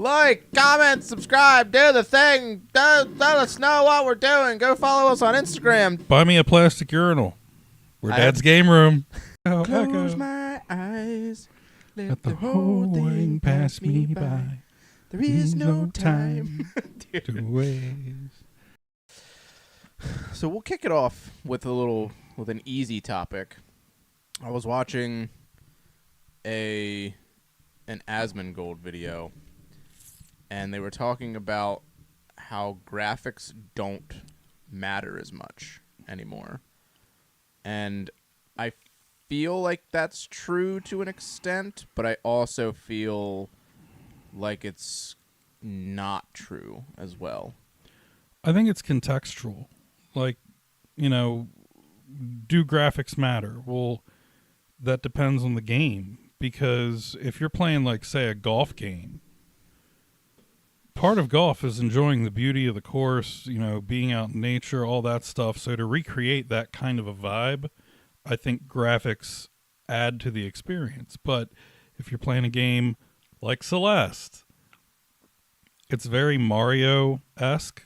Like, comment, subscribe, do the thing. Let us know what we're doing. Go follow us on Instagram. Buy me a plastic urinal. We're Dad's game room. Close my eyes. Let the whole thing pass me by. There is no time to waste. So we'll kick it off with an easy topic. I was watching an Asmongold video, and they were talking about how graphics don't matter as much anymore. And I feel like that's true to an extent, but I also feel like it's not true as well. I think it's contextual. Like, do graphics matter? Well, that depends on the game. Because if you're playing, like, say, a golf game, part of golf is enjoying the beauty of the course, being out in nature, all that stuff. So to recreate that kind of a vibe, I think graphics add to the experience. But if you're playing a game like Celeste, it's very Mario-esque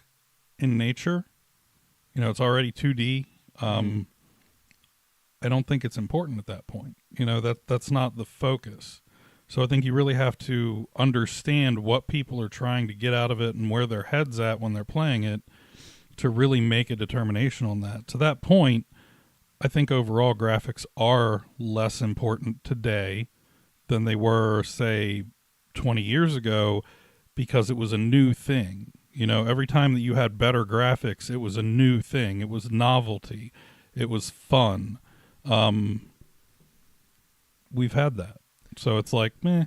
in nature. It's already 2D. I don't think it's important at that point. That's not the focus. So I think you really have to understand what people are trying to get out of it and where their head's at when they're playing it to really make a determination on that. To that point, I think overall graphics are less important today than they were, say, 20 years ago, because it was a new thing. Every time that you had better graphics, it was a new thing. It was novelty. It was fun. We've had that. So it's like, meh.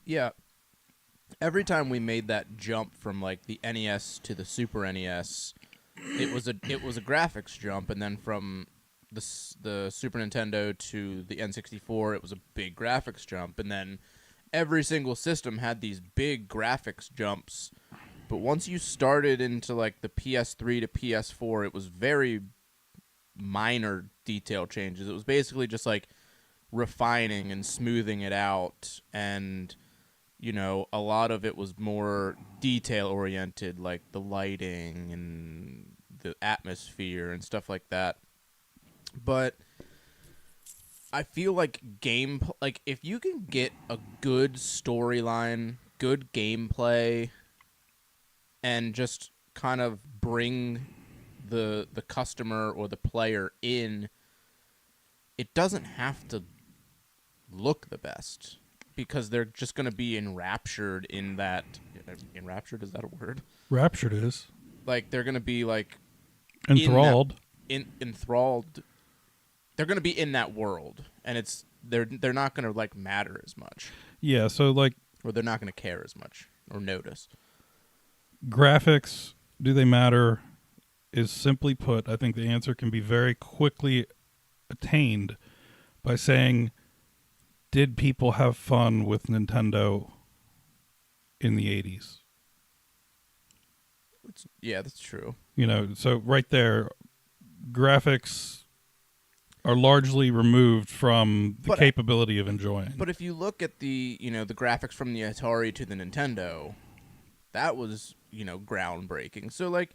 Yeah. Every time we made that jump from like the NES to the Super NES, it was a graphics jump, and then from the Super Nintendo to the N64, it was a big graphics jump, and then every single system had these big graphics jumps. But once you started into like the PS3 to PS4, it was very minor detail changes. It was basically just like refining and smoothing it out, and a lot of it was more detail oriented, like the lighting and the atmosphere and stuff like that. But I feel like if you can get a good storyline, good gameplay, and just kind of bring the customer or the player in, it doesn't have to look the best, because they're just going to be enraptured in that. Enraptured, is that a word? Raptured is. Like, they're going to be like enthralled. Enthralled. They're going to be in that world, and they're not going to like matter as much. Yeah, so like, or they're not going to care as much or notice. Graphics, do they matter? Is simply put, I think the answer can be very quickly attained by saying, did people have fun with Nintendo in the 80s? Yeah, that's true. So right there, graphics are largely removed from the capability of enjoying. But if you look at the graphics from the Atari to the Nintendo, that was, groundbreaking. So like,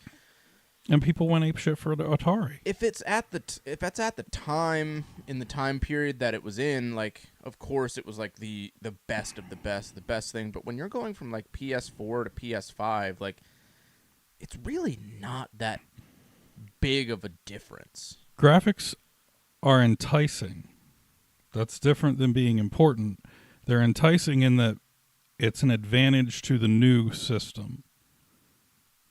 and people went apeshit for the Atari. If it's at the time, in the time period that it was in, like, of course it was like the best of the best thing. But when you're going from like PS4 to PS5, like, it's really not that big of a difference. Graphics are enticing. That's different than being important. They're enticing in that it's an advantage to the new system.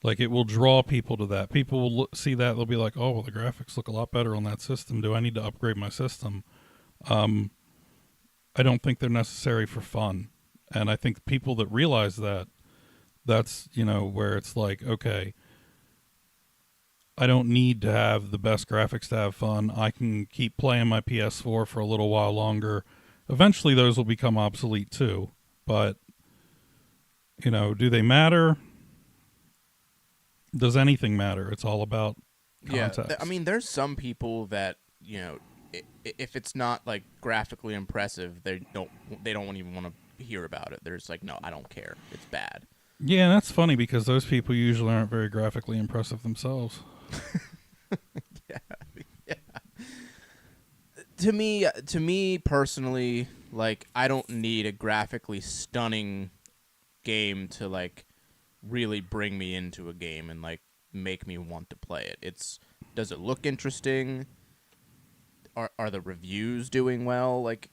Like, it will draw people to that. People will see that. They'll be like, oh, well, the graphics look a lot better on that system. Do I need to upgrade my system? I don't think they're necessary for fun. And I think people that realize that, that's, where it's like, okay, I don't need to have the best graphics to have fun. I can keep playing my PS4 for a little while longer. Eventually, those will become obsolete too. But, do they matter? Does anything matter? It's all about context. Yeah, I mean, there's some people that, if it's not like graphically impressive, they don't even want to hear about it. There's like, no, I don't care. It's bad. Yeah, and that's funny because those people usually aren't very graphically impressive themselves. Yeah. Yeah. To me personally, like I don't need a graphically stunning game to like really bring me into a game and like make me want to play it. Does it look interesting? Are the reviews doing well? Like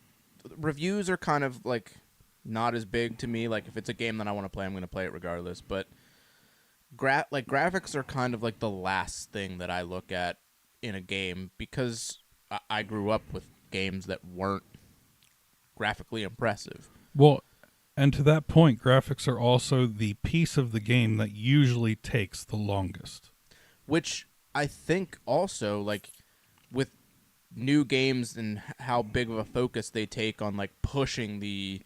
reviews are kind of like not as big to me. Like if it's a game that I want to play, I'm going to play it regardless, but graphics are kind of like the last thing that I look at in a game because I grew up with games that weren't graphically impressive. Well, and to that point, graphics are also the piece of the game that usually takes the longest. Which I think also, like, with new games and how big of a focus they take on, like, pushing the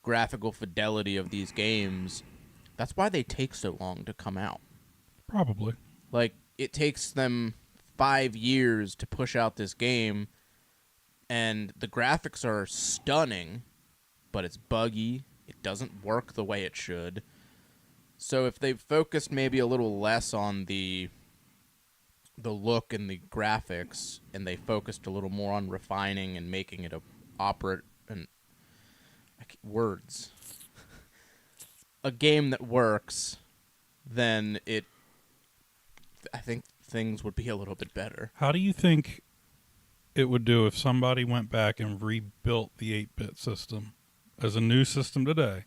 graphical fidelity of these games, that's why they take so long to come out. Probably. Like, it takes them 5 years to push out this game, and the graphics are stunning, but it's buggy. It doesn't work the way it should. So if they focused maybe a little less on the look and the graphics, and they focused a little more on refining and making it words, a game that works, then I think things would be a little bit better. How do you think it would do if somebody went back and rebuilt the 8-bit system as a new system today?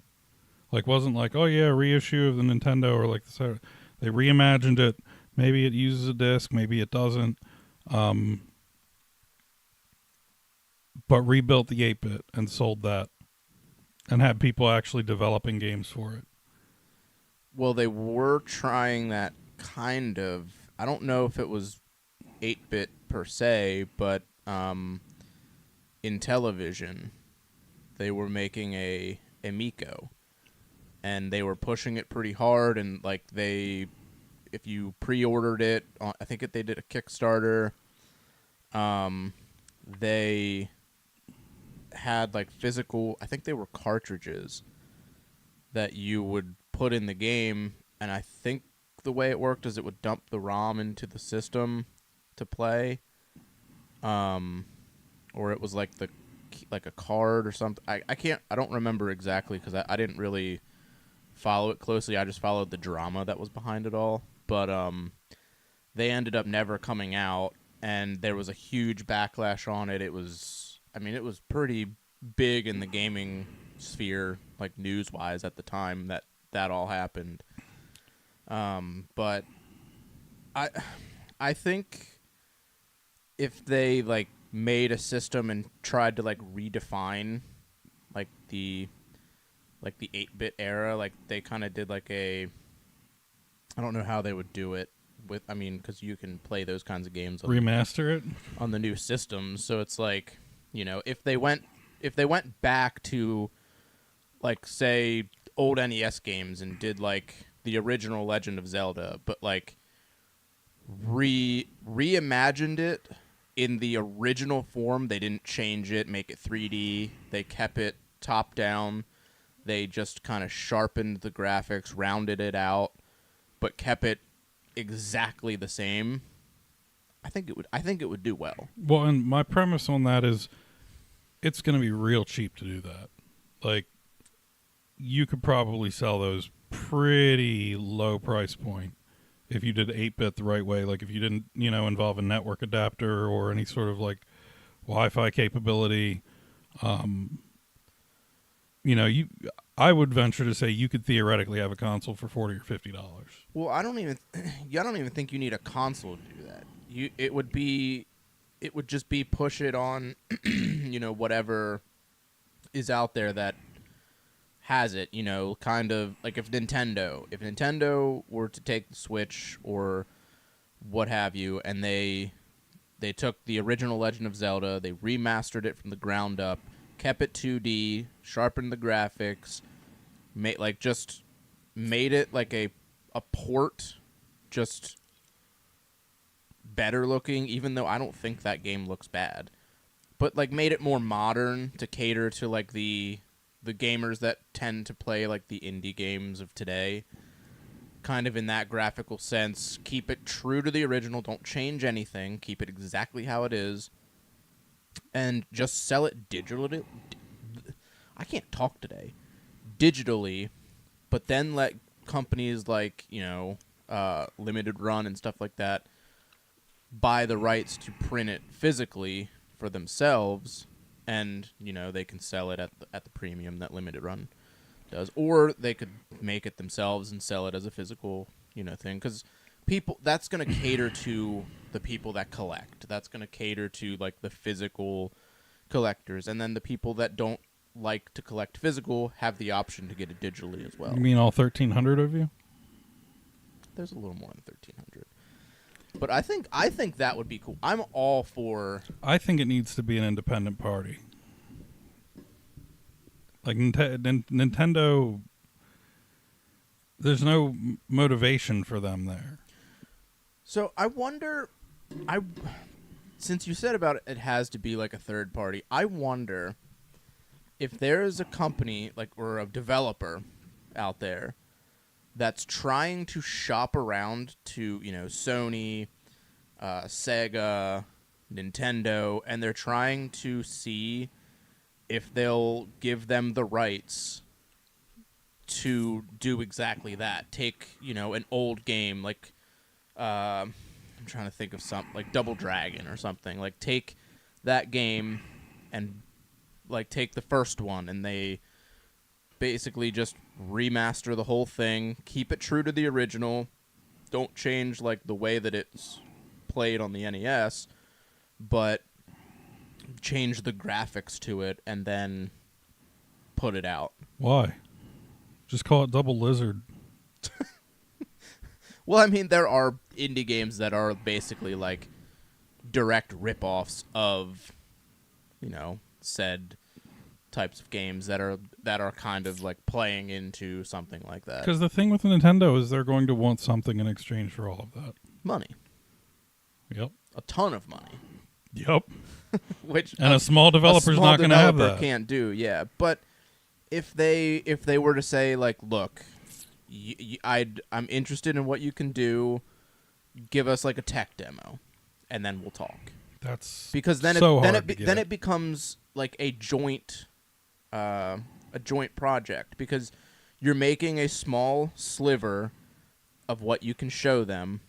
Like, wasn't like, oh yeah, reissue of the Nintendo, or like they reimagined it. Maybe it uses a disc, maybe it doesn't. But rebuilt the 8-bit and sold that and had people actually developing games for it. Well, they were trying that kind of. I don't know if it was 8-bit per se, but in television, they were making a Amico, and they were pushing it pretty hard. And like if you pre-ordered it, I think they did a Kickstarter. They had like physical. I think they were cartridges that you would put in the game, and I think the way it worked is it would dump the ROM into the system to play, or it was like a card or something. I don't remember exactly because I didn't really follow it closely. I just followed the drama that was behind it all. But they ended up never coming out, and there was a huge backlash on it. It was pretty big in the gaming sphere, like news-wise at the time that all happened. But I think if they like made a system and tried to like redefine like the 8-bit era, like they kind of did like I don't know how they would do it because you can play those kinds of games Remaster it on the new systems. So it's like, if they went back to like say old NES games and did like the original Legend of Zelda, but like reimagined it in the original form. They didn't change it, make it 3D. They kept it top down. They just kind of sharpened the graphics, rounded it out, but kept it exactly the same. I think it would do well. Well, and my premise on that is it's going to be real cheap to do that. Like, you could probably sell those pretty low price point if you did 8-bit the right way. Like, if you didn't, involve a network adapter or any sort of like Wi-Fi capability. I would venture to say you could theoretically have a console for $40 or $50. Well, I don't even think you need a console to do that. It would just be push it on, whatever is out there that has it. Kind of like if Nintendo were to take the Switch or what have you, and they took the original Legend of Zelda, they remastered it from the ground up, kept it 2D, sharpened the graphics, made it like a port, just better looking, even though I don't think that game looks bad. But like made it more modern to cater to like the the gamers that tend to play like the indie games of today, kind of in that graphical sense. Keep it true to the original. Don't change anything. Keep it exactly how it is, and just sell it digitally. I can't talk today. Digitally, but then let companies like Limited Run and stuff like that buy the rights to print it physically for themselves, and they can sell it at the premium that Limited Run does, or they could make it themselves and sell it as a physical thing, because that's going to cater to the people that collect. That's going to cater to like the physical collectors, and then the people that don't like to collect physical have the option to get it digitally as well. You mean all 1,300 of you? There's a little more than 1,300. But I think that would be cool. I'm all for... I think it needs to be an independent party. Like Nintendo, there's no motivation for them there. So I wonder... Since you said about it has to be like a third party, I wonder if there is a company or a developer out there that's trying to shop around to, Sony, Sega, Nintendo, and they're trying to see if they'll give them the rights to do exactly that. Take, an old game like, I'm trying to think of something, like Double Dragon or something. Like, take that game and, take the first one, and they basically just remaster the whole thing, keep it true to the original, don't change the way that it's played on the NES, but change the graphics to it and then put it out. Why? Just call it Double Lizard. Well, I mean, there are indie games that are basically direct rip-offs of said types of games that are kind of playing into something like that. Because the thing with Nintendo is they're going to want something in exchange for all of that. Money. Yep. A ton of money. Yep. Which a small developer's not going to have that. Can't do, yeah. But if they were to say look, I'm interested in what you can do, give us a tech demo, and then we'll talk. That's because then it becomes a joint project, because you're making a small sliver of what you can show them.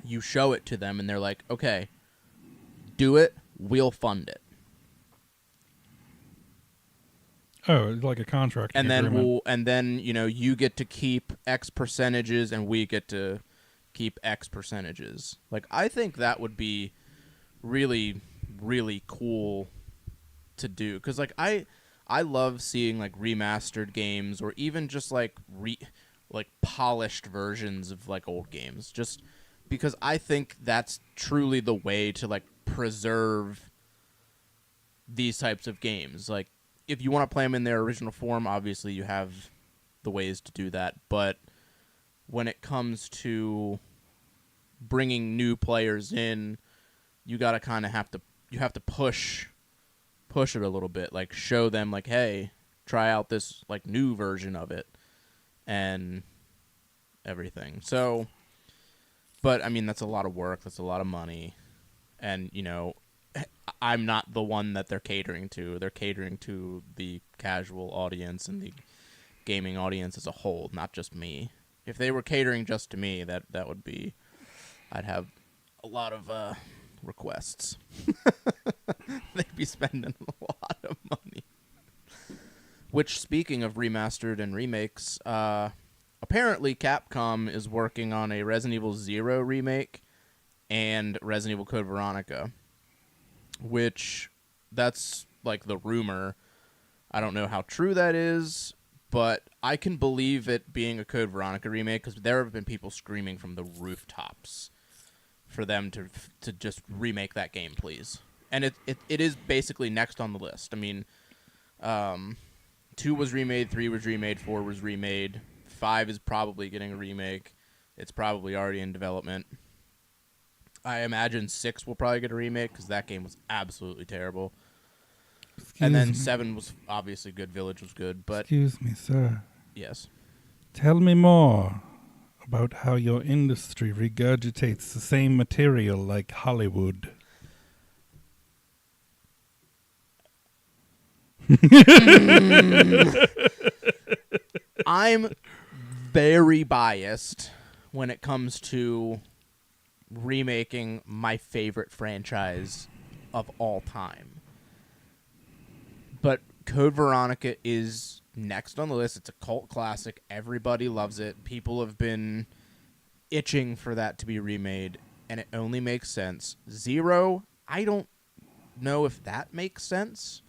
You show it to them, and they're like, okay, do it, we'll fund it. Oh, like a contract agreement. And then you get to keep X percentages, and we get to keep X percentages. I think that would be really, really cool to do, because I love seeing remastered games, or even just polished versions of old games, just because I think that's truly the way to preserve these types of games. If you want to play them in their original form, obviously you have the ways to do that, but when it comes to bringing new players in, you gotta kind of have to push it a little bit, show them hey, try out this new version of it and everything. So, but I mean, that's a lot of work, that's a lot of money, and I'm not the one that they're catering to. They're catering to the casual audience and the gaming audience as a whole, not just me. If they were catering just to me, that would be, I'd have a lot of requests. They'd be spending a lot of money. Which, speaking of remastered and remakes, apparently Capcom is working on a Resident Evil 0 remake and Resident Evil Code Veronica, which that's the rumor. I don't know how true that is, but I can believe it being a Code Veronica remake, because there have been people screaming from the rooftops for them to just remake that game, please. And it is basically next on the list. I mean, 2 was remade, 3 was remade, 4 was remade, 5 is probably getting a remake. It's probably already in development. I imagine 6 will probably get a remake, because that game was absolutely terrible. And then 7 was obviously good. Village was good, but Excuse me, sir. yes. Tell me more about how your industry regurgitates the same material like Hollywood. I'm very biased when it comes to remaking my favorite franchise of all time. But Code Veronica is next on the list. It's a cult classic. Everybody loves it. People have been itching for that to be remade, and it only makes sense. 0, I don't know if that makes sense.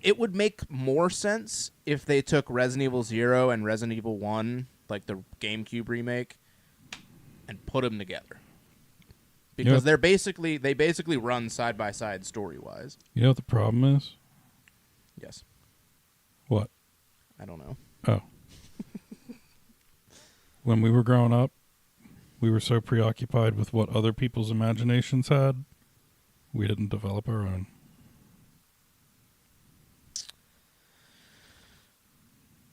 It would make more sense if they took Resident Evil 0 and Resident Evil 1, like the GameCube remake, and put them together. Because they basically run side by side story-wise. You know what the problem is? Yes. What? I don't know. Oh. When we were growing up, we were so preoccupied with what other people's imaginations had, we didn't develop our own.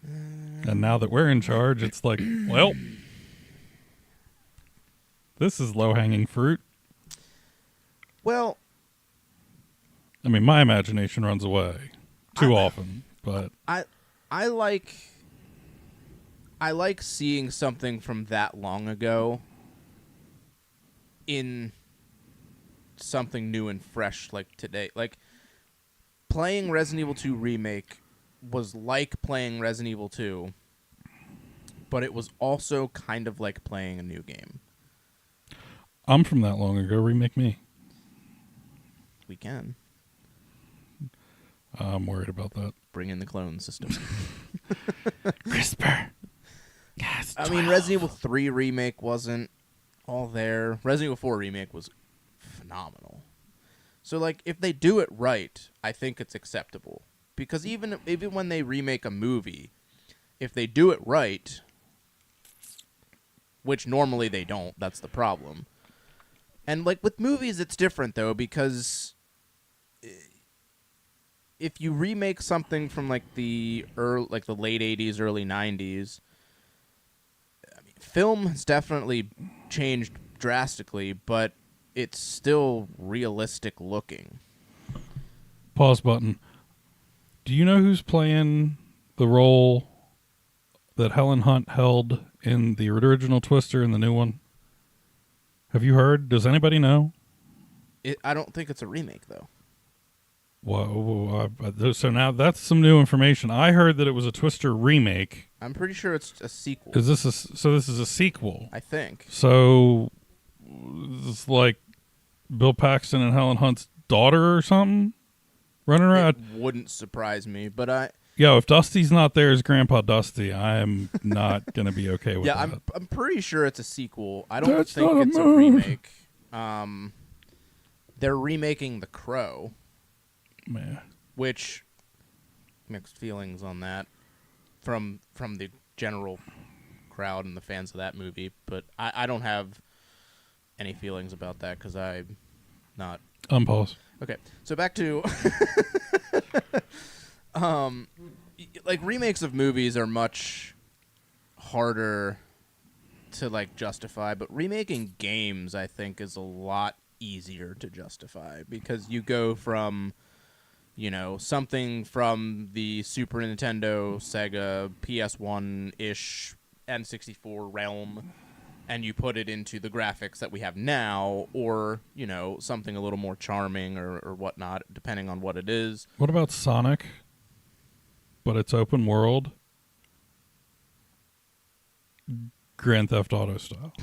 And now that we're in charge, it's like, well, this is low-hanging fruit. Well, I mean, my imagination runs away too often, but I like seeing something from that long ago in something new and fresh like today. Like playing Resident Evil 2 Remake was like playing Resident Evil 2, but it was also kind of like playing a new game. I'm from that long ago. Remake me. We can. I'm worried about that. Bring in the clone system. CRISPR. Yes. I mean, Resident Evil 3 Remake wasn't all there. Resident Evil 4 Remake was phenomenal. So, like, if they do it right, I think it's acceptable. Because even when they remake a movie, if they do it right, which normally they don't, that's the problem. And, like, with movies, it's different, though, because if you remake something from, like, the late 80s, early 90s, I mean, film has definitely changed drastically, but it's still realistic looking. Pause button. Do you know who's playing the role that Helen Hunt held in the original Twister and the new one? Have you heard? Does anybody know? I don't think it's a remake, though. Whoa, so now that's some new information. I heard that it was a Twister remake. I'm pretty sure it's a sequel. Is this so this is a sequel? I think. So it's like Bill Paxton and Helen Hunt's daughter or something running around? It wouldn't surprise me, but Yo, if Dusty's not there as Grandpa Dusty, I am not going to be okay with that. Yeah, I'm pretty sure it's a sequel. I don't think it's a remake. They're remaking The Crow. Man. Which, mixed feelings on that from the general crowd and the fans of that movie, but I don't have any feelings about that because I'm not... Unpause. Okay, so back to... like, remakes of movies are much harder to, like, justify, but remaking games, I think, is a lot easier to justify because you go from... You know, something from the Super Nintendo, Sega, PS1-ish, N64 realm, and you put it into the graphics that we have now, or, you know, something a little more charming or whatnot, depending on what it is. What about Sonic? But it's open world? Grand Theft Auto style.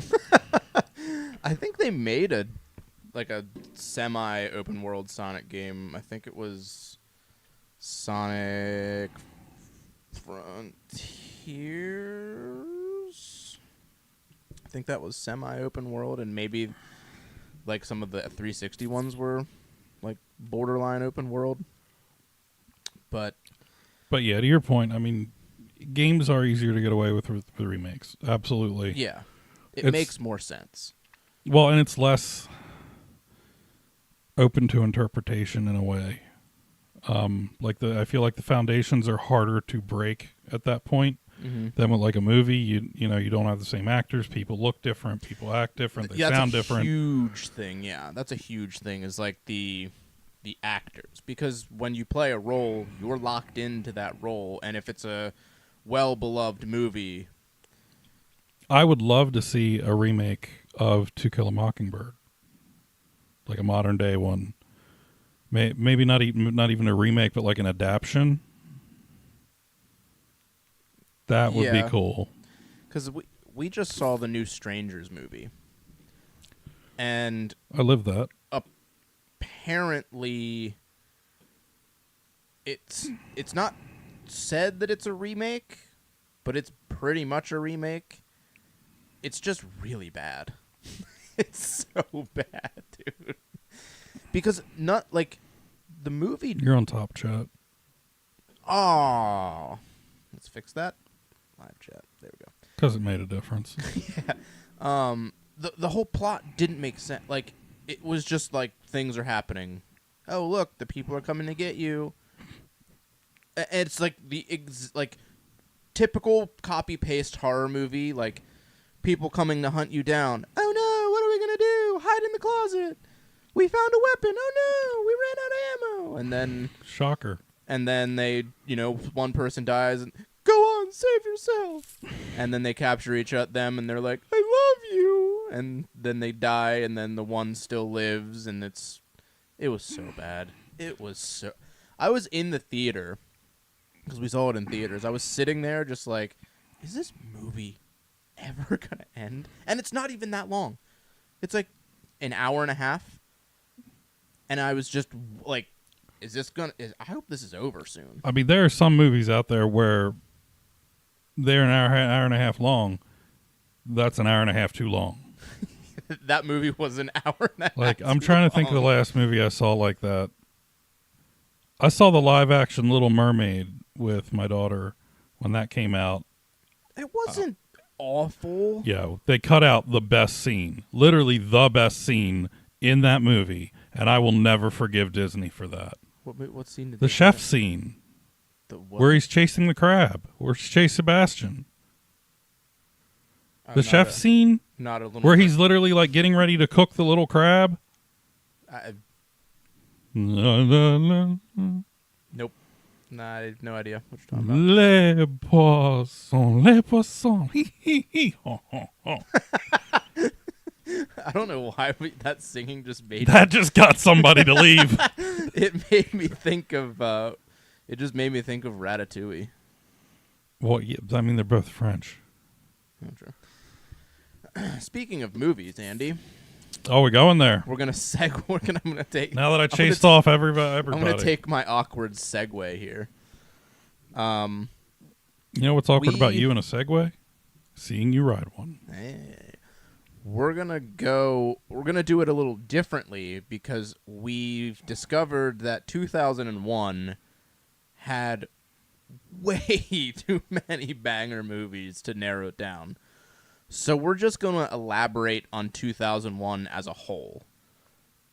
I think they made a semi-open world Sonic game. I think it was Sonic Frontiers. I think that was semi-open world, and maybe like some of the 360 ones were like borderline open world. But yeah, to your point, I mean, games are easier to get away with remakes. Absolutely. Yeah. It makes more sense. Well, and it's less... open to interpretation in a way. I feel like the foundations are harder to break at that point than with like a movie. You know, you don't have the same actors. People look different. People act different. They sound different. That's a huge thing. Yeah, that's a huge thing. Is like the actors, because when you play a role, you're locked into that role, and if it's a well-beloved movie, I would love to see a remake of To Kill a Mockingbird, like a modern day one. Maybe not even a remake, but like an adaptation. That would be cool. Because we just saw the new Strangers movie, and I live that. Apparently, it's not said that it's a remake, but it's pretty much a remake. It's just really bad. It's so bad, dude. Because not like the movie. You're on top, chat. Oh, let's fix that. Live chat. There we go. Because it made a difference. Yeah. The whole plot didn't make sense. Like, it was just like things are happening. Oh, look, the people are coming to get you. It's like like typical copy paste horror movie. Like, people coming to hunt you down. Oh no, what are we gonna do? Hide in the closet. We found a weapon. Oh no, we ran out of ammo. And then shocker. And then they, one person dies and go on, save yourself. And then they capture them and they're like, I love you. And then they die and then the one still lives and it was so bad. I was in the theater because we saw it in theaters. I was sitting there just like, is this movie ever gonna end? And it's not even that long. It's like an hour and a half. And I was just like, I hope this is over soon. I mean, there are some movies out there where they're an hour and a half long. That's an hour and a half too long. That movie was an hour and a half. Like, I'm trying to think of the last movie I saw like that. I saw the live action Little Mermaid with my daughter when that came out. It wasn't awful. Yeah, they cut out the best scene, literally the best scene in that movie, and I will never forgive Disney for that. What scene did the chef scene? Where he's chasing the crab. Where he's chasing Sebastian. The chef scene? Not a little. Where he's literally like getting ready to cook the little crab? Nope. Nah, I have no idea what you're talking about. Les poissons. I don't know why that singing just made that just got somebody to leave. It made me think of Ratatouille. Well, yeah, I mean, they're both French. Oh, true. Speaking of movies, Andy. Oh, we're going there. We're gonna I'm gonna take. Now that I chased off everybody. I'm gonna take my awkward segue here. You know what's awkward about you in a Segway? Seeing you ride one. We're gonna do it a little differently because we've discovered that 2001 had way too many banger movies to narrow it down. So we're just gonna elaborate on 2001 as a whole.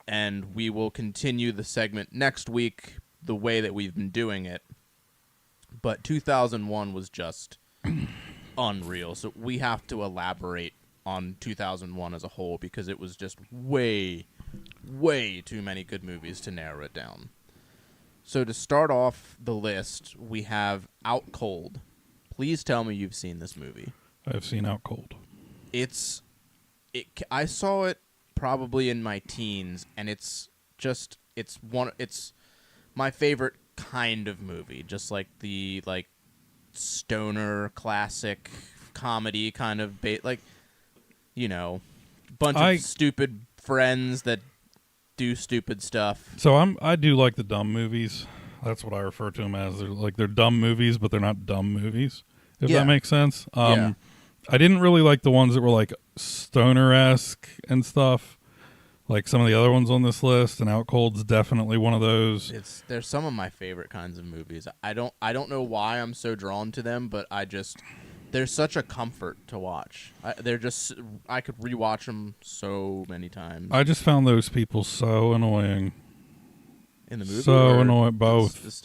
And we will continue the segment next week the way that we've been doing it. But 2001 was just unreal. So we have to elaborate on 2001 as a whole because it was just way, way too many good movies to narrow it down. So to start off the list, we have Out Cold. Please tell me you've seen this movie. I've seen Out Cold. I saw it probably in my teens, and it's my favorite kind of movie, just like the stoner classic comedy kind of bunch of stupid friends that do stupid stuff. So I do like the dumb movies. That's what I refer to them as. They're dumb movies, but they're not dumb movies. If that makes sense. Yeah. I didn't really like the ones that were like stoner-esque and stuff, like some of the other ones on this list. And Out Cold's definitely one of those. They're some of my favorite kinds of movies. I don't know why I'm so drawn to them, but they're such a comfort to watch. They're just I could rewatch them so many times. I just found those people so annoying. In the movie, so annoying. Both.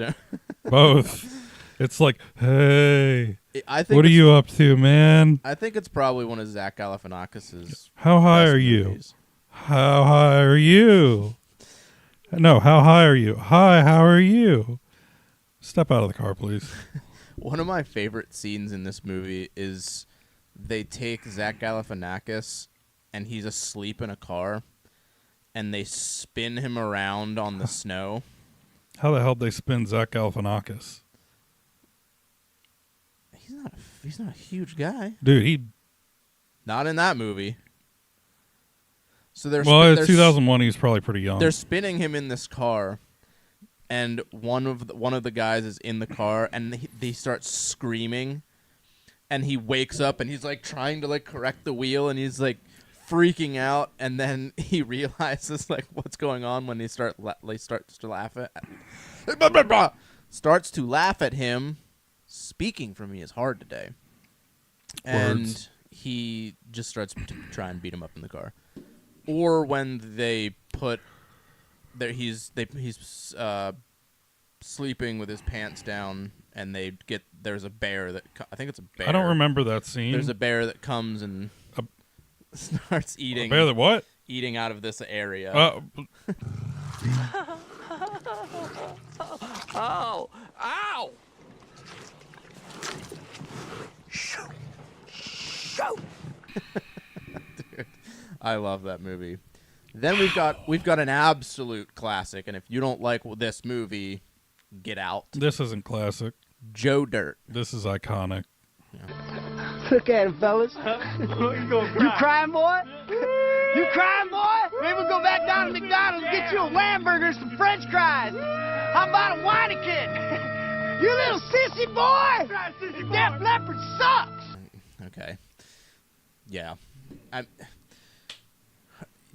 Both. It's like, hey, I think what are you up to, man? I think it's probably one of Zach Galifianakis's. How high best are you? movies. How high are you? No, how high are you? Hi, how are you? Step out of the car, please. One of my favorite scenes in this movie is they take Zach Galifianakis and he's asleep in a car, and they spin him around on the snow. How the hell did they spin Zach Galifianakis? He's not a huge guy. Dude, Not in that movie. So they're it's 2001. He's probably pretty young. They're spinning him in this car, and one of the guys is in the car, and he starts screaming, and he wakes up, and he's like trying to like correct the wheel, and he's like freaking out, and then he realizes like what's going on when he starts to laugh at him. Speaking for me is hard today. And Words. he just starts to try and beat him up in the car. Or when they put there, he's sleeping with his pants down, and there's a bear that I think it's a bear. I don't remember that scene. There's a bear that comes and starts eating. A bear that what? Eating out of this area. Oh! Ow! Dude, I love that movie. Then we've got an absolute classic, and if you don't like this movie, get out. This isn't classic. Joe Dirt. This is iconic. Look at him, fellas. You crying, boy? You crying, boy? Maybe we'll go back down to McDonald's and get you a Whamburger and some French fries. How about a Weineken? You little sissy boy! Def Leppard sucks! Okay. Yeah.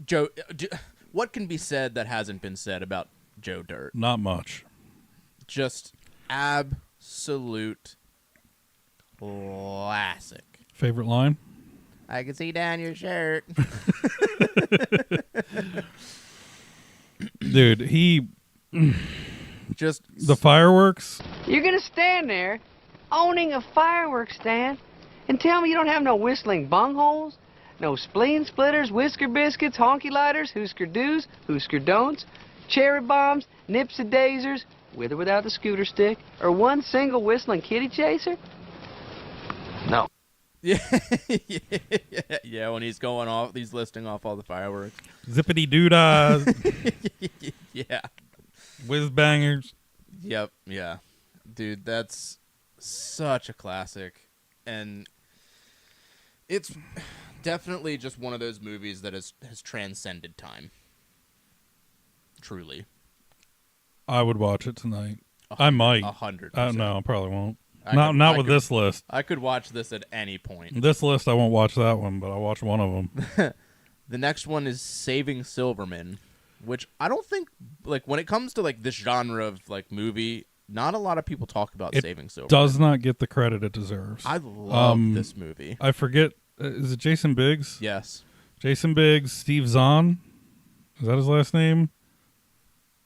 Joe, what can be said that hasn't been said about Joe Dirt? Not much. Just absolute classic. Favorite line? I can see down your shirt. Dude, he... Just The fireworks? You're gonna stand there, owning a fireworks stand, and tell me you don't have no whistling bungholes, no spleen splitters, whisker biscuits, honky lighters, hoosker do's, hoosker don'ts, cherry bombs, nipsy daisers, with or without the scooter stick, or one single whistling kitty chaser? No. Yeah, yeah. When he's going off, he's listing off all the fireworks. Zippity doo-dah. Yeah. Whiz bangers. Yep. Yeah. Dude, that's such a classic, and it's definitely just one of those movies that has transcended time. Truly. I would watch it tonight. I might. 100%. No, I probably won't. I Not with could- this list. I could watch this at any point. This list, I won't watch that one, but I'll watch one of them. The next one is Saving Silverman, which I don't think, like, when it comes to like this genre of like movie, not a lot of people talk about Saving Silverman. Does not get the credit it deserves. I love this movie. I forget. Is it Jason Biggs? Yes. Jason Biggs, Steve Zahn. Is that his last name?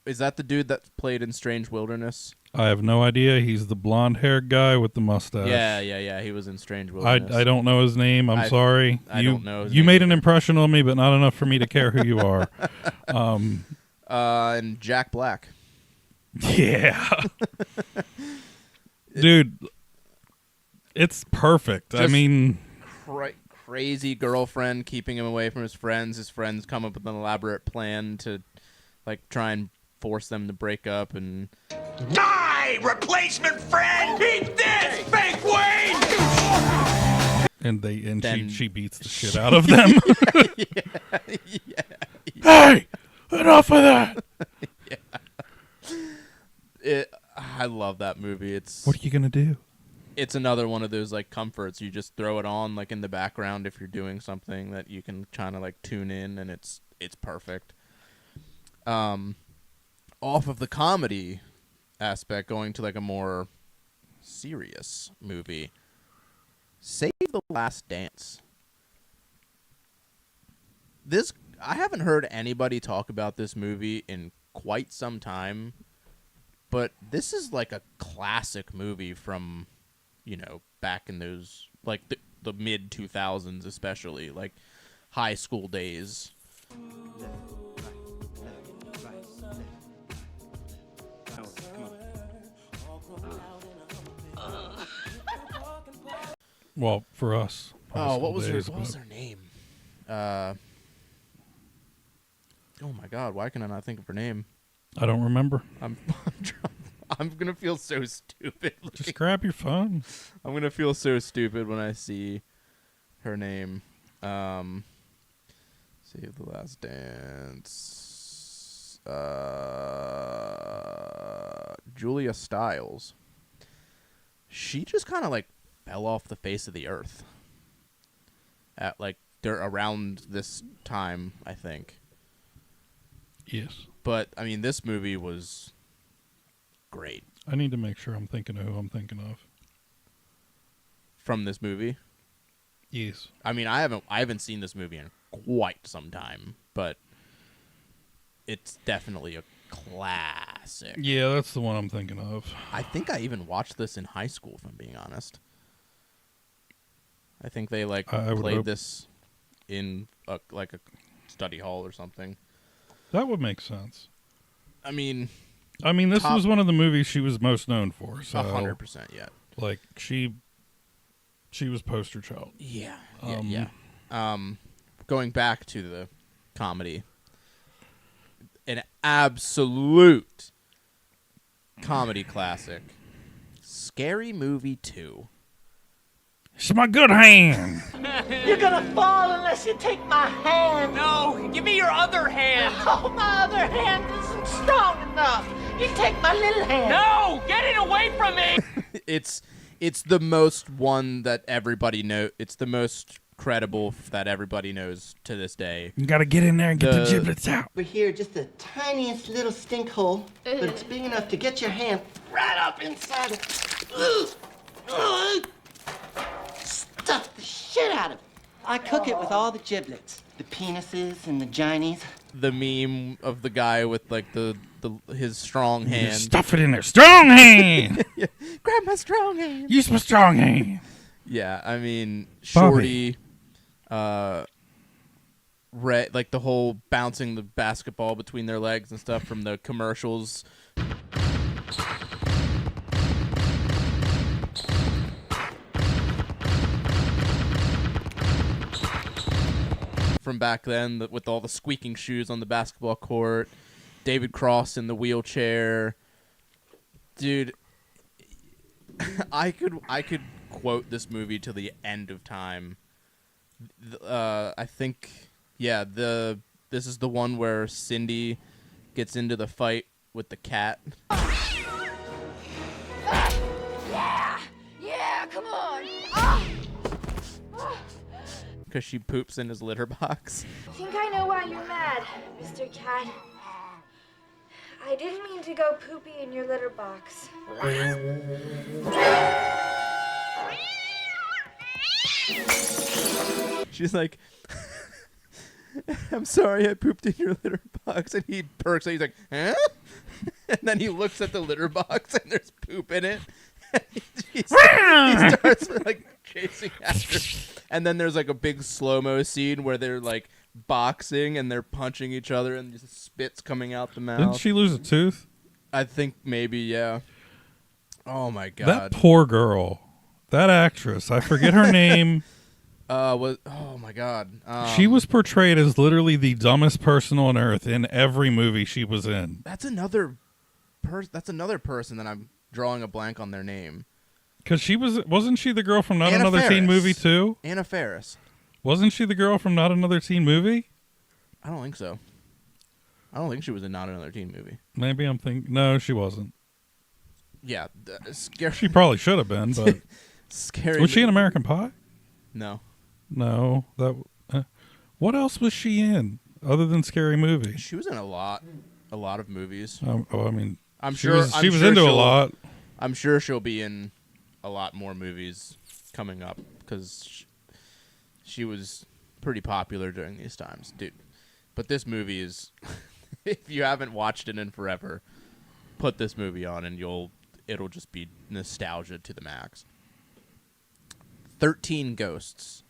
Is that the dude that played in Strange Wilderness? I have no idea. He's the blonde-haired guy with the mustache. Yeah. He was in Strange Wilderness. I don't know his name. I'm sorry. I don't know his You name made an either. impression on me, but not enough for me to care who you are. And Jack Black. Yeah. Dude, it's perfect. I Just- mean... Crazy girlfriend keeping him away from his friends. His friends come up with an elaborate plan to, like, try and force them to break up. And Die, replacement friend! Eat this, fake Wayne! And Then- she beats the shit out of them. Hey, enough of that. I love that movie. What are you gonna do? It's another one of those like comforts. You just throw it on like in the background if you're doing something that you can kind of like tune in, and it's perfect. Off of the comedy aspect, going to like a more serious movie, Save the Last Dance. I haven't heard anybody talk about this movie in quite some time, but this is like a classic movie from, back in those, like the mid 2000s, especially like high school days. Well, for us. What was her name? Oh my God! Why can I not think of her name? I don't remember. I'm gonna feel so stupid. Just grab your phone. I'm gonna feel so stupid when I see her name. Save the Last Dance. Julia Stiles. She just kind of like fell off the face of the earth at like around this time, I think. Yes. But I mean, this movie was great. I need to make sure I'm thinking of who I'm thinking of. From this movie? Yes. I mean, I haven't seen this movie in quite some time, but it's definitely a classic. Yeah, that's the one I'm thinking of. I think I even watched this in high school, if I'm being honest. I think they played this in a study hall or something. That would make sense. I mean, this was one of the movies she was most known for. So 100%, yeah. Like she was poster child. Yeah. Going back to the comedy, an absolute comedy classic, Scary Movie 2. It's my good hand. You're gonna fall unless you take my hand. No, give me your other hand. Oh, my other hand isn't strong enough. You take my little hand. No, get it away from me. It's the most one that everybody know. It's the most credible that everybody knows to this day. You gotta get in there and get the giblets out. We're here, just the tiniest little stink hole, but it's big enough to get your hand right up inside it. Stuff the shit out of it. I cook it with all the giblets, the penises and the ginies. The meme of the guy with like his strong hand. Stuff it in there. Strong hand. Yeah. Grab my strong hand. Use my strong hand. Yeah, I mean, Shorty, like the whole bouncing the basketball between their legs and stuff from the commercials. From back then, with all the squeaking shoes on the basketball court, David Cross in the wheelchair. Dude, I could quote this movie till the end of time. I think, yeah, this is the one where Cindy gets into the fight with the cat. Yeah, come on. Because she poops in his litter box. I think I know why you're mad, Mr. Cat. I didn't mean to go poopy in your litter box. She's like, I'm sorry I pooped in your litter box. And he perks and he's like, huh? And then he looks at the litter box and there's poop in it. And he starts like chasing after. And then there's like a big slow-mo scene where they're like boxing and they're punching each other and just spit's coming out the mouth. Didn't she lose a tooth? I think maybe, yeah. Oh my God. That poor girl. That actress. I forget her name. Oh my God. She was portrayed as literally the dumbest person on earth in every movie she was in. That's another person that I'm drawing a blank on their name. Because wasn't she the girl from Not Anna Another Faris. Teen Movie too? Anna Faris. Wasn't she the girl from Not Another Teen Movie? I don't think so. I don't think she was in Not Another Teen Movie. Maybe I'm thinking. No, she wasn't. Yeah, scary. She probably should have been, but Scary. was she in American Pie? No. No. What else was she in other than Scary Movie? She was in a lot of movies. I mean, I'm she sure was I'm sure into a she'll- lot. I'm sure she'll be in a lot more movies coming up because she was pretty popular during these times, dude. But this movie is, if you haven't watched it in forever, put this movie on and it'll just be nostalgia to the max. 13 Ghosts.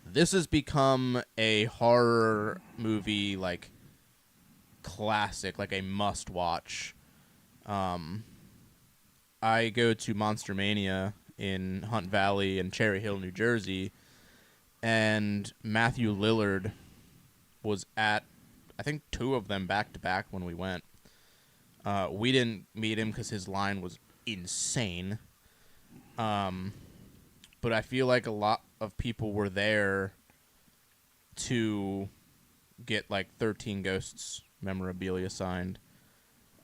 This has become a horror movie like classic, like a must watch. I go to Monster Mania in Hunt Valley and Cherry Hill, New Jersey, and Matthew Lillard was at, I think, 2 of them back to back when we went. We didn't meet him because his line was insane. But I feel like a lot of people were there to get like 13 Ghosts memorabilia signed.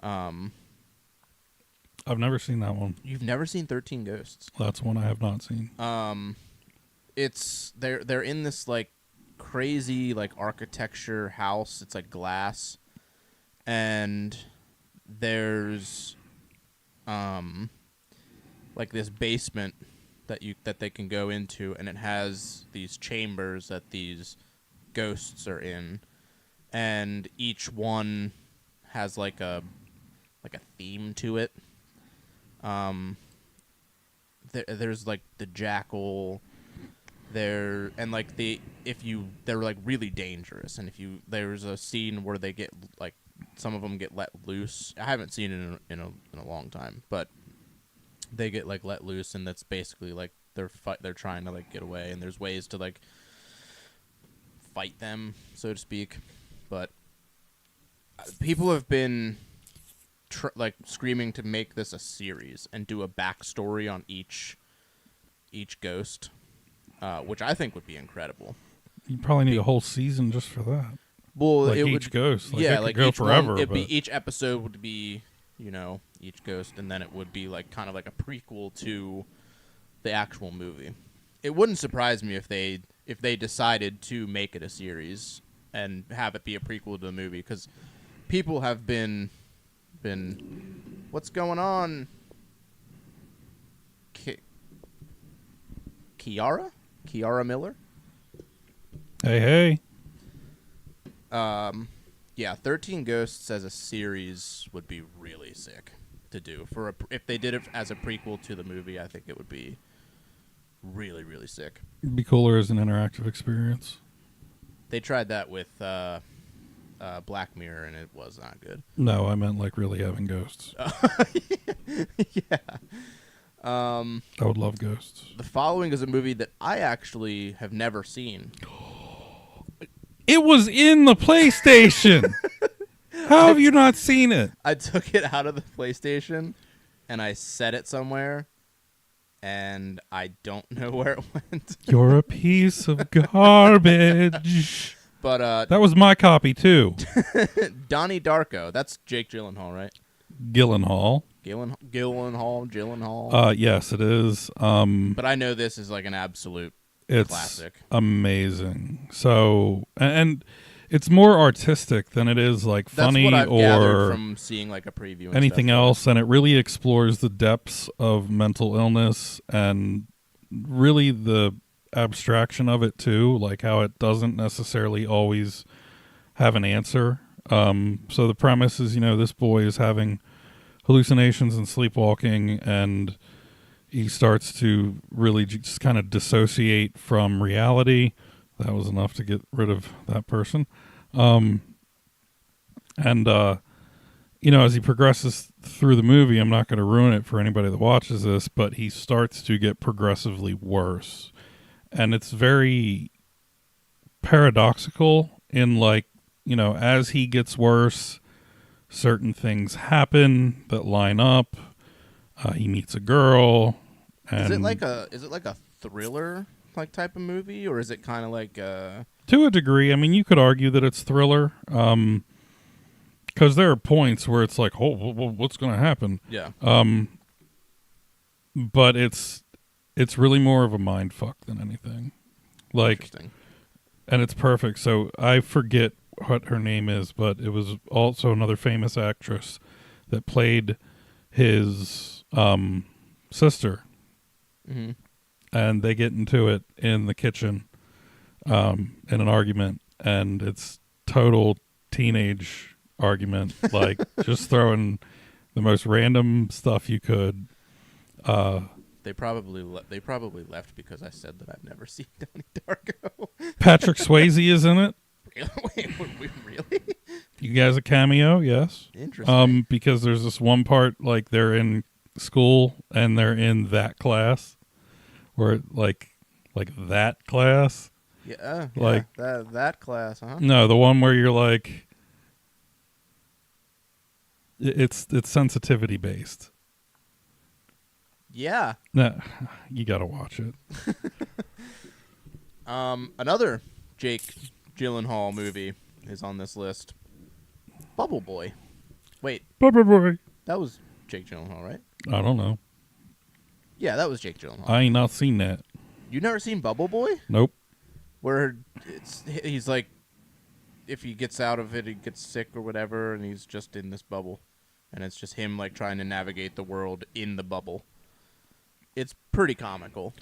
I've never seen that one. You've never seen 13 Ghosts? That's one I have not seen. It's they're in this like crazy like architecture house. It's like glass, and there's like this basement that they can go into, and it has these chambers that these ghosts are in, and each one has like a theme to it. There's like the jackal there, and like they're like really dangerous, and there's a scene where they get like some of them get let loose. I haven't seen it in a long time, but they get like let loose, and that's basically like they're trying to like get away, and there's ways to like fight them, so to speak. But people have been like screaming to make this a series and do a backstory on each ghost, which I think would be incredible. You probably need a whole season just for that. Well, like it each would, ghost, like yeah, it could like go forever. It'd be each episode would be, each ghost, and then it would be like kind of like a prequel to the actual movie. It wouldn't surprise me if they decided to make it a series and have it be a prequel to the movie, because people have been what's going on? Kiara Miller. Hey. Yeah, 13 Ghosts as a series would be really sick to do. If they did it as a prequel to the movie, I think it would be really, really sick. It'd be cooler as an interactive experience. They tried that with Black Mirror, and it was not good. No, I meant like really having ghosts. Yeah. I would love ghosts. The following is a movie that I actually have never seen. It was in the PlayStation. How have you not seen it? I took it out of the PlayStation, and I set it somewhere, and I don't know where it went. You're a piece of garbage. But that was my copy too. Donnie Darko. That's Jake Gyllenhaal, right? Gyllenhaal. Gyllenhaal. Yes, it is. But I know this is like an absolute classic. Amazing. So, and it's more artistic than it is like funny. That's what I've gathered or from seeing like a preview and anything stuff. else, and it really explores the depths of mental illness and really the abstraction of it too, like how it doesn't necessarily always have an answer. So the premise is, this boy is having hallucinations and sleepwalking, and he starts to really just kind of dissociate from reality. That was enough to get rid of that person. As he progresses through the movie, I'm not going to ruin it for anybody that watches this, but he starts to get progressively worse. And it's very paradoxical in like, as he gets worse, certain things happen that line up. He meets a girl. And Is it like a thriller like type of movie, or is it kind of like to a degree? I mean, you could argue that it's thriller, because there are points where it's like, oh, what's going to happen? Yeah. But it's really more of a mind fuck than anything. Like, Interesting. And it's perfect. So I forget what her name is, but it was also another famous actress that played his sister and they get into it in the kitchen in an argument, and it's total teenage argument, like just throwing the most random stuff you could. They probably left because I said that I've never seen Donnie Darko. Patrick Swayze is in it. Wait, really? You guys a cameo? Yes. Interesting. Because there's this one part, like they're in school and they're in that class, where like that class. Yeah, like that class, huh? No, the one where you're like, it's sensitivity based. Yeah. No, you got to watch it. Another Jake Gyllenhaal movie is on this list. Bubble Boy. Wait, Bubble Boy. that was Jake Gyllenhaal, right? I don't know. Yeah, that was Jake Gyllenhaal. I ain't not seen that. You never seen Bubble Boy? Nope. Where he's like, if he gets out of it, he gets sick or whatever, and he's just in this bubble, and it's just him like trying to navigate the world in the bubble. It's pretty comical.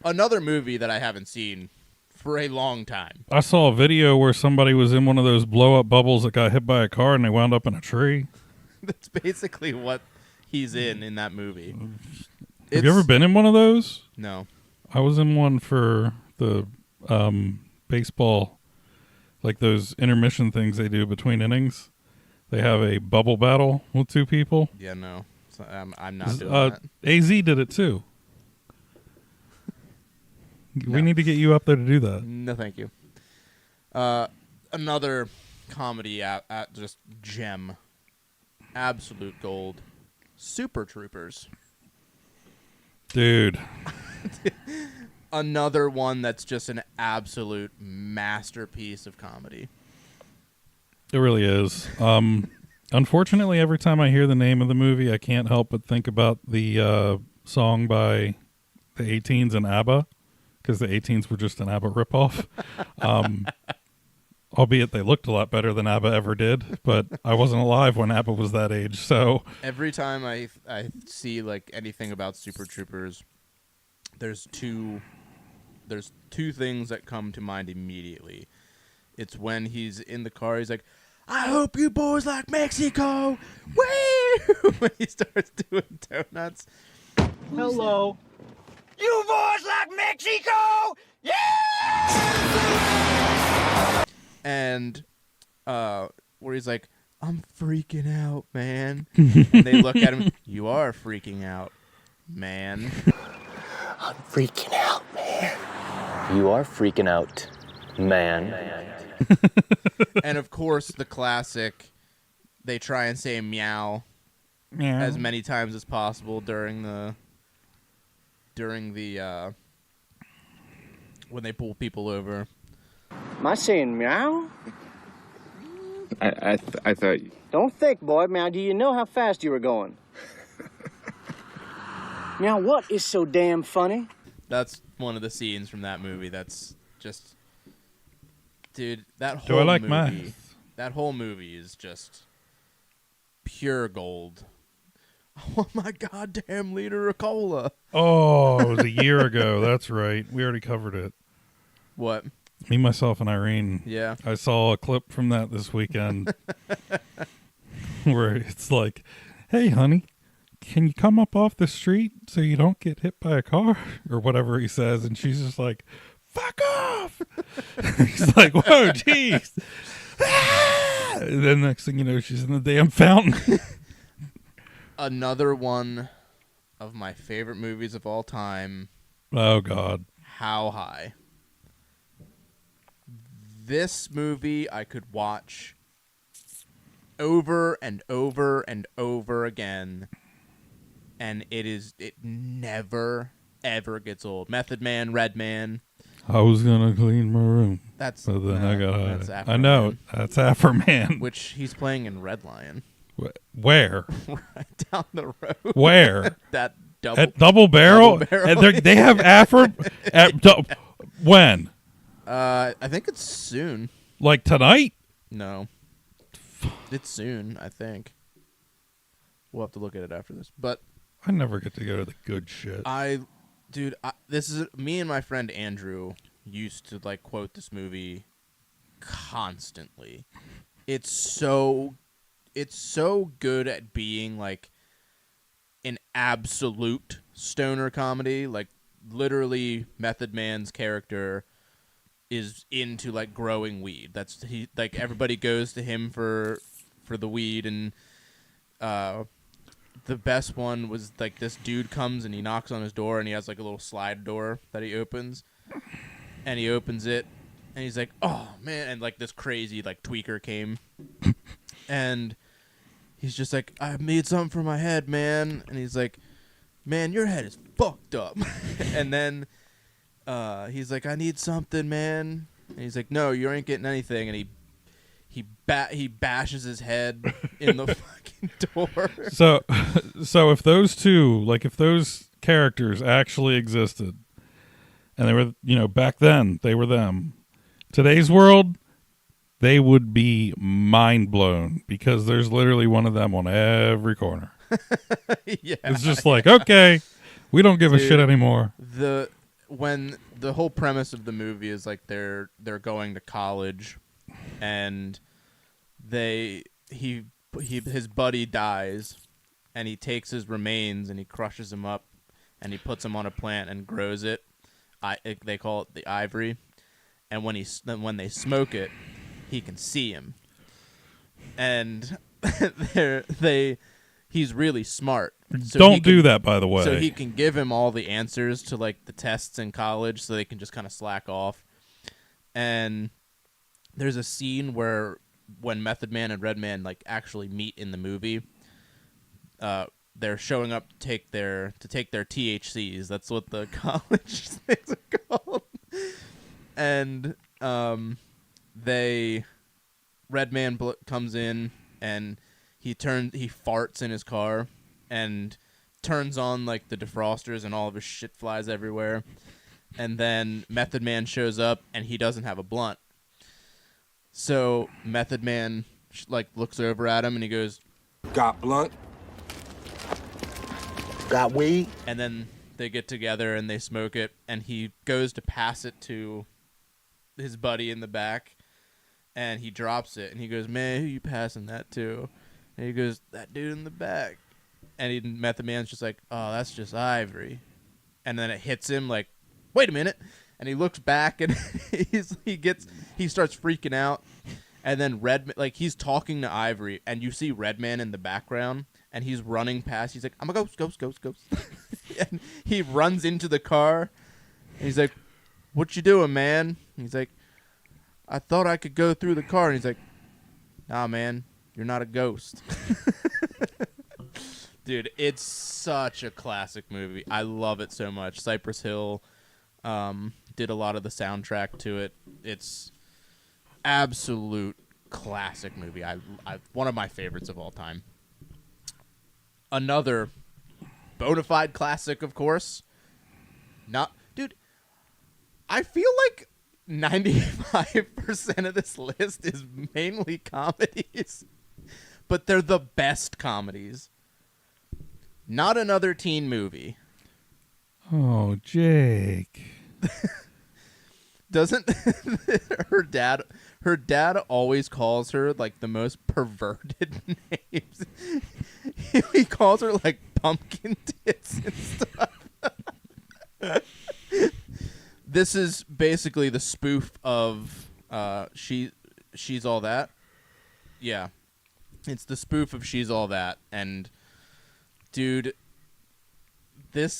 Another movie that I haven't seen for a long time. I saw a video where somebody was in one of those blow up bubbles that got hit by a car and they wound up in a tree. That's basically what he's in that movie. Have you ever been in one of those? No. I was in one for the baseball, like those intermission things they do between innings. They have a bubble battle with two people. Yeah, no. So, I'm not doing that. AZ did it too. We need to get you up there to do that. No, thank you. Another comedy just gem. Absolute gold. Super Troopers. Dude. Another one that's just an absolute masterpiece of comedy. It really is. Unfortunately, every time I hear the name of the movie, I can't help but think about the song by the 18s and ABBA, because the 18s were just an ABBA ripoff. Albeit they looked a lot better than ABBA ever did, but I wasn't alive when ABBA was that age, so... Every time I see like anything about Super Troopers, there's two things that come to mind immediately. It's when he's in the car, he's like, I hope you boys like Mexico! Woo! When he starts doing donuts. Hello. You boys like Mexico? Yeah! And where he's like, I'm freaking out, man. And they look at him, you are freaking out, man. I'm freaking out, man. You are freaking out, man. And of course, the classic, they try and say meow as many times as possible during the when they pull people over. Am I saying meow? I thought... Don't think, boy. Meow, do you know how fast you were going? Meow, what is so damn funny? That's one of the scenes from that movie that's just... Dude, that whole Do I like movie... math? That whole movie is just pure gold. I want my goddamn liter of cola. Oh, it was a year ago. That's right. We already covered it. What? Me, myself, and Irene. Yeah. I saw a clip from that this weekend where it's like, hey, honey, can you come up off the street so you don't get hit by a car? Or whatever he says. And she's just like, fuck off. He's like, whoa, jeez. And then next thing you know, she's in the damn fountain. Another one of my favorite movies of all time. Oh, God. How High. This movie I could watch over and over and over again, and it never ever gets old. Method Man, Red Man. I was gonna clean my room. That's but then I got that's Afro I know Man, that's Afro Man. which he's playing in Red Lion. Where? Right down the road. Where? That double At Double Barrel. Double Barrel. And they have Afro. When? I think it's soon. Like tonight? No. It's soon, I think. We'll have to look at it after this. But I never get to go to the good shit. This is me and my friend Andrew used to like quote this movie constantly. It's so good at being like an absolute stoner comedy. Like literally Method Man's character is into like growing weed. Like everybody goes to him for the weed, and the best one was like this dude comes and he knocks on his door, and he has like a little slide door that he opens, and he opens it and he's like, "Oh man," and like this crazy like tweaker came and he's just like, "I made something for my head, man." And he's like, "Man, your head is fucked up." And then he's like, "I need something, man." And he's like, "No, you ain't getting anything." And he bashes his head in the fucking door. So if those two, like if those characters actually existed, and they were, back then they were them. Today's world, they would be mind blown because there's literally one of them on every corner. Yeah, it's just like, okay, we don't give a shit anymore. When the whole premise of the movie is like they're going to college, and his buddy dies, and he takes his remains and he crushes them up, and he puts them on a plant and grows it. They call it the ivory, and when they smoke it, he can see him, and he's really smart. So don't do that, by the way. So he can give him all the answers to like the tests in college, so they can just kind of slack off. And there's a scene where when Method Man and Redman like actually meet in the movie, they're showing up to take their THCs. That's what the college things are called. And Redman comes in, and he farts in his car and turns on like the defrosters, and all of his shit flies everywhere. And then Method Man shows up, and he doesn't have a blunt. So Method Man like looks over at him, and he goes, Got blunt? Got weed? and then they get together and they smoke it, and he goes to pass it to his buddy in the back, and he drops it, and he goes, "Man, who you passing that to?" And he goes, "That dude in the back." And Method Man's just like, "Oh, that's just ivory." And then it hits him like, "Wait a minute." And he looks back, and he starts freaking out. And then he's talking to Ivory, and you see Redman in the background, and he's running past. He's like, "I'm a ghost." And he runs into the car, and he's like, "What you doing, man?" And he's like, "I thought I could go through the car." And he's like, "Nah, man, you're not a ghost." Dude, it's such a classic movie. I love it so much. Cypress Hill did a lot of the soundtrack to it. It's absolute classic movie. I one of my favorites of all time. Another bona fide classic, of course. Dude, I feel like 95% of this list is mainly comedies, but they're the best comedies. Not Another Teen Movie. Oh, Jake. Doesn't her dad always calls her like the most perverted names. He calls her like pumpkin tits and stuff. This is basically the spoof of She's All That. Yeah. It's the spoof of She's All That, and dude, dude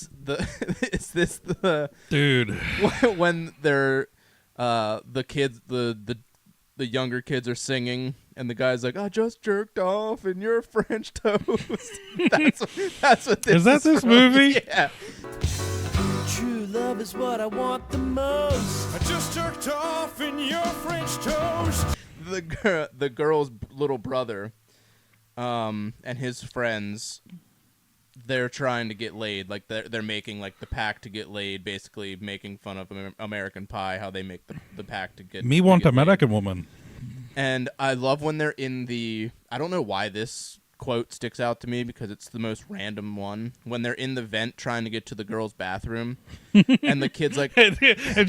when they're the kids the younger kids are singing, and the guy's like, "I just jerked off and you're French toast." that's what this is. That this from. movie? Yeah. True love is what I want the most. I just jerked off in your French toast. The girl's little brother, and his friends, they're trying to get laid. Like they're making like the pack to get laid, basically making fun of American Pie, how they make the pack to get. Me want American woman. And I love when they're in the. I don't know why this quote sticks out to me because it's the most random one. When they're in the vent trying to get to the girl's bathroom, and the kid's like, and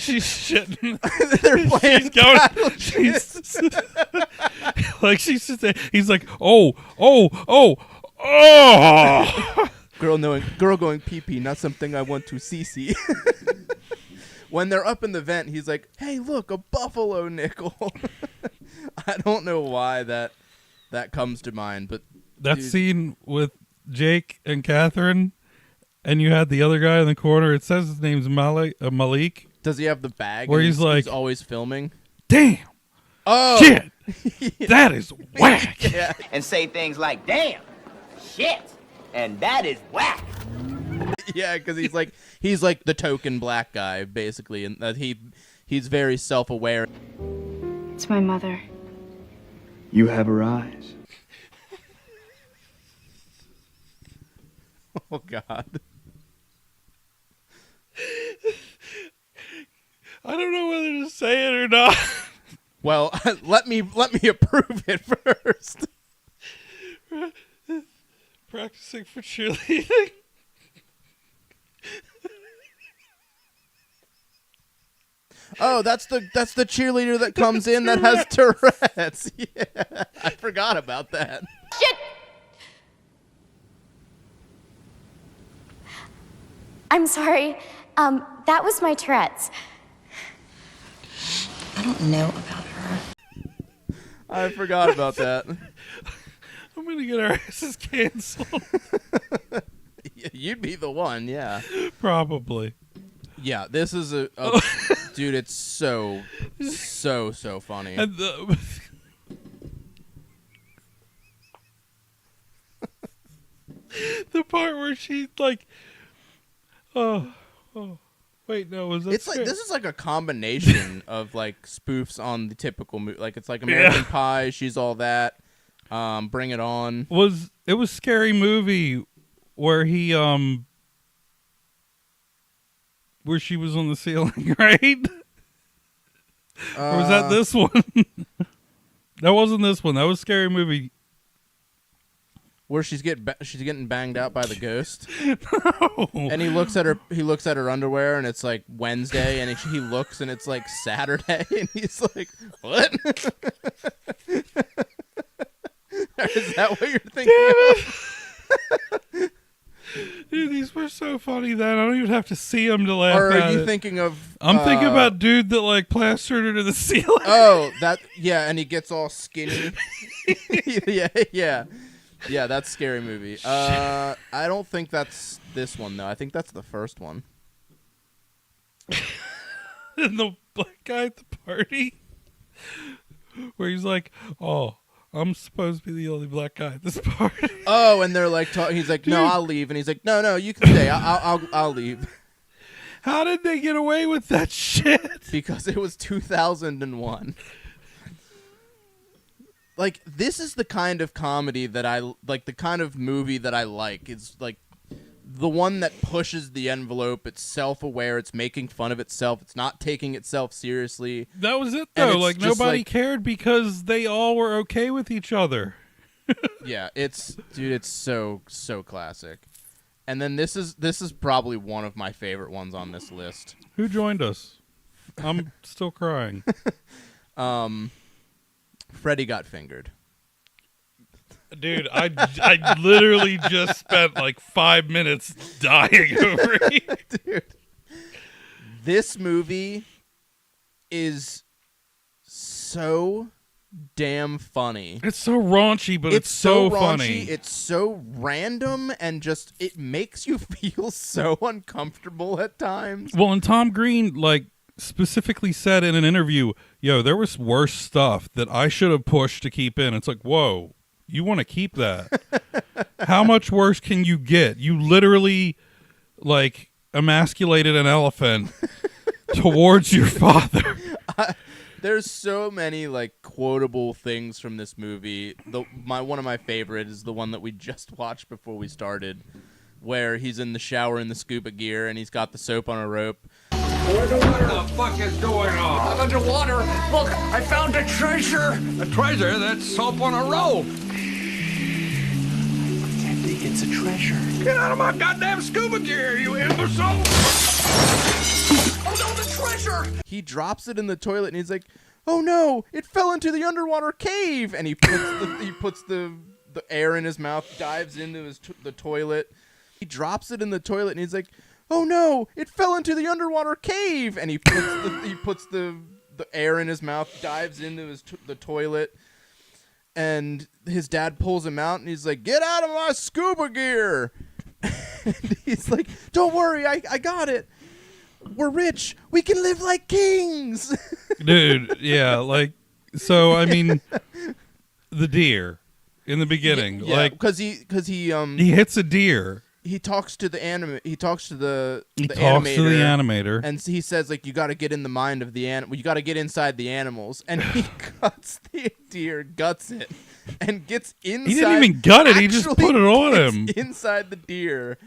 she's shitting. they're playing. She's like she's just. He's like, oh. Girl going pee pee, not something I want to see. When they're up in the vent, he's like, hey, look, a buffalo nickel. I don't know why that comes to mind, but that scene with Jake and Catherine, and you had the other guy in the corner. It says his name's Malik. Does he have the bag? Where he's like, always filming. Damn. Oh shit. That is whack. Yeah. And say things like, damn, shit, and that is whack. Yeah, because he's like the token black guy, basically, and that he's very self-aware. It's my mother. You have her eyes. Oh God. I don't know whether to say it or not. Well, let me approve it first. Practicing for cheerleading. Oh, that's the cheerleader that comes in that has Tourette's. Yeah, I forgot about that. Shit! I'm sorry. That was my Tourette's. I don't know about her. I forgot about that. I'm gonna get our asses canceled. You'd be the one, yeah. Probably. Yeah, this is a dude. It's so funny. And the part where she like, wait, no, was that? It's like this is like a combination of like spoofs on the typical movie. Like it's like American Pie. She's All That. Bring It On. It was Scary Movie where he where she was on the ceiling, right? Or was that this one? That wasn't this one. That was Scary Movie. Where she's getting banged out by the ghost. No. And he looks at her underwear, and it's like Wednesday, and he looks, and it's like Saturday, and he's like, "What? Is that what you're thinking of?" Dude, these were so funny that I don't even have to see them to laugh Or at are you it. thinking of? I'm thinking about dude that like plastered her to the ceiling. Oh, and he gets all skinny. Yeah, that's Scary Movie. I don't think that's this one though. I think that's the first one. And the black guy at the party, where he's like, "Oh, I'm supposed to be the only black guy at this party." Oh, and they're like, he's like, "No, I'll leave," and he's like, "No, you can stay. I'll leave." How did they get away with that shit? Because it was 2001. Like, this is the kind of comedy that I like. The kind of movie that I like is like the one that pushes the envelope. It's self-aware. It's making fun of itself. It's not taking itself seriously. That was it, though. Like, nobody cared because they all were okay with each other. Yeah, it's so classic. And then this is probably one of my favorite ones on this list. Who joined us? I'm still crying. Freddie Got Fingered. Dude, I literally just spent like 5 minutes dying over it. Dude, this movie is so damn funny. It's so raunchy, but it's so raunchy, funny. It's so random, and just it makes you feel so uncomfortable at times. Well, and Tom Green like specifically said in an interview, "Yo, there was worse stuff that I should have pushed to keep in." It's like, whoa. You want to keep that? How much worse can you get? You literally, like, emasculated an elephant towards your father. There's so many like quotable things from this movie. One of my favorite is the one that we just watched before we started, where he's in the shower in the scuba gear and he's got the soap on a rope. What the fuck is going on? I'm underwater. Look, I found a treasure. A treasure? That's soap on a rope. It's a treasure. Get out of my goddamn scuba gear, you imbecile! Oh no, the treasure! He drops it in the toilet and he's like, "Oh no, it fell into the underwater cave!" And he puts the air in his mouth, dives into the toilet. He drops it in the toilet and he's like, "Oh no, it fell into the underwater cave!" And he puts the air in his mouth, dives into the toilet. And his dad pulls him out and he's like, "Get out of my scuba gear!" And he's like, "Don't worry, I got it. We're rich. We can live like kings." Dude, yeah, like, so, I mean, the deer in the beginning. Yeah, like, because he hits a deer. He talks to the animator, animator, and he says like, "You got to get in the mind of the animal. You got to get inside the animals." And he cuts the deer, guts it, and gets inside. He didn't even gut it. He just put it on him inside the deer,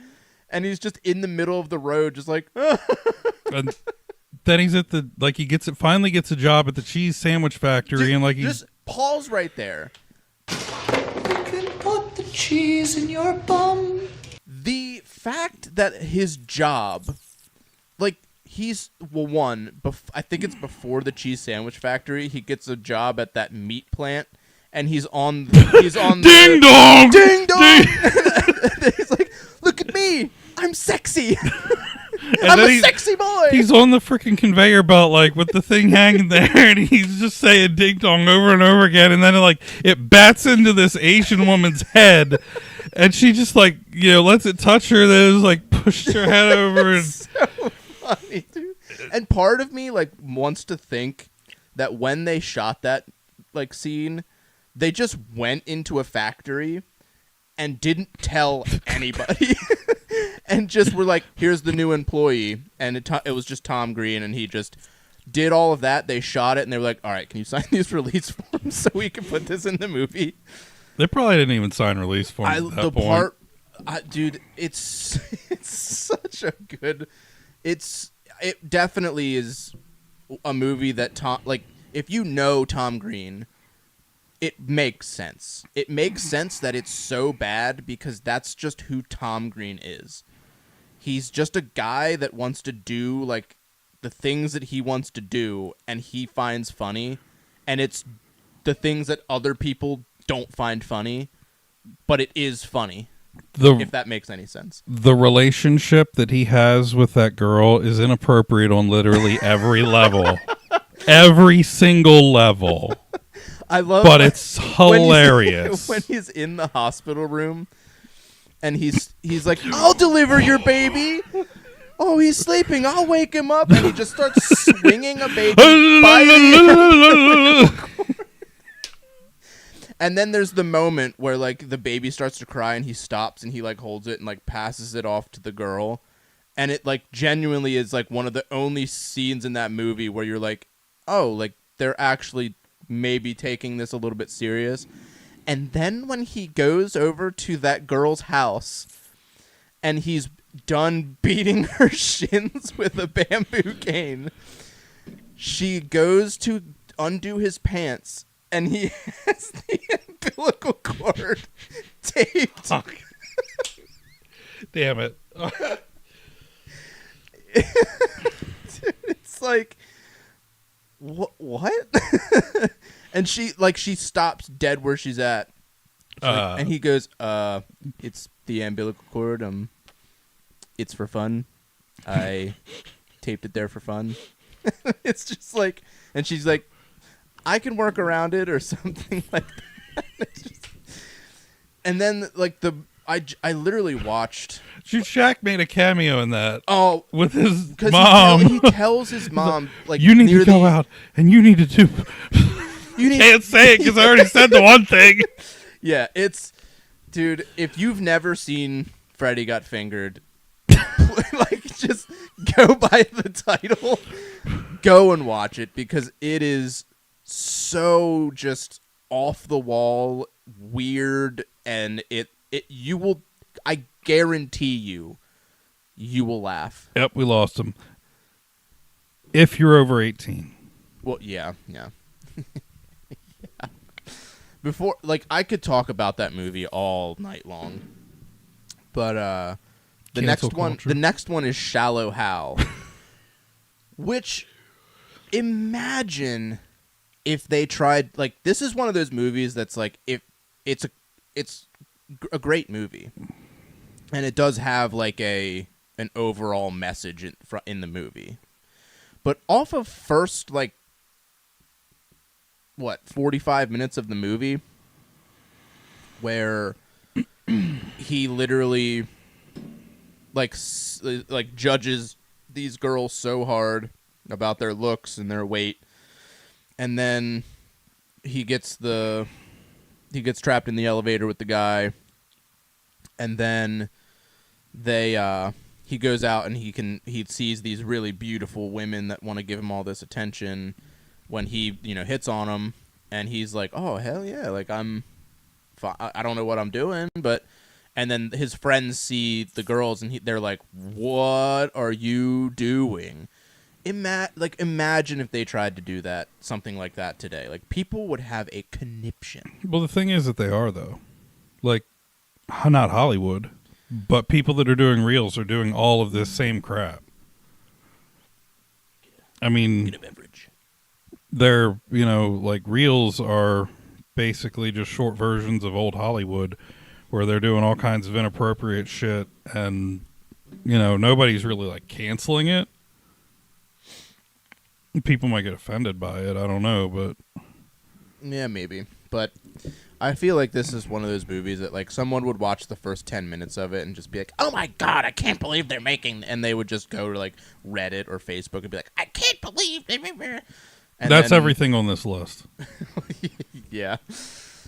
and he's just in the middle of the road, just like. And then he's at the finally gets a job at the cheese sandwich factory, Dude, and like just pause right there. You can put the cheese in your bum. The fact that his job, like, I think it's before the cheese sandwich factory, he gets a job at that meat plant, and he's on ding dong, ding dong. And he's like, "Look at me, I'm sexy." I'm a sexy boy. He's on the freaking conveyor belt, like with the thing hanging there, and he's just saying "ding dong" over and over again, and then it bats into this Asian woman's head, and she just lets it touch her. Then just like pushed her head over. And so funny, dude. And part of me wants to think that when they shot that scene, they just went into a factory and didn't tell anybody. And just were like, "Here's the new employee," and it was just Tom Green, and he just did all of that. They shot it, and they were like, "All right, can you sign these release forms so we can put this in the movie?" They probably didn't even sign release forms at that point. Dude, it's such a good. It definitely is a movie that if you know Tom Green, it makes sense. It makes sense that it's so bad because that's just who Tom Green is. He's just a guy that wants to do the things that he wants to do, and he finds funny, and it's the things that other people don't find funny, but it is funny. If that makes any sense. The relationship that he has with that girl is inappropriate on literally every level. Every single level. I love, but it's hilarious when he's in the hospital room, and he's like, "I'll deliver your baby. Oh, he's sleeping. I'll wake him up." And he just starts swinging a baby by the And then there's the moment where the baby starts to cry, and he stops and he holds it and passes it off to the girl, and it genuinely is one of the only scenes in that movie where you're like, oh, they're actually maybe taking this a little bit serious. And then when he goes over to that girl's house and he's done beating her shins with a bamboo cane, she goes to undo his pants and he has the umbilical cord taped. Oh. Damn it. It's like, what? And she stops dead where she's at. And he goes, "It's the umbilical cord. It's for fun. I taped it there for fun." It's just and she's like, "I can work around it," or something like that. And then I literally watched. Shaq made a cameo in that. Oh, with his mom. He tells his mom "You need to go out and you need to do." You can't say it because I already said the one thing. Yeah, dude. If you've never seen Freddy Got Fingered, just go by the title, go and watch it because it is so just off the wall, weird, and you will. I guarantee you will laugh. Yep, we lost him. If you're over 18. Well, yeah. Yeah. Before, I could talk about that movie all night long. But the Cancel the next one is Shallow Hal. Which, imagine if they tried, like, this is one of those movies that's like, if it's a great movie, and it does have like an overall message in the movie, but off of first, like, 45 minutes of the movie, where he literally like judges these girls so hard about their looks and their weight, and then he gets trapped in the elevator with the guy, and then he goes out and he sees these really beautiful women that want to give him all this attention when he hits on them, and he's like, oh hell yeah, like I don't know what I'm doing, but. And then his friends see the girls, and they're like, "What are you doing?" Imagine if they tried to do something like that today. Like, people would have a conniption. Well, the thing is that they are, though. Like, not Hollywood, but people that are doing reels are doing all of this same crap. I mean, get a beverage. They're, like, reels are basically just short versions of old Hollywood, where they're doing all kinds of inappropriate shit, and, nobody's really, like, canceling it. People might get offended by it, I don't know, but... Yeah, maybe. But I feel like this is one of those movies that, like, someone would watch the first 10 minutes of it and just be like, oh my god, I can't believe they're making... And they would just go to, like, Reddit or Facebook and be like, I can't believe... And that's everything on this list. Yeah,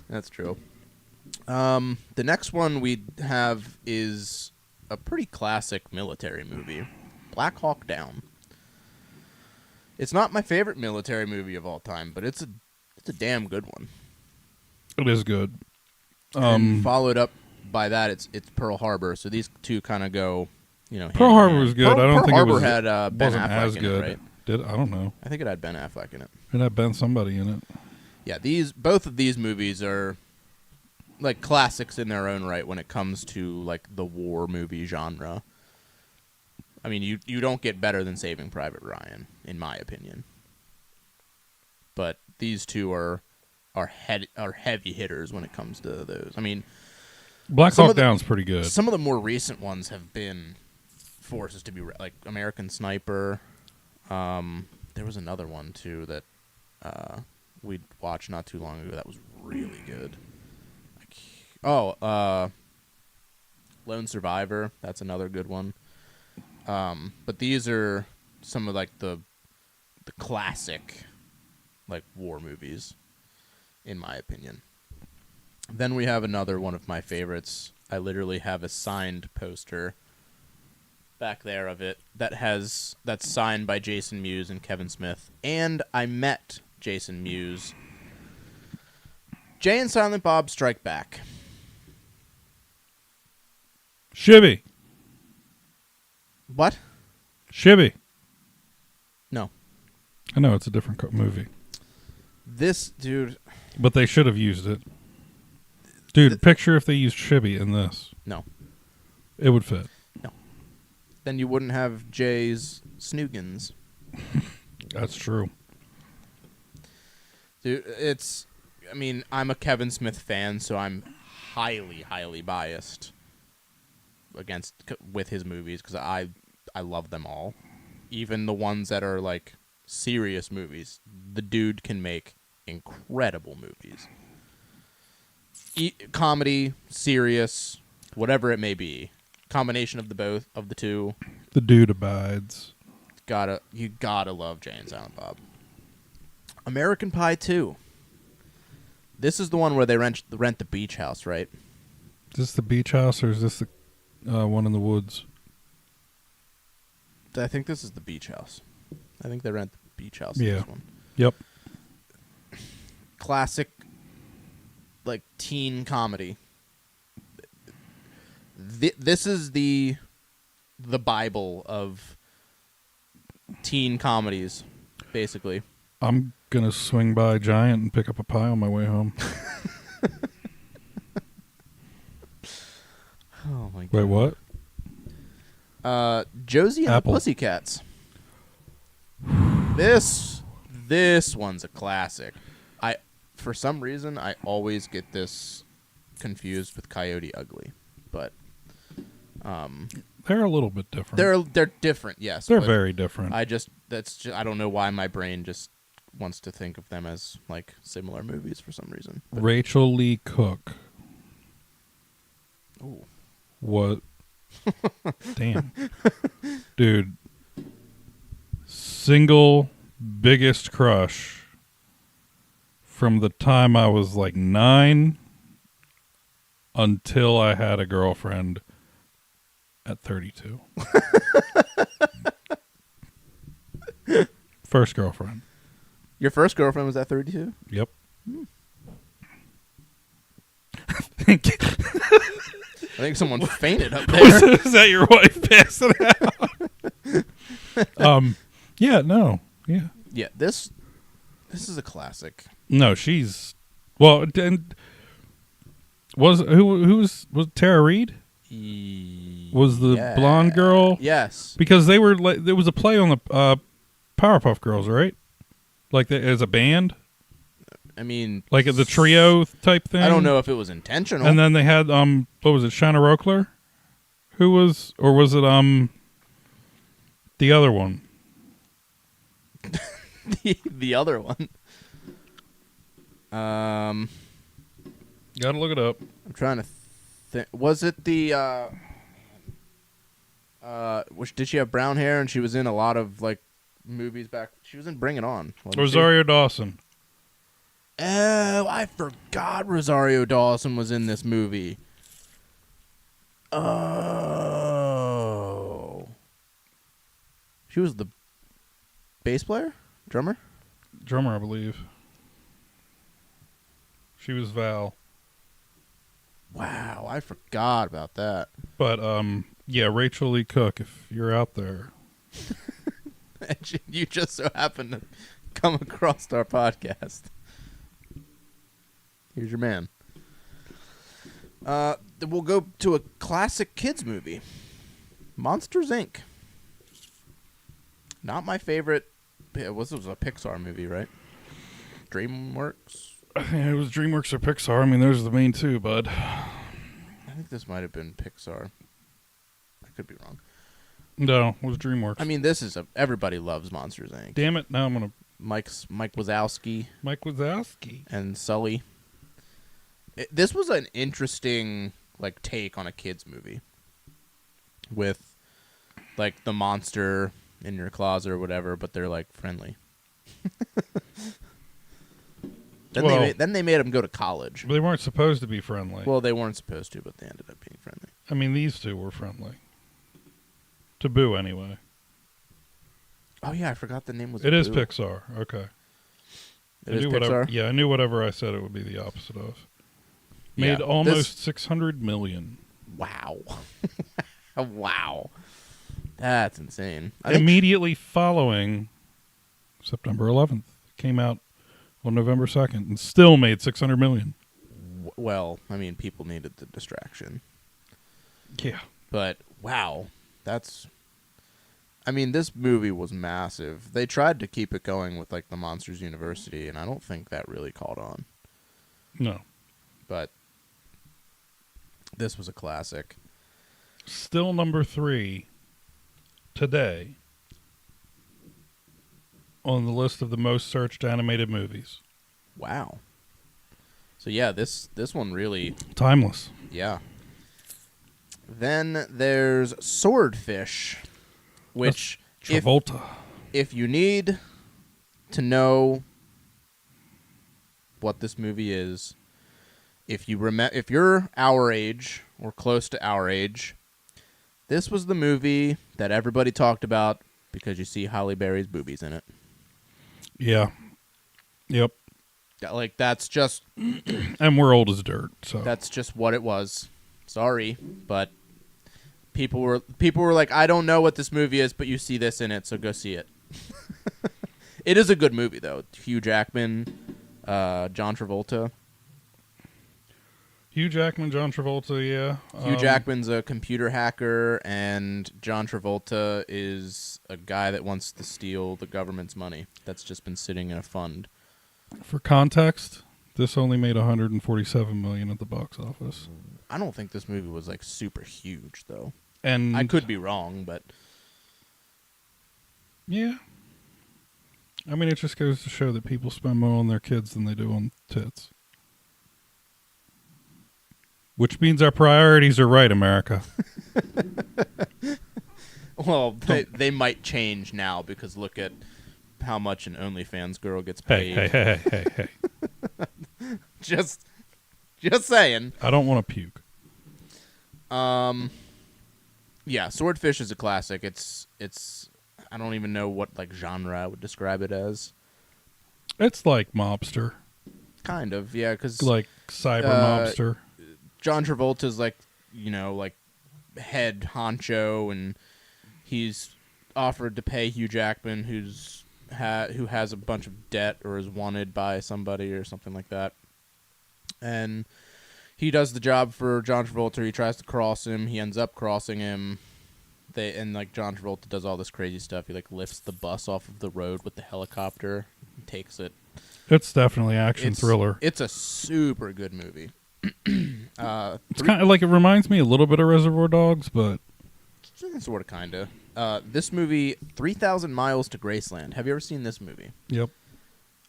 that's true. The next one we have is a pretty classic military movie, Black Hawk Down. It's not my favorite military movie of all time, but it's a damn good one. It is good. And followed up by that, it's Pearl Harbor. So these two kind of go, Pearl Harbor was good. I don't think Harbor it was had Ben wasn't Affleck as in good. it, right? I don't know. I think it had Ben Affleck in it. It had Ben somebody in it. Yeah, both of these movies are like classics in their own right when it comes to like the war movie genre. I mean, you don't get better than Saving Private Ryan, in my opinion. But these two are heavy hitters when it comes to those. I mean, Black Hawk Down's pretty good. Some of the more recent ones have been forces to be like American Sniper. There was another one too that we watched not too long ago that was really good. Lone Survivor. That's another good one. But these are some of like the classic like war movies, in my opinion. Then we have another one of my favorites. I literally have a signed poster back there of it that's signed by Jason Mewes and Kevin Smith. And I met Jason Mewes. Jay and Silent Bob Strike Back. Shibby. What? Shibby. No. I know, it's a different movie. This, dude... But they should have used it. Dude, picture if they used Shibby in this. No. It would fit. No. Then you wouldn't have Jay's Snoogans. That's true. Dude, I mean, I'm a Kevin Smith fan, so I'm highly, highly biased with his movies, because I love them all. Even the ones that are, like, serious movies. The dude can make incredible movies. Comedy, serious, whatever it may be. Combination of the two. The dude abides. You gotta love Jay and Silent Bob. American Pie 2. This is the one where they rent the beach house, right? Is this the beach house, or is this the one in the woods? I think this is the beach house. I think they rent the beach house in this one. Yep. Classic, like, teen comedy. This is the Bible of teen comedies, basically. I'm going to swing by Giant and pick up a pie on my way home. Oh, my Wait, what? Josie and Apple. the Pussycats. This one's a classic. For some reason, I always get this confused with Coyote Ugly, but they're a little bit different. They're different, yes. They're very different. I don't know why my brain just wants to think of them as like similar movies for some reason. But Rachel Lee Cook. Ooh. What? Damn. Dude. Single biggest crush from the time I was like 9 until I had a girlfriend at 32. First girlfriend. Your first girlfriend was at 32? Yep. I think someone fainted up there. Is that your wife passing out? Yeah, no. Yeah. Yeah, this is a classic. No, she's and was Tara Reid? Was the blonde girl? Yes. Because they were like, there was a play on the Powerpuff Girls, right? Like as a band. I mean, like the trio type thing. I don't know if it was intentional. And then they had what was it, Shanna Rockler? Who was, or was it the other one? the other one. Gotta look it up. I'm trying to think. Was it the did she have brown hair and she was in a lot of like movies back? She was in Bring It On. Rosario Dawson. Oh, I forgot Rosario Dawson was in this movie. Oh. She was the bass player? Drummer, I believe. She was Val. Wow, I forgot about that. But yeah, Rachel Lee Cook, if you're out there. And you just so happen to come across our podcast. Here's your man. We'll go to a classic kids movie. Monsters, Inc. Not my favorite. It was a Pixar movie, right? DreamWorks? Yeah, it was DreamWorks or Pixar. I mean, those are the main two, bud. I think this might have been Pixar. I could be wrong. No, it was DreamWorks. I mean, this is everybody loves Monsters, Inc. Damn it, now I'm going to... Mike Wazowski. Mike Wazowski. And Sully. This was an interesting like take on a kids movie with like the monster in your closet or whatever, but they're like friendly. Then they made them go to college. They weren't supposed to be friendly. Well, they weren't supposed to, but they ended up being friendly. I mean, these two were friendly. To Boo, anyway. Oh yeah, I forgot the name was. It is Boo. Pixar. Okay. It is Pixar? Yeah, I knew whatever I said it would be the opposite of. Made almost $600 million. Wow. Wow. That's insane. Immediately following September 11th. Came out on November 2nd and still made $600 million. Well, I mean, people needed the distraction. Yeah. But, wow. I mean, this movie was massive. They tried to keep it going with, like, the Monsters University, and I don't think that really caught on. No. But this was a classic. Still number 3 today on the list of the most searched animated movies. Wow. So yeah, this one really timeless. Yeah. Then there's Swordfish, which Travolta. If you need to know what this movie is, if you're our age or close to our age, this was the movie that everybody talked about because you see Halle Berry's boobies in it. Yeah. Yep. Like, that's just... And we're old as dirt, so... That's just what it was. Sorry, but people were like, I don't know what this movie is, but you see this in it, so go see it. It is a good movie, though. Hugh Jackman, John Travolta. Hugh Jackman, John Travolta, yeah. Hugh Jackman's a computer hacker, and John Travolta is a guy that wants to steal the government's money that's just been sitting in a fund. For context, this only made $147 million at the box office. I don't think this movie was like super huge, though. And I could be wrong, but yeah. I mean, it just goes to show that people spend more on their kids than they do on tits. Which means our priorities are right, America. Well, they might change now because look at how much an OnlyFans girl gets paid. Hey. Just saying. I don't want to puke. Yeah, Swordfish is a classic. It's I don't even know what like genre I would describe it as. It's like mobster. Kind of, yeah, because like cyber mobster. John Travolta's like, like head honcho, and he's offered to pay Hugh Jackman, who has a bunch of debt or is wanted by somebody or something like that. And he does the job for John Travolta. He tries to cross him. He ends up crossing him. John Travolta does all this crazy stuff. He like lifts the bus off of the road with the helicopter, and takes it. It's definitely action thriller. It's a super good movie. It's kind of like, it reminds me a little bit of Reservoir Dogs, but sort of, kind of. This movie, 3,000 Miles to Graceland. Have you ever seen this movie? Yep.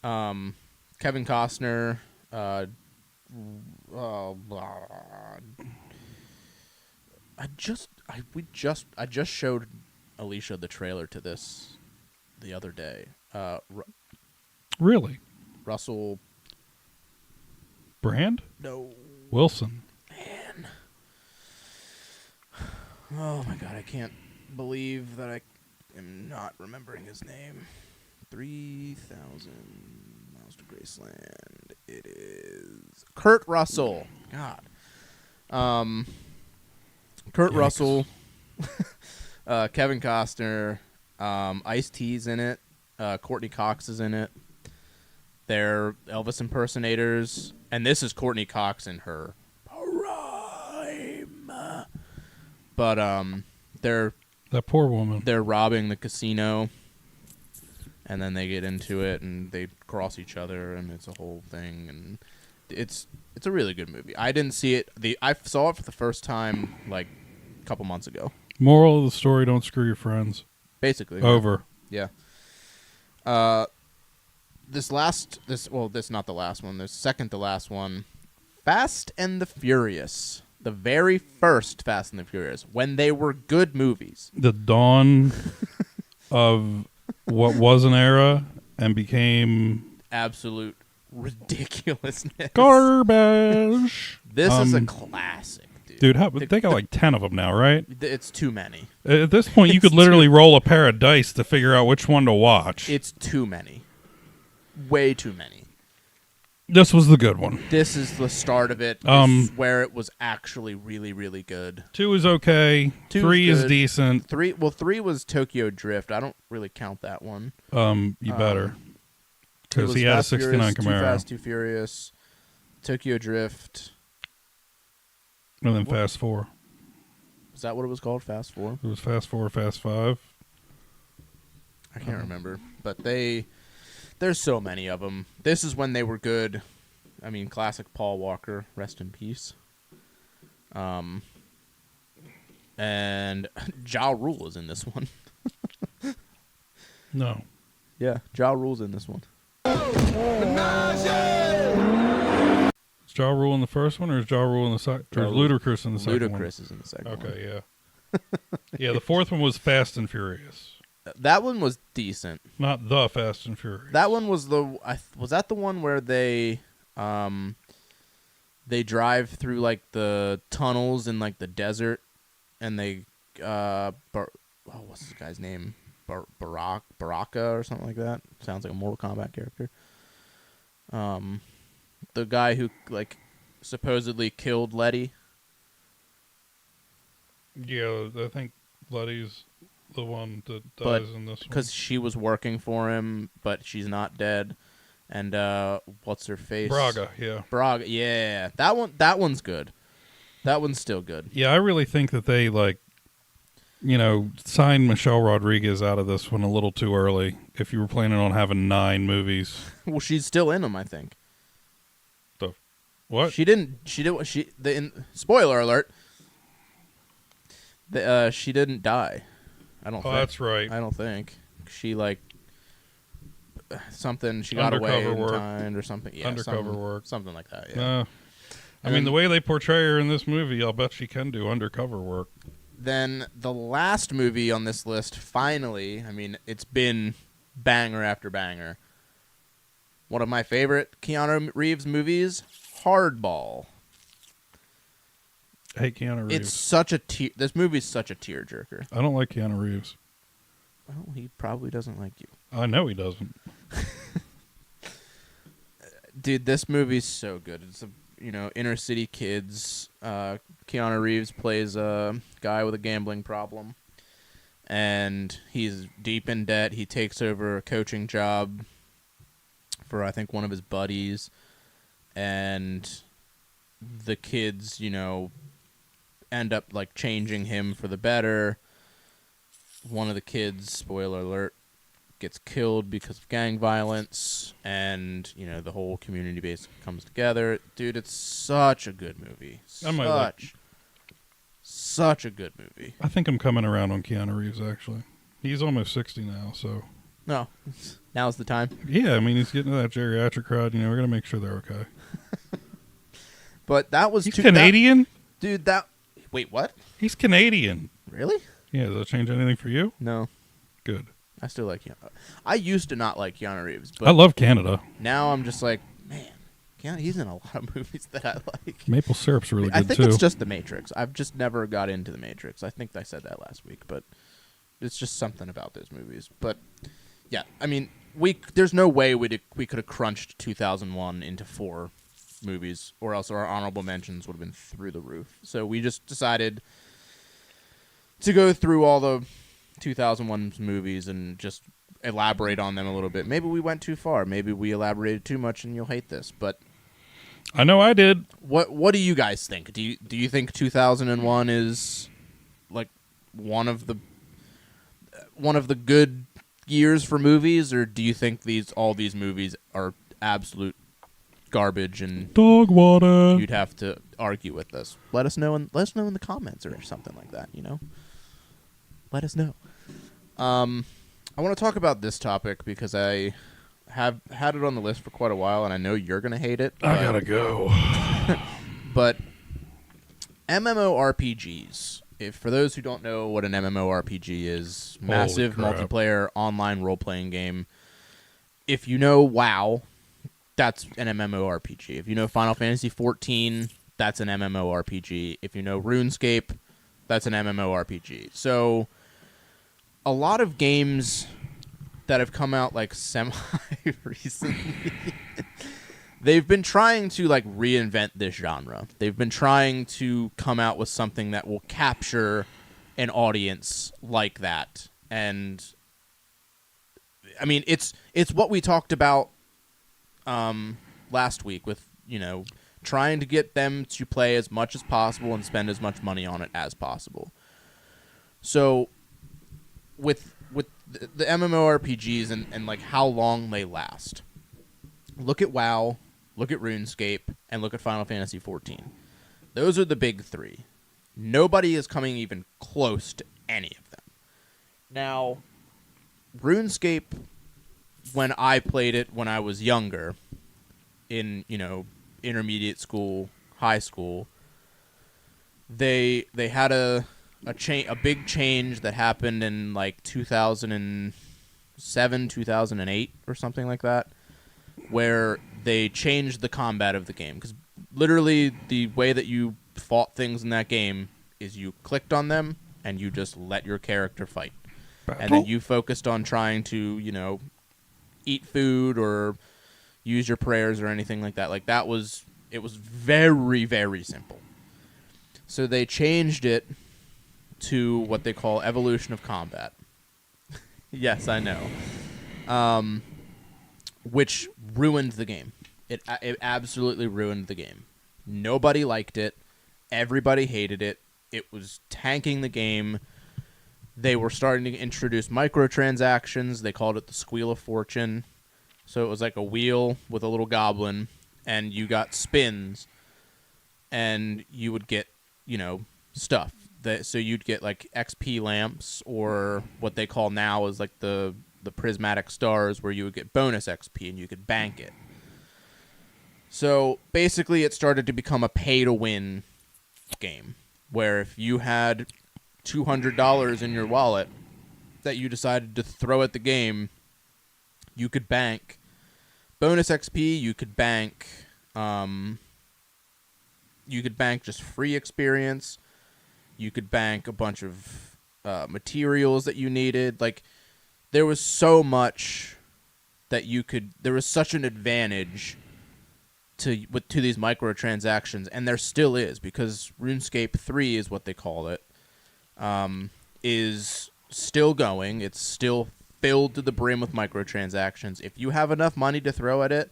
Kevin Costner. I just showed Alicia the trailer to this the other day. Really? Russell Brand? No. Wilson. Man. Oh my god, I can't believe that I am not remembering his name. 3,000 Miles to Graceland. It is Kurt Russell. God. Kurt Russell. Kevin Costner. Ice-T's in it. Courtney Cox is in it. They're Elvis impersonators, and this is Courtney Cox in her prime. But they're that poor woman. They're robbing the casino, and then they get into it, and they cross each other, and it's a whole thing, and it's a really good movie. I didn't see it. I saw it for the first time like a couple months ago. Moral of the story: don't screw your friends. Basically, over. Yeah. This not the last one. This second to last one, Fast and the Furious, the very first Fast and the Furious, when they were good movies. The dawn of what was an era and became absolute ridiculousness. Garbage. This is a classic, dude. They got like 10 of them now, right? It's too many. At this point, you could literally roll a pair of dice to figure out which one to watch. It's too many. Way too many. This was the good one. This is the start of it. This is where it was actually really, really good. 2 is okay. 3 is decent. 3 was Tokyo Drift. I don't really count that one. You better. Because he had a 69 Camaro. Too Fast, Too Furious, Tokyo Drift. And then Fast 4. Is that what it was called? Fast 4? It was Fast 4, Fast 5. I can't remember. But there's so many of them. This is when they were good. I mean, classic Paul Walker, rest in peace. And Ja Rule is in this one. No. Yeah, Ja Rule's in this one. Is Ja Rule in the first one, or is Ja Rule in the second? Or is Ludacris in the second one? Ludacris is in the second one. Okay, yeah. Yeah, the fourth one was Fast and Furious. That one was decent. Not the Fast and Furious. That one was was that the one where they drive through like the tunnels in like the desert, and they what's this guy's name? Baraka or something like that. Sounds like a Mortal Kombat character. The guy who like supposedly killed Letty. Yeah, I think Letty's the one that dies in this one. Because she was working for him, but she's not dead. and what's her face? Braga, yeah. Braga, yeah. That one's good. That one's still good. Yeah, I really think that they signed Michelle Rodriguez out of this one a little too early. If you were planning on having 9 movies, Well, she's still in them, I think. the what? Spoiler alert. She didn't die. I don't. think. That's right. I don't think she something. She got away in time or something. Yeah, undercover work, something like that. Yeah. I mean, the way they portray her in this movie, I'll bet she can do undercover work. Then the last movie on this list, finally, I mean, it's been banger after banger. One of my favorite Keanu Reeves movies, Hardball. I hate Keanu Reeves. It's such a this movie's such a tearjerker. I don't like Keanu Reeves. Well, he probably doesn't like you. I know he doesn't. Dude, this movie's so good. It's inner city kids. Keanu Reeves plays a guy with a gambling problem, and he's deep in debt. He takes over a coaching job for, I think, one of his buddies, and the kids, end up changing him for the better. One of the kids, spoiler alert, gets killed because of gang violence, and the whole community base comes together. Dude, it's such a good movie. Such a good movie. I think I'm coming around on Keanu Reeves, actually. He's almost 60 now, so... No, now's the time. Yeah, I mean, he's getting to that geriatric crowd. We're going to make sure they're okay. But that was... He's Canadian? Dude, Wait, what? He's Canadian. Really? Yeah, does that change anything for you? No. Good. I still like Keanu. I used to not like Keanu Reeves, but I love Canada. Now I'm just like, man, he's in a lot of movies that I like. Maple Syrup's really good, I think too. it's just The Matrix. I've just never got into The Matrix. I think I said that last week, but it's just something about those movies. But, yeah, I mean, there's no way we could have crunched 2001 into 4 movies, or else our honorable mentions would have been through the roof. So we just decided to go through all the 2001 movies and just elaborate on them a little bit. Maybe we went too far. Maybe we elaborated too much, and you'll hate this. But I know I did. What do you guys think? Do you think 2001 is one of the good years for movies, or do you think all these movies are absolute garbage and dog water? You'd have to argue with us. Let us know in the comments or something like that. Let us know. I want to talk about this topic because I have had it on the list for quite a while, and I know you're going to hate it. I gotta go. But MMORPGs, for those who don't know what an MMORPG is, massive multiplayer online role-playing game. If you know WoW, that's an MMORPG. If you know Final Fantasy XIV, that's an MMORPG. If you know RuneScape, that's an MMORPG. So a lot of games that have come out semi-recently, they've been trying to reinvent this genre. They've been trying to come out with something that will capture an audience like that. And I mean, it's what we talked about last week with, trying to get them to play as much as possible and spend as much money on it as possible. So with the MMORPGs and how long they last, look at WoW, look at RuneScape, and look at Final Fantasy XIV. Those are the big 3. Nobody is coming even close to any of them. Now, RuneScape, when I played it when I was younger, in intermediate school, high school, they had a big change that happened in 2007, 2008 or something like that, where they changed the combat of the game. Because literally the way that you fought things in that game is you clicked on them and you just let your character fight. And then you focused on trying to, eat food or use your prayers or anything like that. It was very, very simple. So they changed it to what they call evolution of combat. Yes, I know. which ruined the game. It absolutely ruined the game. Nobody liked it. Everybody hated it. It was tanking the game. They were starting to introduce microtransactions. They called it the Squeal of Fortune. So it was like a wheel with a little goblin, and you got spins, and you would get, stuff. So you'd get like XP lamps, or what they call now is like the prismatic stars, where you would get bonus XP and you could bank it. So basically it started to become a pay-to-win game, where if you had $200 in your wallet that you decided to throw at the game, you could bank bonus XP, you could bank just free experience, you could bank a bunch of materials that you needed. Like, there was so much that there was such an advantage to these microtransactions, and there still is, because RuneScape 3 is what they call it, is still going. It's still filled to the brim with microtransactions. If you have enough money to throw at it,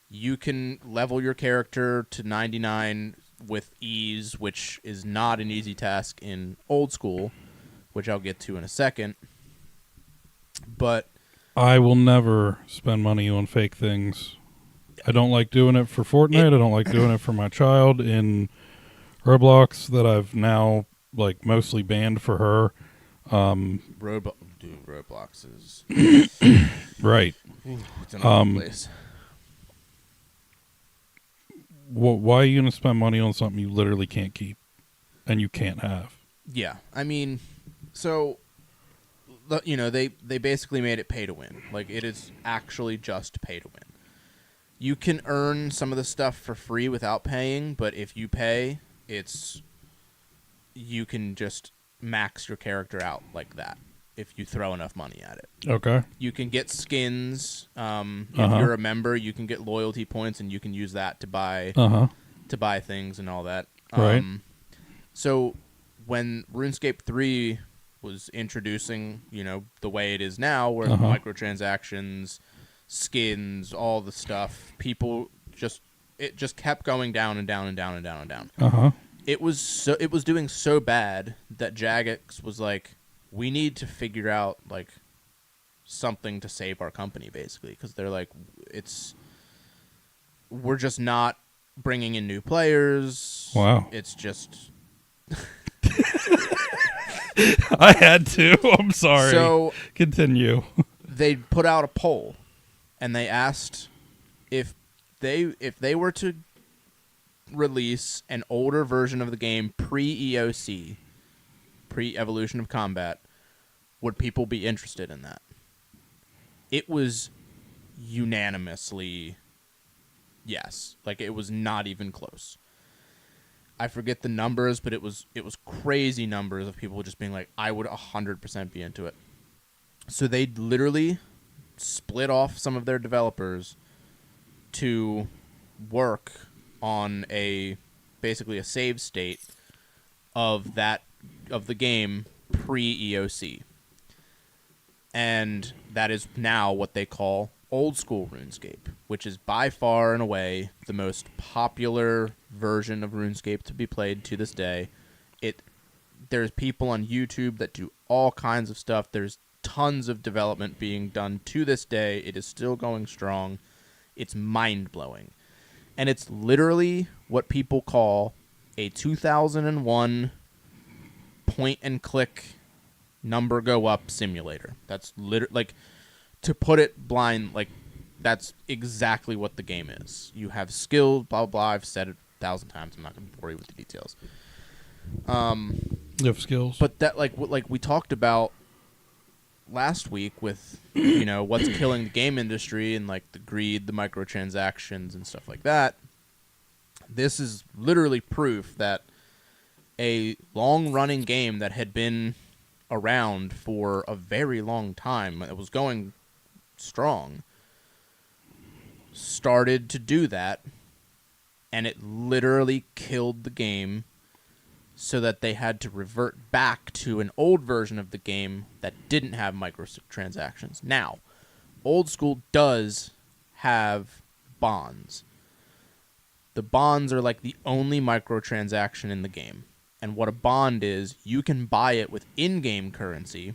you can level your character to 99 with ease, which is not an easy task in old school, which I'll get to in a second. But I will never spend money on fake things. I don't like doing it for Fortnite. I don't like doing it for my child in Roblox, that I've now like mostly banned for her. Roblox is right. It's an awful place. Why are you going to spend money on something you literally can't keep and you can't have? Yeah, I mean, so they basically made it pay to win. Like, it is actually just pay to win. You can earn some of the stuff for free without paying, but if you pay, you can just max your character out like that if you throw enough money at it. Okay. You can get skins. If you're a member, you can get loyalty points, and you can use that to buy things and all that. Right. So when RuneScape 3 was introducing, the way it is now, where microtransactions, skins, all the stuff, it just kept going down and down and down and down and down. It was doing so bad that Jagex was like, we need to figure out like something to save our company, basically, because they're like, we're just not bringing in new players. Wow. It's just I had to. I'm sorry. So continue. They put out a poll, and they asked if they were to release an older version of the game pre-EOC, pre-Evolution of Combat, would people be interested in that? It was unanimously yes. Like, it was not even close. I forget the numbers, but it was crazy numbers of people just being like, I would 100% be into it. So they literally split off some of their developers to work on basically a save state of the game pre-EOC. And that is now what they call old school RuneScape, which is by far and away the most popular version of RuneScape to be played to this day. There's people on YouTube that do all kinds of stuff. There's tons of development being done to this day. It is still going strong. It's mind-blowing. And it's literally what people call a 2001 point-and-click number go up simulator. That's literally, like, to put it blind, like, that's exactly what the game is. You have skills, blah, blah, blah. I've said it 1,000 times. I'm not going to bore you with the details. You have skills. But that, like we talked about last week with, what's killing the game industry and, like, the greed, the microtransactions and stuff like that. This is literally proof that a long-running game that had been around for a very long time, it was going strong, started to do that, and it literally killed the game, so that they had to revert back to an old version of the game that didn't have microtransactions. Now, old school does have bonds. The bonds are like the only microtransaction in the game. And what a bond is, you can buy it with in-game currency.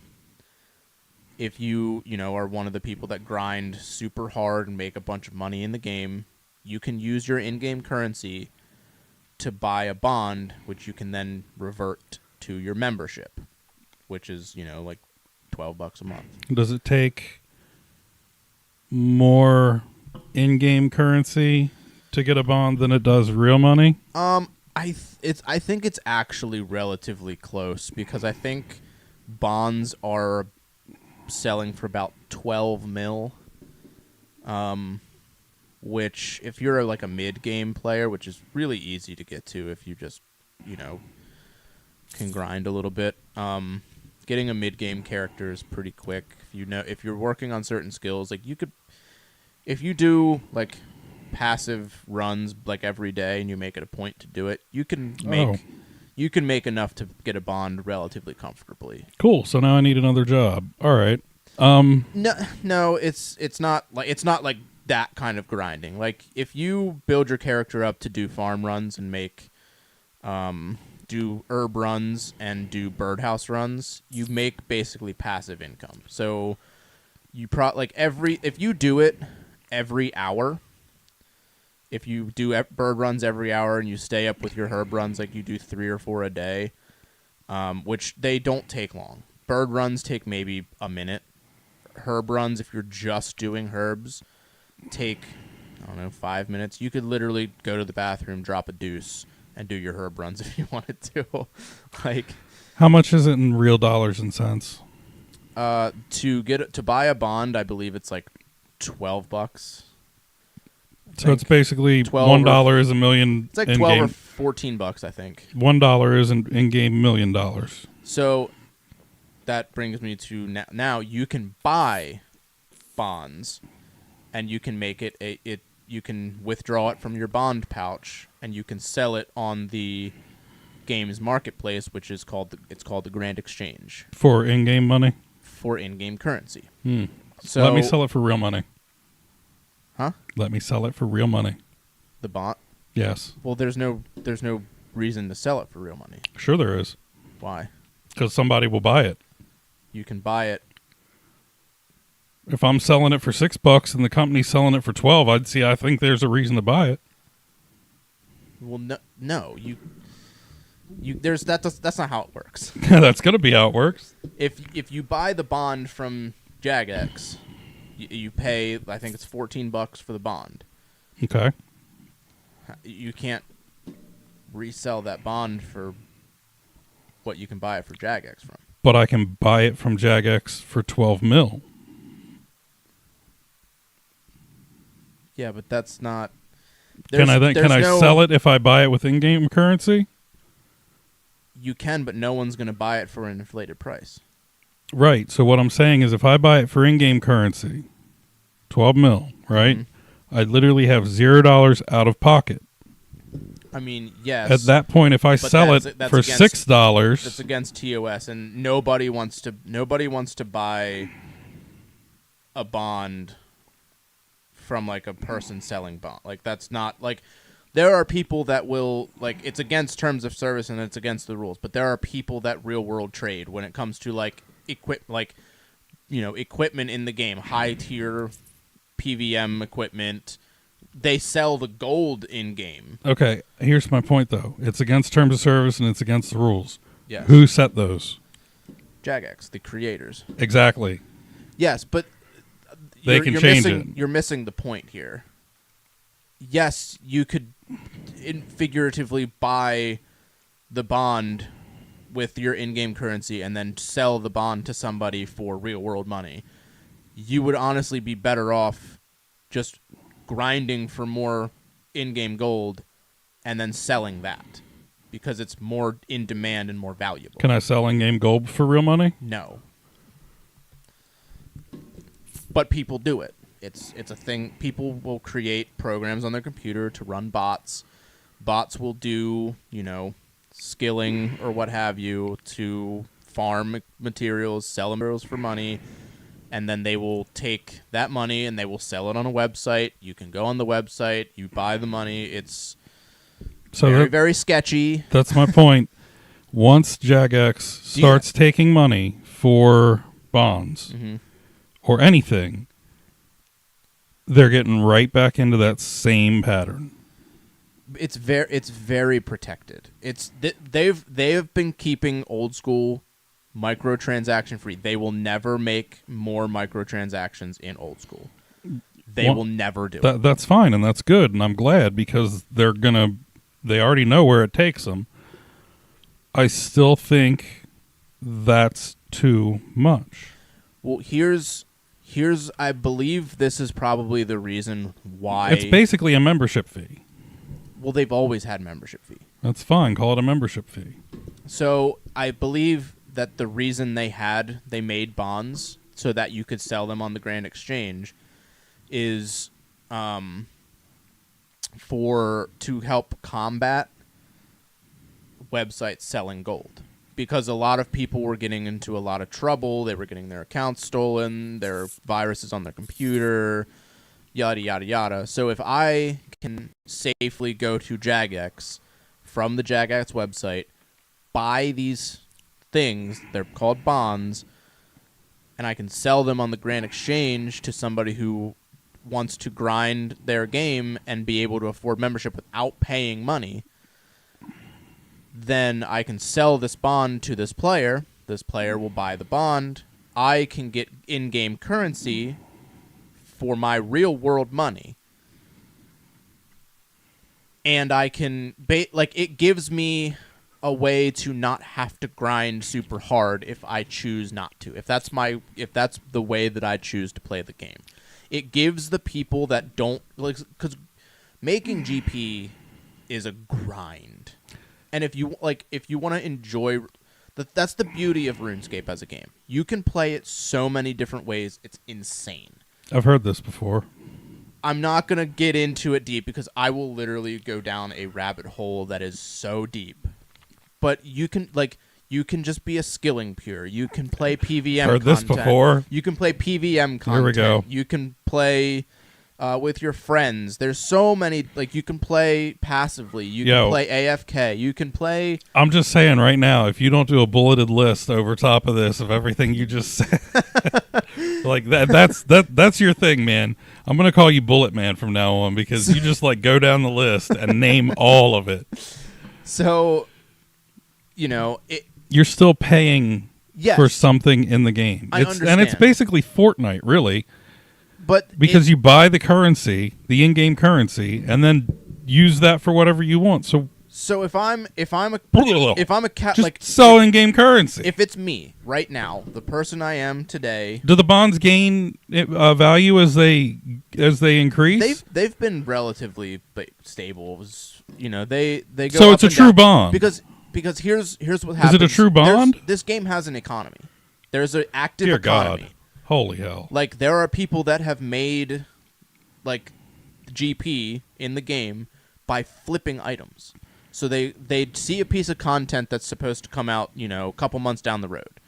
If you are one of the people that grind super hard and make a bunch of money in the game, you can use your in-game currency to buy a bond, which you can then revert to your membership, which is, like $12 a month. Does it take more in-game currency to get a bond than it does real money? I think it's actually relatively close, because I think bonds are selling for about 12 mil. Which, if you're like a mid-game player, which is really easy to get to if you just, can grind a little bit. Getting a mid-game character is pretty quick. If you're working on certain skills, like if you do like passive runs like every day and you make it a point to do it, you can make enough to get a bond relatively comfortably. Cool. So now I need another job. All right. No, it's not like that kind of grinding. Like, if you build your character up to do farm runs and make do herb runs and do birdhouse runs, you make basically passive income. So you if you do it every hour, if you do bird runs every hour and you stay up with your herb runs, like you do 3 or 4 a day, which they don't take long. Bird runs take maybe a minute. Herb runs, if you're just doing herbs, take, 5 minutes. You could literally go to the bathroom, drop a deuce, and do your herb runs if you wanted to. How much is it in real dollars and cents? To buy a bond, I believe it's like $12. So it's basically $1 is a million. It's like 12 or $14, I think. $1 is in-game $1 million. So that brings me to now you can buy bonds, and you can make you can withdraw it from your bond pouch, and you can sell it on the game's marketplace, which is called the Grand Exchange. For in-game money? For in-game currency. So let me sell it for real money. Huh? Let me sell it for real money. The bond? Yes. Well, there's no reason to sell it for real money. Sure there is. Why? Because somebody will buy it. You can buy it. If I'm selling it for $6 and the company's selling it for 12, I think there's a reason to buy it. Well, no, that's not how it works. That's gonna be how it works. If you buy the bond from Jagex, you pay, I think it's $14 for the bond. Okay. You can't resell that bond for what you can buy it for Jagex from. But I can buy it from Jagex for 12 mil. Yeah, but that's not. Can I sell it if I buy it with in-game currency? You can, but no one's going to buy it for an inflated price. Right. So what I'm saying is, if I buy it for in-game currency, 12 mil, right? Mm-hmm. I literally have $0 out of pocket. I mean, yes. At that point, if I sell it for $6, that's against TOS, and nobody wants to buy a bond from like a person selling bond. Like, that's not like, there are people that will, like, it's against terms of service and it's against the rules, but there are people that real world trade when it comes to like equipment in the game, high tier PVM equipment. They sell the gold in game. Okay, here's my point though. It's against terms of service and it's against the rules. Yes. Who set those? Jagex, the creators. Exactly. Yes, but they can change it. You're missing the point here. Yes, you could figuratively buy the bond with your in-game currency and then sell the bond to somebody for real-world money. You would honestly be better off just grinding for more in-game gold and then selling that, because it's more in demand and more valuable. Can I sell in-game gold for real money? No. But people do it. It's a thing. People will create programs on their computer to run bots. Bots will do, skilling or what have you to farm materials, sell materials for money, and then they will take that money and they will sell it on a website. You can go on the website, you buy the money. It's very sketchy. That's my point. Once Jagex starts taking money for bonds or anything, they're getting right back into that same pattern. It's very protected. They've been keeping old school microtransaction free. They will never make more microtransactions in old school. They will never do it. That's fine, and that's good, and I'm glad because they already know where it takes them. I still think that's too much. Well, here's I believe this is probably the reason why it's basically a membership fee. Well, they've always had membership fee. That's fine. Call it a membership fee. So I believe that the reason they made bonds so that you could sell them on the Grand Exchange is to help combat websites selling gold, because a lot of people were getting into a lot of trouble. They were getting their accounts stolen, their viruses on their computer, yada yada yada. So if I can safely go to Jagex from the Jagex website, buy these things, they're called bonds, and I can sell them on the Grand Exchange to somebody who wants to grind their game and be able to afford membership without paying money, then I can sell this bond to this player. This player will buy the bond. I can get in-game currency for my real-world money. And I can... it gives me a way to not have to grind super hard if I choose not to. If that's the way that I choose to play the game. It gives the people that don't... because making GP is a grind. And if you want to enjoy, that's the beauty of RuneScape as a game. You can play it so many different ways. It's insane. I've heard this before. I'm not going to get into it deep because I will literally go down a rabbit hole that is so deep. But you can just be a skilling pure. You can play PVM heard content. This before. You can play PVM content. Here we go. You can play with your friends. There's so many, you can play passively. You can play AFK. You can play... I'm just saying right now, if you don't do a bulleted list over top of this of everything you just said, that's your thing, man. I'm going to call you Bullet Man from now on because you just go down the list and name all of it. So, you're still paying for something in the game. I understand. And it's basically Fortnite, really. But because you buy the currency, the in-game currency, and then use that for whatever you want. So if I'm a cat, just sell in-game currency. If it's me right now, the person I am today, do the bonds gain value as they increase? They've been relatively stable. They go. So up it's a and true down. bond. Because here's what happens. Is it a true bond? This game has an economy. There's an active Dear economy. God. Holy hell. There are people that have made GP in the game by flipping items. So they see a piece of content that's supposed to come out, a couple months down the road.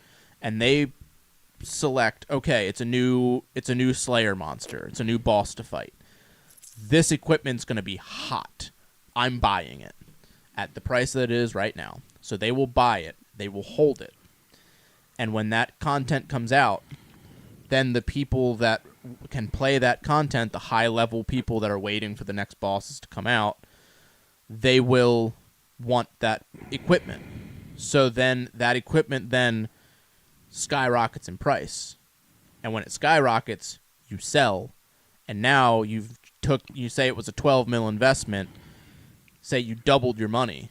And they select, okay, it's a new Slayer monster. It's a new boss to fight. This equipment's going to be hot. I'm buying it at the price that it is right now. So they will buy it. They will hold it. And when that content comes out, then the people that can play that content, the high-level people that are waiting for the next bosses to come out, they will want that equipment. So then that equipment then skyrockets in price. And when it skyrockets, you sell. And now you say it was a 12 mil investment, say you doubled your money.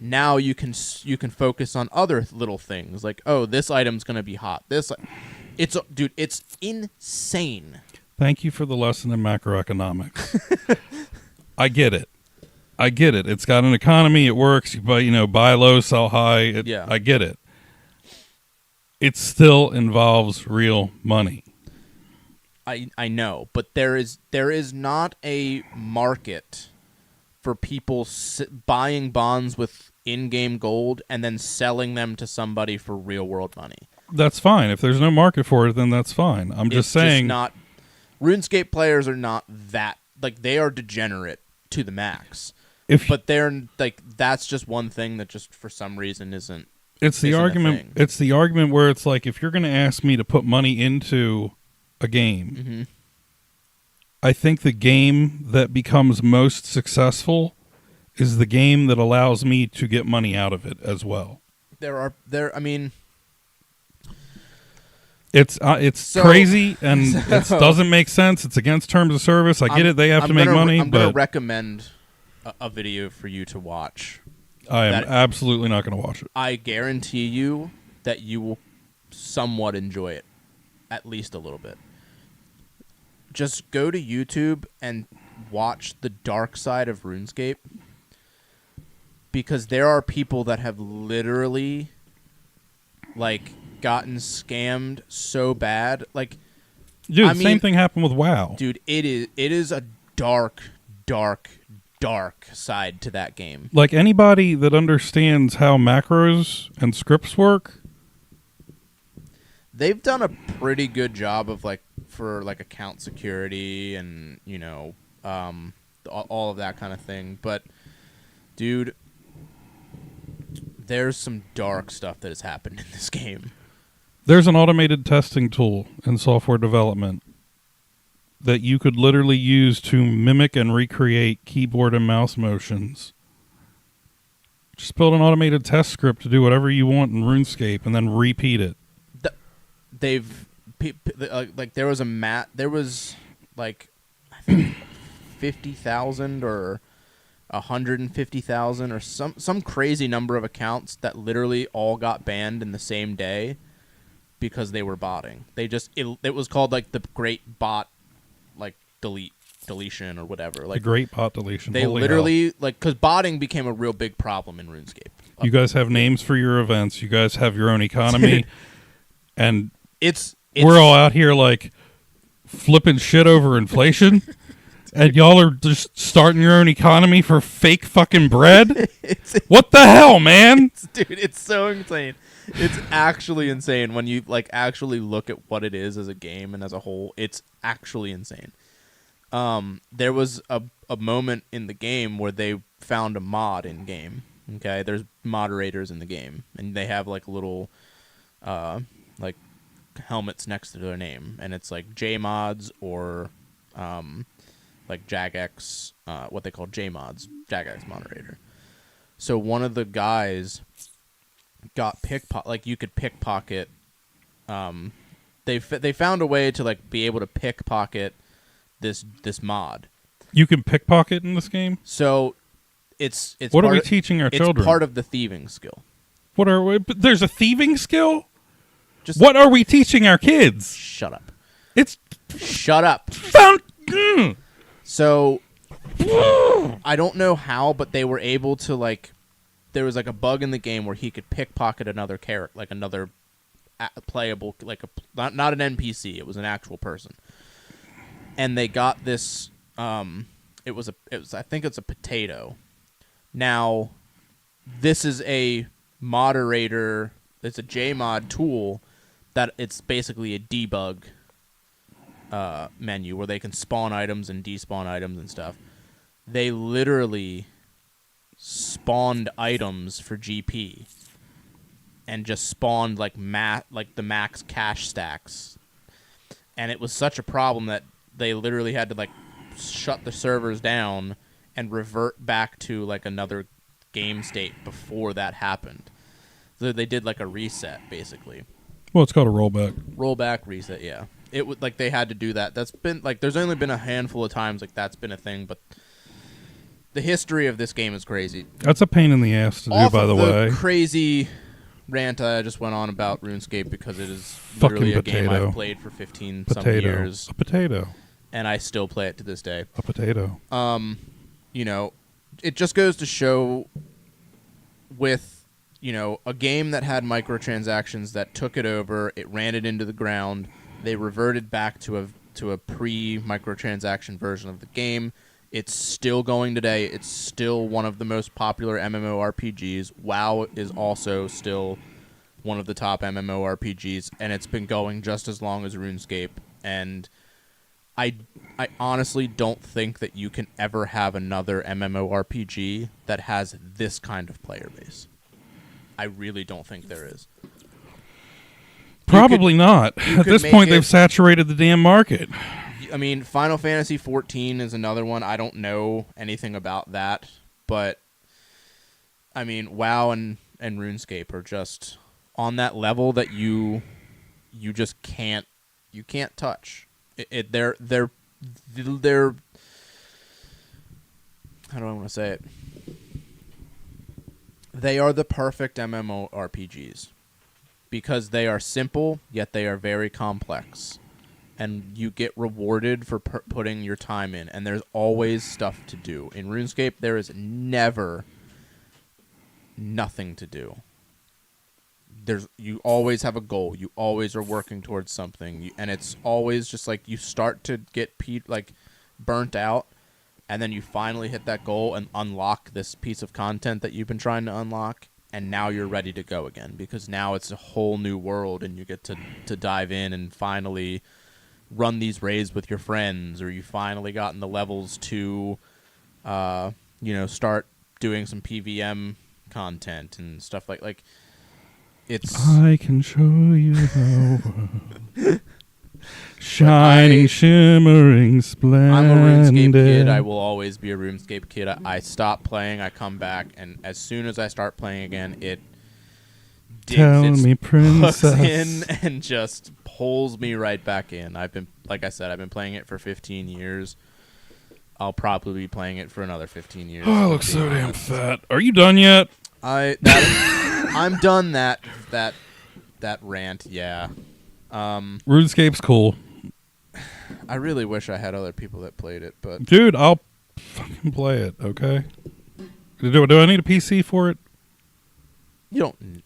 Now you can focus on other little things like, oh, this item's going to be hot. It's insane. Thank you for the lesson in macroeconomics. I get it. It's got an economy. It works. But buy low, sell high. I get it. It still involves real money. I know, but there is not a market for people buying bonds with in-game gold and then selling them to somebody for real-world money. That's fine. If there's no market for it, then that's fine. I'm just saying. Not RuneScape players are not that like they are degenerate to the max. But they're like that's just one thing that just for some reason isn't. It's the argument. It's the argument where it's like if you're going to ask me to put money into a game, I think the game that becomes most successful is the game that allows me to get money out of it as well. I mean. It's crazy and it doesn't make sense. It's against terms of service. I get it. They have to make money. I'm going to recommend a video for you to watch. I am absolutely not going to watch it. I guarantee you that you will somewhat enjoy it, at least a little bit. Just go to YouTube and watch the dark side of RuneScape, because there are people that have literally, like, gotten scammed so bad. Like, dude, same thing happened with WoW. Dude, it is a dark side to that game. Like, anybody that understands how macros and scripts work, they've done a pretty good job of for account security and all of that kind of thing. But dude, there's some dark stuff that has happened in this game. There's an automated testing tool in software development that you could literally use to mimic and recreate keyboard and mouse motions. Just build an automated test script to do whatever you want in RuneScape and then repeat it. There was I think 50,000 or 150,000 or some crazy number of accounts that literally all got banned in the same day because they were botting. It was called the Great Bot deletion or whatever. The Great Bot deletion. They Holy literally because botting became a real big problem in RuneScape. You guys have names for your events. You guys have your own economy, and we're all out here flipping shit over inflation, and y'all are just starting your own economy for fake fucking bread. What the hell, man? Dude, it's so insane. It's actually insane when you actually look at what it is as a game and as a whole. It's actually insane. There was a moment in the game where they found a mod in game. Okay, there's moderators in the game, and they have little helmets next to their name, and it's JMods or Jagex, what they call JMods, Jagex moderator. So one of the guys got pickpocket. You could pickpocket. They found a way to be able to pickpocket this mod. You can pickpocket in this game. So it's what are we teaching our children? It's part of the thieving skill. What are we? There's a thieving skill. What are we teaching our kids? Shut up. Shut up. So I don't know how, but they were able to there was a bug in the game where he could pickpocket another character, another playable, not an NPC. It was an actual person. And they got this. It was I think it's a potato. Now, this is a moderator. It's a JMod tool that it's basically a debug menu where they can spawn items and despawn items and stuff. They literally spawned items for GP and just spawned the max cash stacks. And it was such a problem that they literally had to shut the servers down and revert back to another game state before that happened. So they did a reset basically. Well, it's called a rollback. Rollback reset, yeah. It would they had to do that. That's been there's only been a handful of times that's been a thing, but the history of this game is crazy. That's a pain in the ass to do, by the way. Crazy rant I just went on about RuneScape because it is literally a game I've played for 15 some years. A potato. And I still play it to this day. A potato. It just goes to show with a game that had microtransactions that took it over, it ran it into the ground. They reverted back to a pre-microtransaction version of the game. It's still going today. It's still one of the most popular MMORPGs. WoW is also still one of the top MMORPGs, and it's been going just as long as RuneScape. And I honestly don't think that you can ever have another MMORPG that has this kind of player base. I really don't think there is. Probably not. At this point, they've saturated the damn market. I mean, Final Fantasy XIV is another one. I don't know anything about that, but I mean, WoW and RuneScape are just on that level that you just can't touch. They're how do I want to say it? They are the perfect MMORPGs because they are simple, yet they are very complex. And you get rewarded for putting your time in, and there's always stuff to do. In RuneScape, there is never nothing to do. You always have a goal. You always are working towards something, and it's always just like you start to get burnt out, and then you finally hit that goal and unlock this piece of content that you've been trying to unlock, and now you're ready to go again because now it's a whole new world, and you get to dive in and finally run these raids with your friends, or you finally gotten the levels to, start doing some PVM content and stuff like it's. I can show you the world, shining, shimmering, splendid. I'm a RuneScape kid. I will always be a RuneScape kid. I stop playing, I come back, and as soon as I start playing again, it digs its hooks in and just pulls me right back in. I've been playing it for 15 years. I'll probably be playing it for another 15 years. Oh, I look so damn fat. Are you done yet? I'm done that rant, yeah. RuneScape's cool. I really wish I had other people that played it, but dude, I'll fucking play it, okay? Do I need a PC for it? You don't.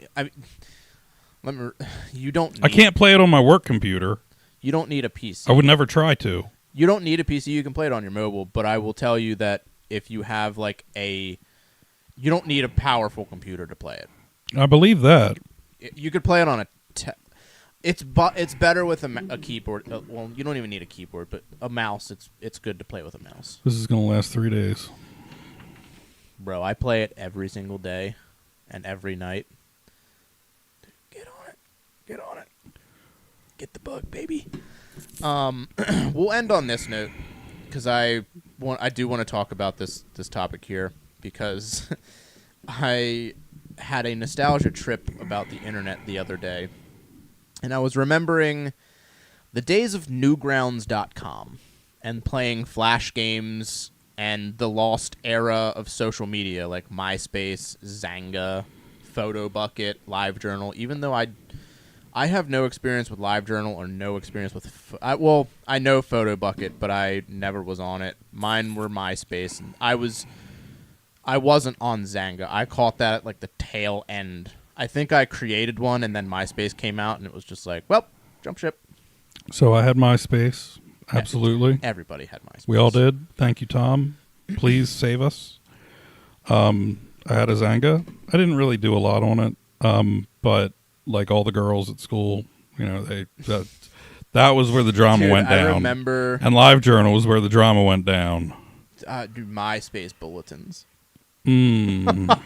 You don't. I can't play it on my work computer. You don't need a PC. I would never try to. You don't need a PC. You can play it on your mobile, but I will tell you that if you have you don't need a powerful computer to play it. I believe that. You could play it on a. It's better with a keyboard. Well, you don't even need a keyboard, but a mouse. It's good to play with a mouse. This is gonna last 3 days, bro. I play it every single day, and every night. Get on it. Get the bug, baby. We'll end on this note because I do want to talk about this topic here because I had a nostalgia trip about the internet the other day, and I was remembering the days of Newgrounds.com and playing Flash games and the lost era of social media like MySpace, Zanga, PhotoBucket, LiveJournal. Even though I have no experience with LiveJournal or no experience with... I know PhotoBucket, but I never was on it. Mine were MySpace. And I wasn't on Zanga. I caught that at the tail end. I think I created one, and then MySpace came out, and it was just like, well, jump ship. So I had MySpace. Absolutely. Everybody had MySpace. We all did. Thank you, Tom. Please save us. I had a Zanga. I didn't really do a lot on it, but... like all the girls at school, that was where the drama went down. I remember. And LiveJournal was where the drama went down. MySpace bulletins. I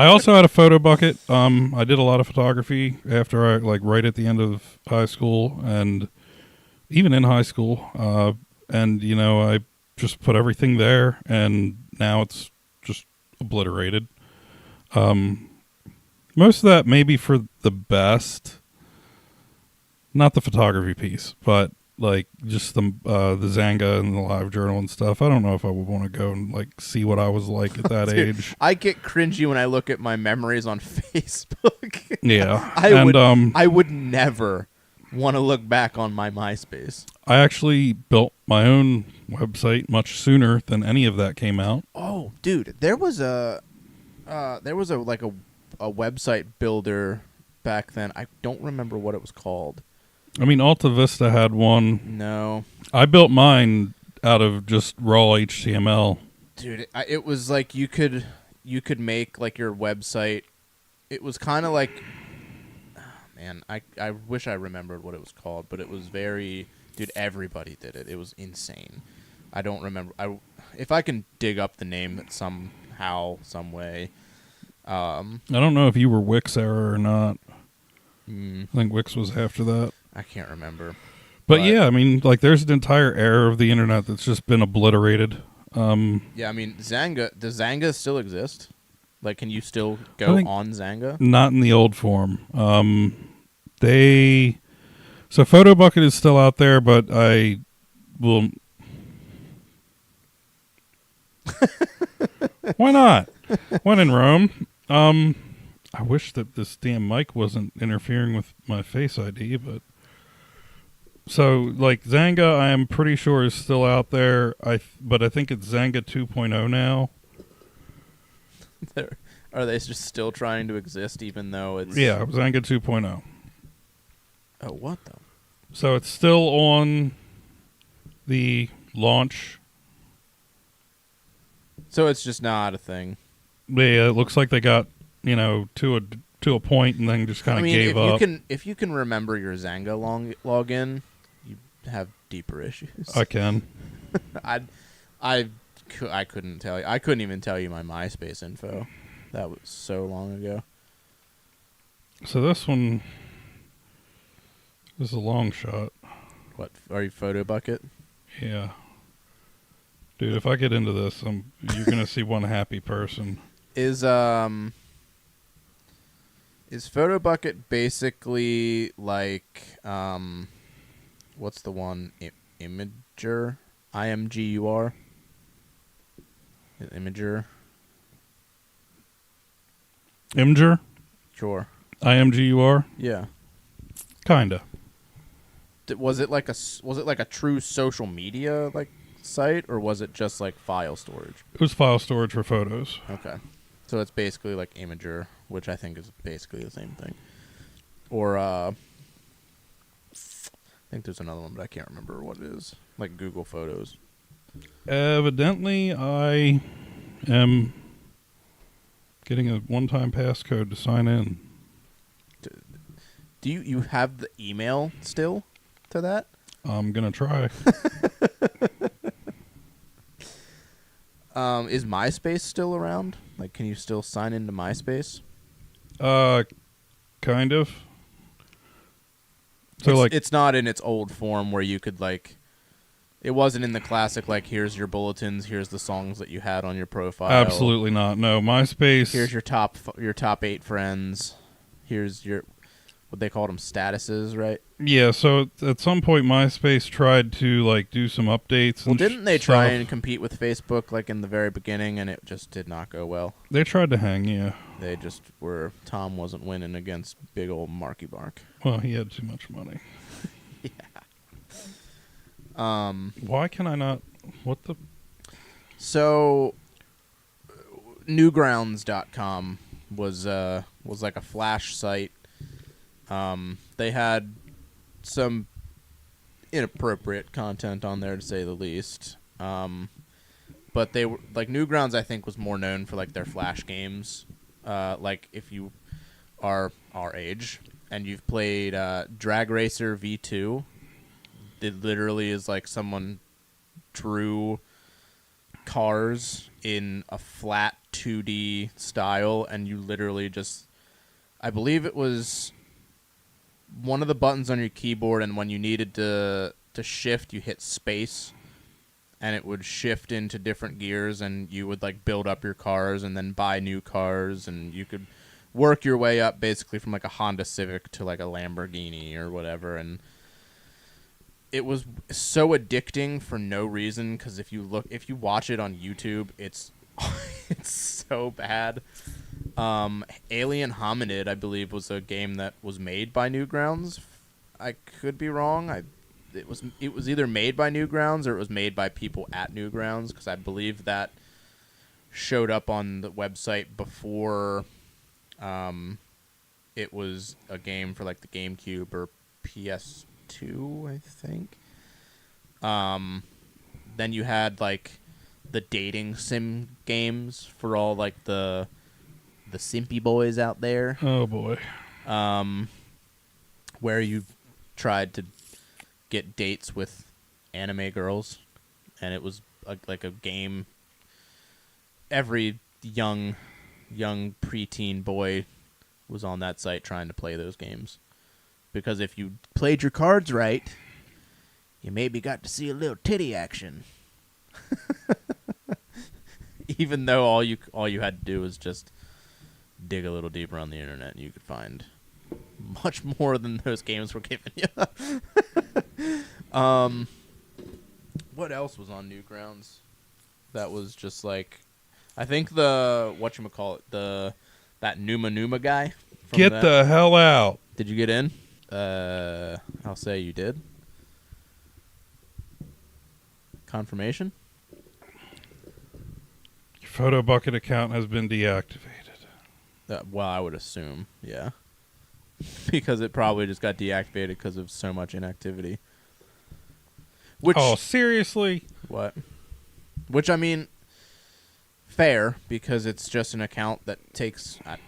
also had a PhotoBucket. I did a lot of photography after right at the end of high school and even in high school. And I just put everything there, and now it's just obliterated. Most of that maybe for the best, not the photography piece, but just the Zanga and the LiveJournal and stuff. I don't know if I would want to go and see what I was like at that age. I get cringy when I look at my memories on Facebook. Yeah, I would never want to look back on my MySpace. I actually built my own website much sooner than any of that came out. Oh, dude, there was a website builder back then. I don't remember what it was called. I mean, Alta Vista had one. No. I built mine out of just raw HTML. Dude, it was like you could make your website. It was kind of like man. I wish I remembered what it was called, but it was very... Dude, everybody did it. It was insane. I don't remember. If I can dig up the name that somehow, some way... I don't know if you were Wix era or not. I think Wix was after that. I can't remember. But yeah, I mean, like, there's an entire era of the internet that's just been obliterated. Yeah, I mean, Zanga. Does Zanga still exist? Like, can you still go on Zanga? Not in the old form. So PhotoBucket is still out there, but I will... Why not? When in Rome. I wish that this damn mic wasn't interfering with my Face ID, but... So, like, Zanga, I am pretty sure is still out there, but I think it's Zanga 2.0 now. Are they just still trying to exist even though it's... Yeah, Zanga 2.0. Oh, what the... So it's still on the launch. So it's just not a thing. Yeah, it looks like they got, to a point and then just kind of gave up. If you can remember your Zanga login, you have deeper issues. I can. I couldn't tell you. I couldn't even tell you my MySpace info. That was so long ago. So this one is a long shot. What, are you PhotoBucket? Yeah. Dude, if I get into this, you're going to see one happy person. Is PhotoBucket basically like what's the one? Imager? IMGUR? Imager? Imgur? Sure. IMGUR? Yeah. Kinda. Was it like a true social media like site, or was it just like file storage? It was file storage for photos. Okay. So it's basically like Imager, which I think is basically the same thing. Or I think there's another one, but I can't remember what it is. Like Google Photos. Evidently, I am getting a one-time passcode to sign in. Do you have the email still to that? I'm going to try. Is MySpace still around? Like, can you still sign into MySpace? Kind of. So it's not in its old form where you could like... It wasn't in the classic, like, here's your bulletins, here's the songs that you had on your profile. Absolutely not. No, MySpace... Here's your top 8 friends. Here's your... What they called them, statuses, right? Yeah, so at some point MySpace tried to, like, do some updates. Well, didn't they try and compete with Facebook, like, in the very beginning, and it just did not go well? They tried to hang, yeah. They just were... Tom wasn't winning against big old Marky Mark. Well, he had too much money. Yeah. Why can I not... What the... So, Newgrounds.com was like a Flash site. They had some inappropriate content on there, to say the least. But they were... Like, Newgrounds, I think, was more known for, like, their Flash games. Like, if you are our age and you've played Drag Racer V2... It literally is like someone drew cars in a flat 2D style, and you literally just... I believe it was one of the buttons on your keyboard, and when you needed to shift, you hit space, and it would shift into different gears, and you would like build up your cars and then buy new cars, and you could work your way up basically from like a Honda Civic to like a Lamborghini or whatever, and... It was so addicting for no reason, because if you watch it on YouTube, it's so bad. Alien Hominid, I believe, was a game that was made by Newgrounds. I could be wrong. It was either made by Newgrounds or it was made by people at Newgrounds, because I believe that showed up on the website before it was a game for like the GameCube or PS2, I think. Then you had like the dating sim games for all like the simpy boys out there. Oh boy. where you've tried to get dates with anime girls, and it was like a game. Every young preteen boy was on that site trying to play those games, because if you played your cards right, you maybe got to see a little titty action. Even though all you had to do was just dig a little deeper on the internet, and you could find much more than those games were giving you. What else was on Newgrounds? That was just like, I think that Numa Numa guy. Get the hell out! Did you get in? I'll say you did. Confirmation? Your Photo Bucket account has been deactivated. Well, I would assume, yeah. Because it probably just got deactivated because of so much inactivity. Oh, seriously? What? Which, I mean, fair, because it's just an account that takes... I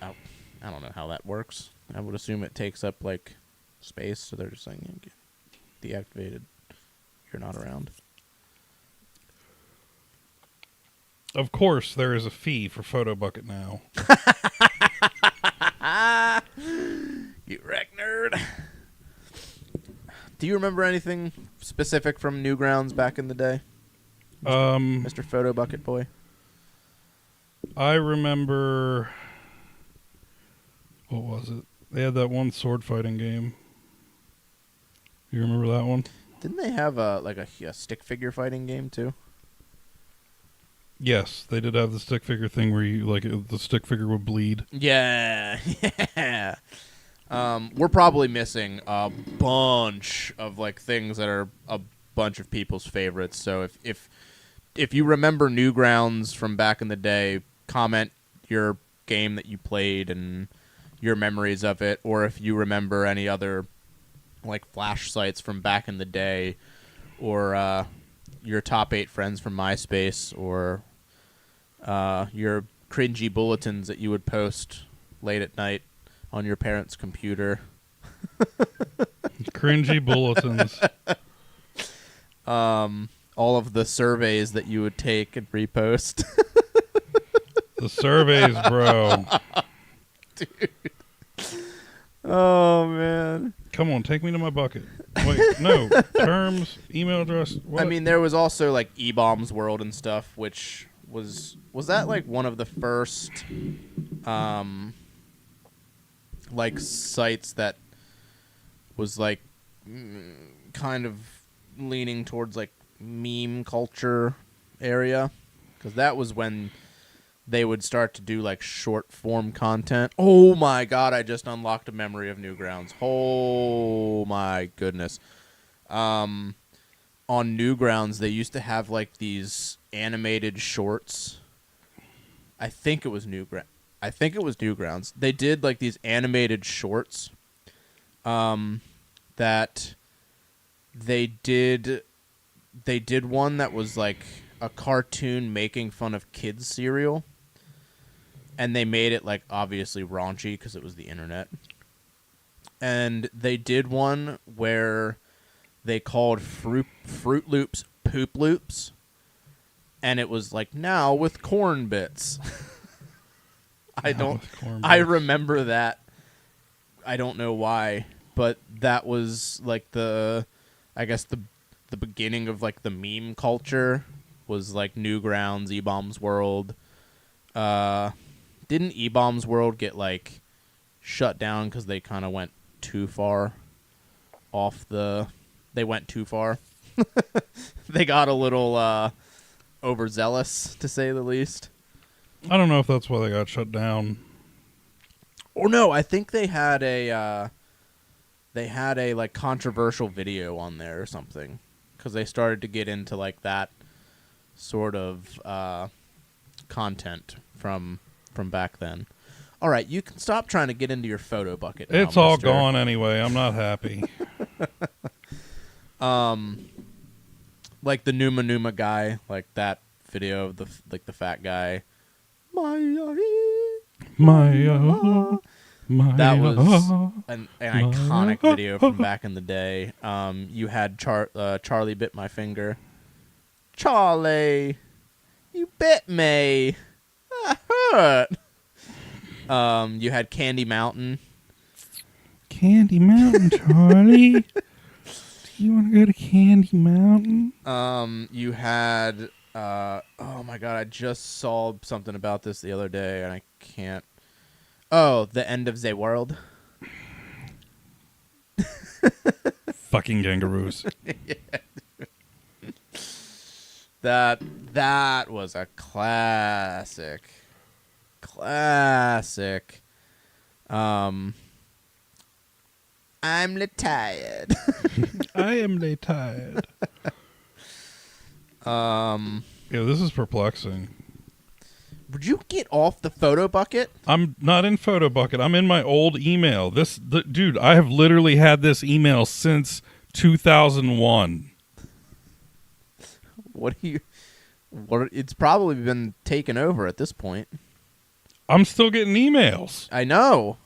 don't know how that works. I would assume it takes up, like, space, so they're just saying, deactivated. You're not around. Of course, there is a fee for Photo Bucket now. You wreck nerd. Do you remember anything specific from Newgrounds back in the day? Mr. Photo Bucket Boy? I remember... What was it? They had that one sword fighting game. You remember that one? Didn't they have a stick figure fighting game too? Yes, they did have the stick figure thing where you the stick figure would bleed. Yeah, yeah. We're probably missing a bunch of like things that are a bunch of people's favorites. So if you remember Newgrounds from back in the day, comment your game that you played and your memories of it, or if you remember any other like flash sites from back in the day, or your top 8 friends from MySpace, or your cringy bulletins that you would post late at night on your parents' computer. Cringy bulletins. All of the surveys that you would take and repost. The surveys, bro. Dude. Oh, man. Come on, take me to my bucket. Wait, no. Terms, email address, what? I mean, there was also, like, E-Bombs World and stuff, which was that, like, one of the first, like, sites that was, like, kind of leaning towards, like, meme culture area? Because that was when they would start to do, like, short-form content. Oh, my God, I just unlocked a memory of Newgrounds. Oh, my goodness. On Newgrounds, they used to have, like, these animated shorts. I think it was Newgrounds. They did, like, these animated shorts that they did one that was, like, a cartoon making fun of kids' cereal. And they made it, like, obviously raunchy because it was the internet. And they did one where they called Fruit Loops Poop Loops. And it was, like, now with corn bits. I remember that. I don't know why. But that was, like, the beginning of, like, the meme culture was, like, Newgrounds, E-Bombs World. Didn't E-Bombs World get, like, shut down because they kind of went too far off the... They went too far. They got a little overzealous, to say the least. I don't know if that's why they got shut down. Or no, I think they had a like controversial video on there or something, because they started to get into like that sort of content from back then. All right, you can stop trying to get into your photo bucket now, It's all mister. gone anyway. I'm not happy. Like the Numa Numa guy, like that video of the fat guy. Maya. That was an iconic video from back in the day. You had Charlie Bit My Finger. Charlie, you bit me. That hurt. You had Candy Mountain. Candy Mountain, Charlie. Do you want to go to Candy Mountain? You had oh my god, I just saw something about this the other day and I can't. Oh, The End of the World. Fucking kangaroos. That was a classic. I'm tired. I am tired. Yeah, this is perplexing. Would you get off the photo bucket? I'm not in photo bucket. I'm in my old email. Dude, I have literally had this email since 2001. It's probably been taken over at this point. I'm still getting emails. I know.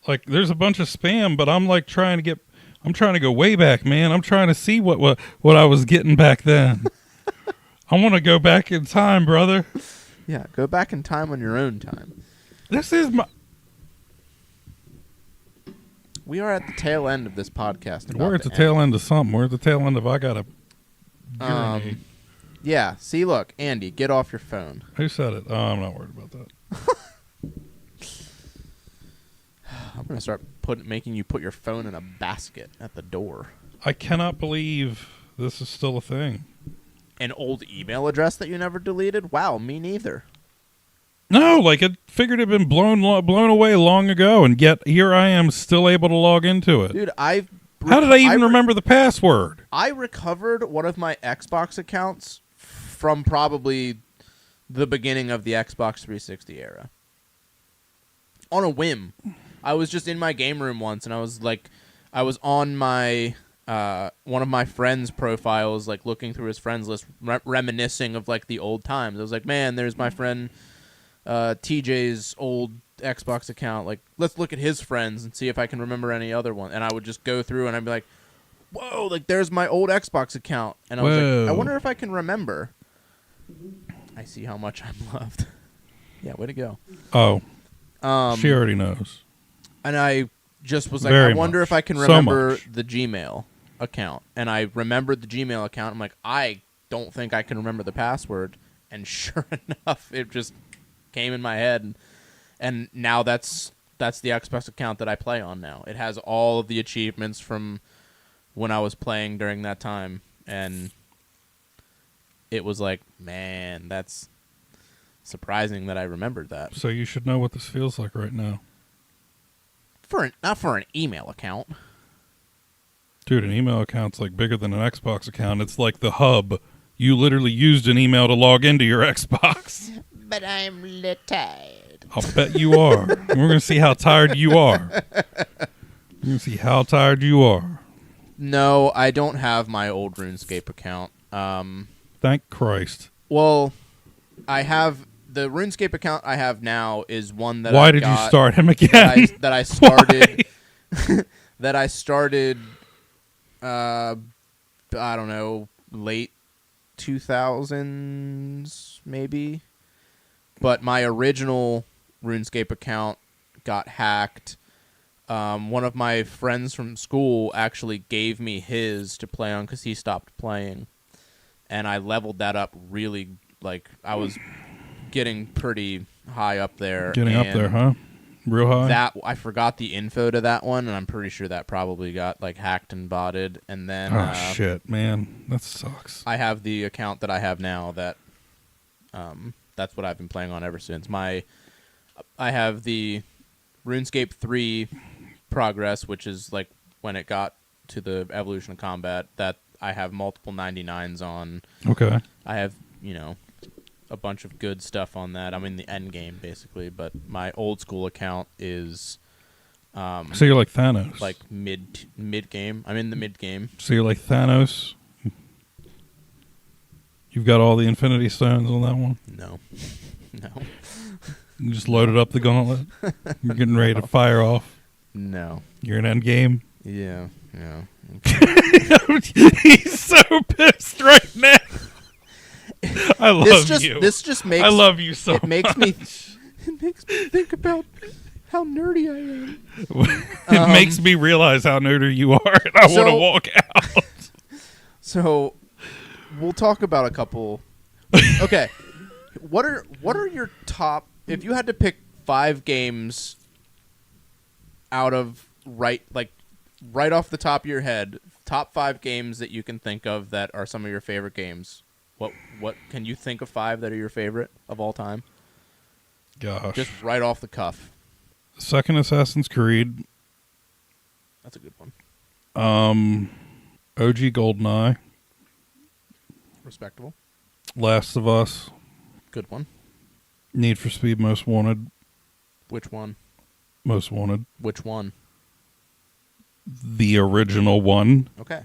Like, there's a bunch of spam, but I'm like trying to go way back, man. I'm trying to see what I was getting back then. I want to go back in time, brother. Yeah, go back in time on your own time. We are at the tail end of this podcast. We're at the tail end of something. We're at the tail end of I gotta urinate. Yeah, see, look, Andy, get off your phone. Who said it? Oh, I'm not worried about that. I'm going to start making you put your phone in a basket at the door. I cannot believe this is still a thing. An old email address that you never deleted? Wow, me neither. No, like it figured it had been blown away long ago, and yet here I am still able to log into it. Dude, how did I even remember the password? I recovered one of my Xbox accounts from probably the beginning of the Xbox 360 era. On a whim. I was just in my game room once, and I was on my one of my friends' profiles, like looking through his friends list, reminiscing of like the old times. I was like, man, there's my friend TJ's old Xbox account. Like, let's look at his friends and see if I can remember any other one. And I would just go through, and I'd be like, whoa, like there's my old Xbox account. And I was like, I wonder if I can remember. I see how much I'm loved. Yeah, way to go. Oh, she already knows. And I just was like, Very I wonder much. if I can remember the Gmail account. And I remembered the Gmail account. I'm like, I don't think I can remember the password. And sure enough, it just came in my head. And now that's the Xbox account that I play on now. It has all of the achievements from when I was playing during that time. And it was like, man, that's surprising that I remembered that. So you should know what this feels like right now. Not for an email account. Dude, an email account's like bigger than an Xbox account. It's like the hub. You literally used an email to log into your Xbox. But I'm tired. I'll bet you are. We're going to see how tired you are. We're going to see how tired you are. No, I don't have my old RuneScape account. Thank Christ. Well, I have... The RuneScape account I have now is one that Why did you start him again? That I started... that I started... I don't know, late 2000s, maybe? But my original RuneScape account got hacked. One of my friends from school actually gave me his to play on because he stopped playing. And I leveled that up really, like, I was getting pretty high up there. Getting up there, huh? Real high? I forgot the info to that one, and I'm pretty sure that probably got, like, hacked and botted. And then... Oh, shit, man. That sucks. I have the account that I have now that... that's what I've been playing on ever since. I have the RuneScape 3 progress, which is, like, when it got to the Evolution of Combat, that I have multiple 99s on. Okay. I have, a bunch of good stuff on that. I'm in the end game, basically, but my old school account is... so you're like Thanos? Like mid game. I'm in the mid game. So you're like Thanos? You've got all the Infinity Stones on that one? No. No. You just loaded up the gauntlet? You're getting ready to fire off? No. You're in endgame? Yeah. Yeah. He's so pissed right now. I love you. This just makes... I love you so It makes much. It makes me think about how nerdy I am. It makes me realize how nerdy you are, and I want to walk out. So, we'll talk about a couple... Okay. What are your top... If you had to pick 5 games out of right off the top of your head, top 5 games that you can think of that are some of your favorite games, what can you think of 5 that are your favorite of all time? Gosh. Just right off the cuff. Second Assassin's Creed. That's a good one. OG GoldenEye. Respectable. Last of Us. Good one. Need for Speed Most Wanted. Which one? Most Wanted. Which one? The original one. Okay.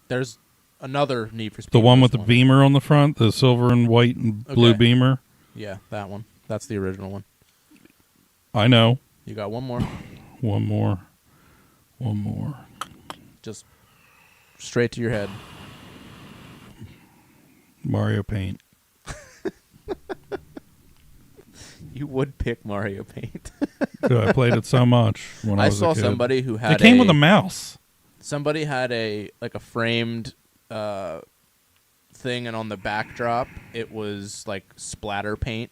There's another Need for Speed. The one Most with the Wanted. beamer on the front, the silver and white and blue Okay. beamer. Yeah, that one. That's the original one. I know. You got one more. One more. Just straight to your head. Mario Paint. You would pick Mario Paint. Dude, I played it so much when I was saw a kid. somebody who had It came with a mouse. Somebody had a framed thing, and on the backdrop it was like splatter paint,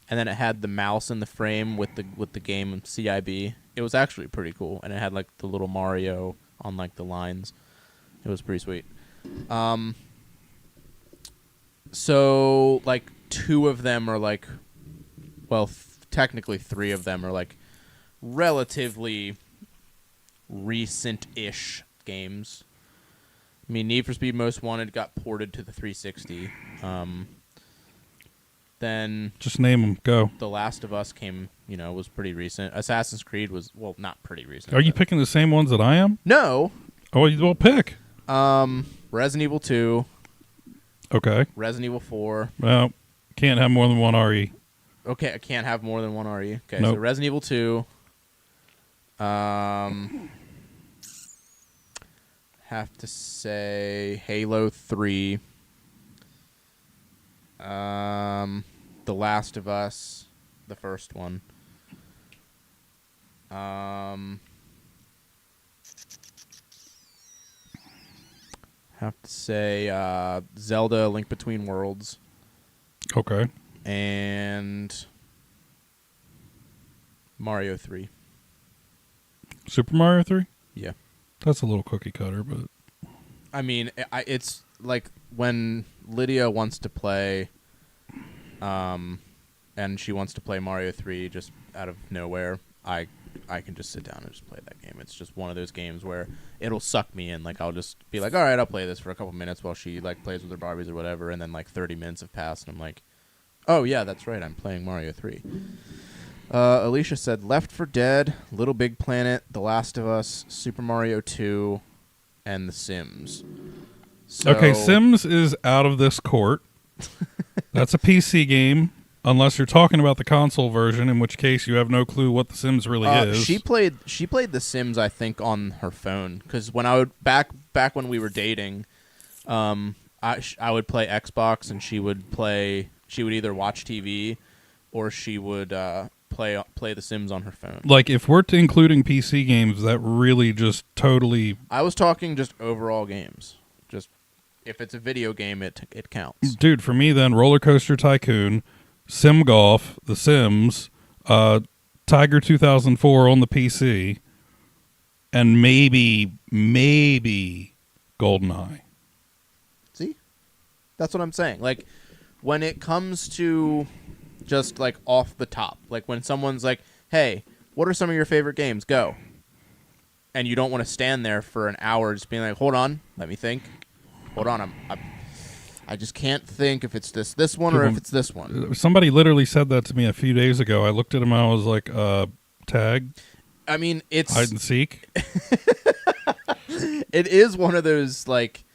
and then it had the mouse in the frame with the game CIB. It was actually pretty cool, and it had like the little Mario on like the lines. It was pretty sweet. So like 2 of them are like, well, technically 3 of them are like relatively recent-ish games. I mean, Need for Speed Most Wanted got ported to the 360. Then Just name them. Go. The Last of Us was pretty recent. Assassin's Creed was, well, not pretty recent. Are you picking the same ones that I am? No. Oh, well, pick. Resident Evil 2. Okay. Resident Evil 4. Well, can't have more than one RE. Okay, I can't have more than one RE. Okay, Nope. so Resident Evil 2. Have to say Halo 3. The Last of Us, the first one. Have to say Zelda: Link Between Worlds. Okay. And Mario 3. Super Mario 3? Yeah. That's a little cookie cutter, but... I mean, it's like when Lydia wants to play, and she wants to play Mario 3 just out of nowhere, I can just sit down and just play that game. It's just one of those games where it'll suck me in. Like, I'll just be like, all right, I'll play this for a couple minutes while she, like, plays with her Barbies or whatever, and then, like, 30 minutes have passed, and I'm like, oh, yeah, that's right, I'm playing Mario 3. Alicia said Left 4 Dead, Little Big Planet, The Last of Us, Super Mario 2, and The Sims. So, okay, Sims is out of this court. That's a PC game, unless you're talking about the console version, in which case you have no clue what The Sims really is. She played The Sims, I think, on her phone, because when I would back when we were dating, I would play Xbox, and she would either watch TV or she would play The Sims on her phone. Like, if we're including PC games, that really just totally... I was talking just overall games. Just if it's a video game, it counts. Dude, for me then, Roller Coaster Tycoon, Sim Golf, The Sims, Tiger 2004 on the PC, and maybe GoldenEye. See? That's what I'm saying. Like, when it comes to just, like, off the top, like, when someone's like, hey, what are some of your favorite games? Go. And you don't want to stand there for an hour just being like, hold on, let me think. Hold on, I just can't think if it's this one or if it's this one. Somebody literally said that to me a few days ago. I looked at him and I was like, tag? I mean, it's... Hide and seek? It is one of those, like,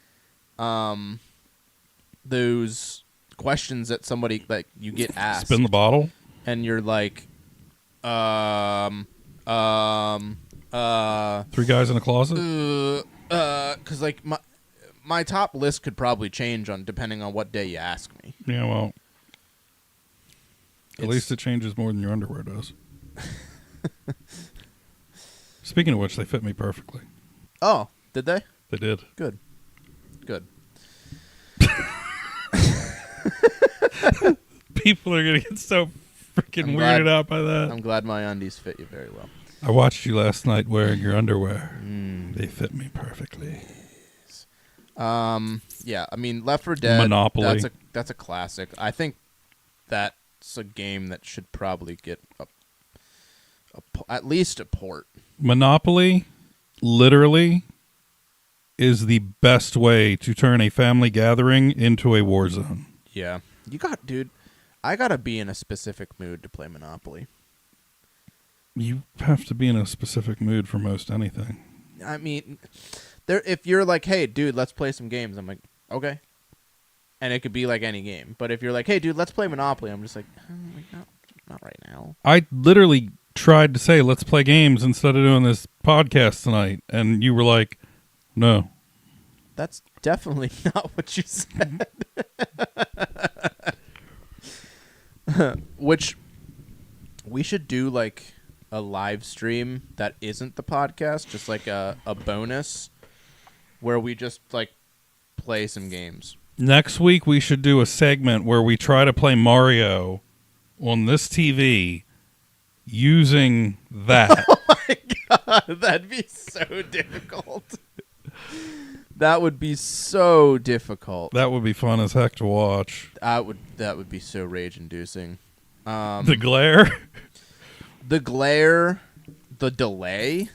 those questions that somebody like you get asked. Spin the bottle, and you're like, 3 guys in a closet. Because like my top list could probably change on depending on what day you ask me. Yeah, well, at least it changes more than your underwear does. Speaking of which, they fit me perfectly. Oh, did they? They did. Good. People are gonna get so freaking weirded out by that. I'm glad my undies fit you very well. I watched you last night wearing your underwear. They fit me perfectly. Yeah, I mean, Left 4 Dead. Monopoly. That's a classic. I think that's a game that should probably get at least a port. Monopoly, literally, is the best way to turn a family gathering into a war zone. Yeah, dude. I gotta be in a specific mood to play Monopoly. You have to be in a specific mood for most anything. I mean, if you're like, hey, dude, let's play some games, I'm like, okay. And it could be like any game. But if you're like, hey, dude, let's play Monopoly, I'm just like, not right now. I literally tried to say, let's play games instead of doing this podcast tonight. And you were like, no. That's definitely not what you said. Which we should do like a live stream that isn't the podcast, just like a bonus where we just like play some games. Next week we should do a segment where we try to play Mario on this TV using that. Oh my god, that'd be so difficult. That would be so difficult. That would be fun as heck to watch. That would be so rage-inducing. The glare? The glare, the delay.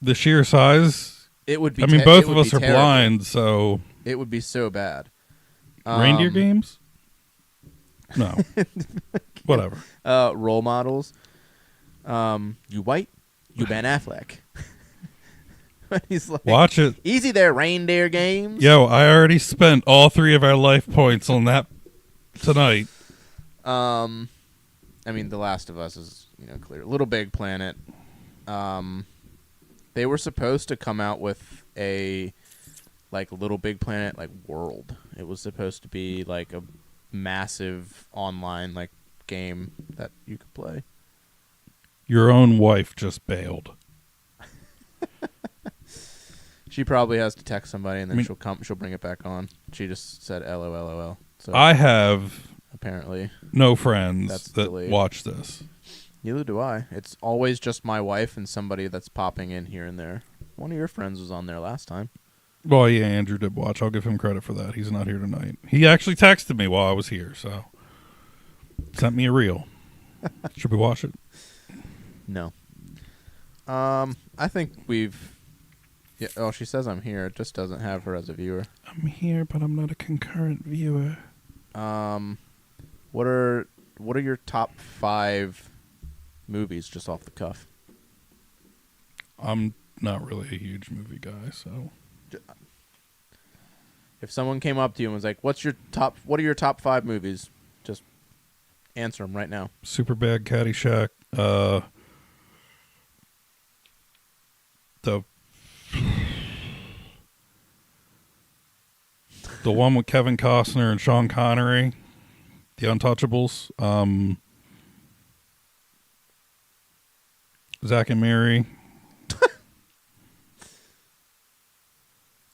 The sheer size. It would be. I mean, both of us are blind, so it would be so bad. Reindeer games? No. Whatever. Role models. You white? You Ben Affleck. He's like, watch it. Easy there, reindeer games. Yo, I already spent all 3 of our life points on that tonight. I mean, The Last of Us is clear. Little Big Planet. They were supposed to come out with a like Little Big Planet like world. It was supposed to be like a massive online like game that you could play. Your own wife just bailed. She probably has to text somebody and then she'll bring it back on. She just said LOL. So I have apparently no friends that delayed. watch this. Neither do I. It's always just my wife and somebody that's popping in here and there. One of your friends was on there last time. Well, yeah, Andrew did watch. I'll give him credit for that. He's not here tonight. He actually texted me while I was here, so sent me a reel. Should we watch it? No. I think we've... Yeah. Oh, she says I'm here. It just doesn't have her as a viewer. I'm here, but I'm not a concurrent viewer. What are your top 5 movies just off the cuff? I'm not really a huge movie guy, so if someone came up to you and was like, what are your top 5 movies? Just answer them right now. Superbad, Caddyshack, the one with Kevin Costner and Sean Connery, The Untouchables, Zack and Miri,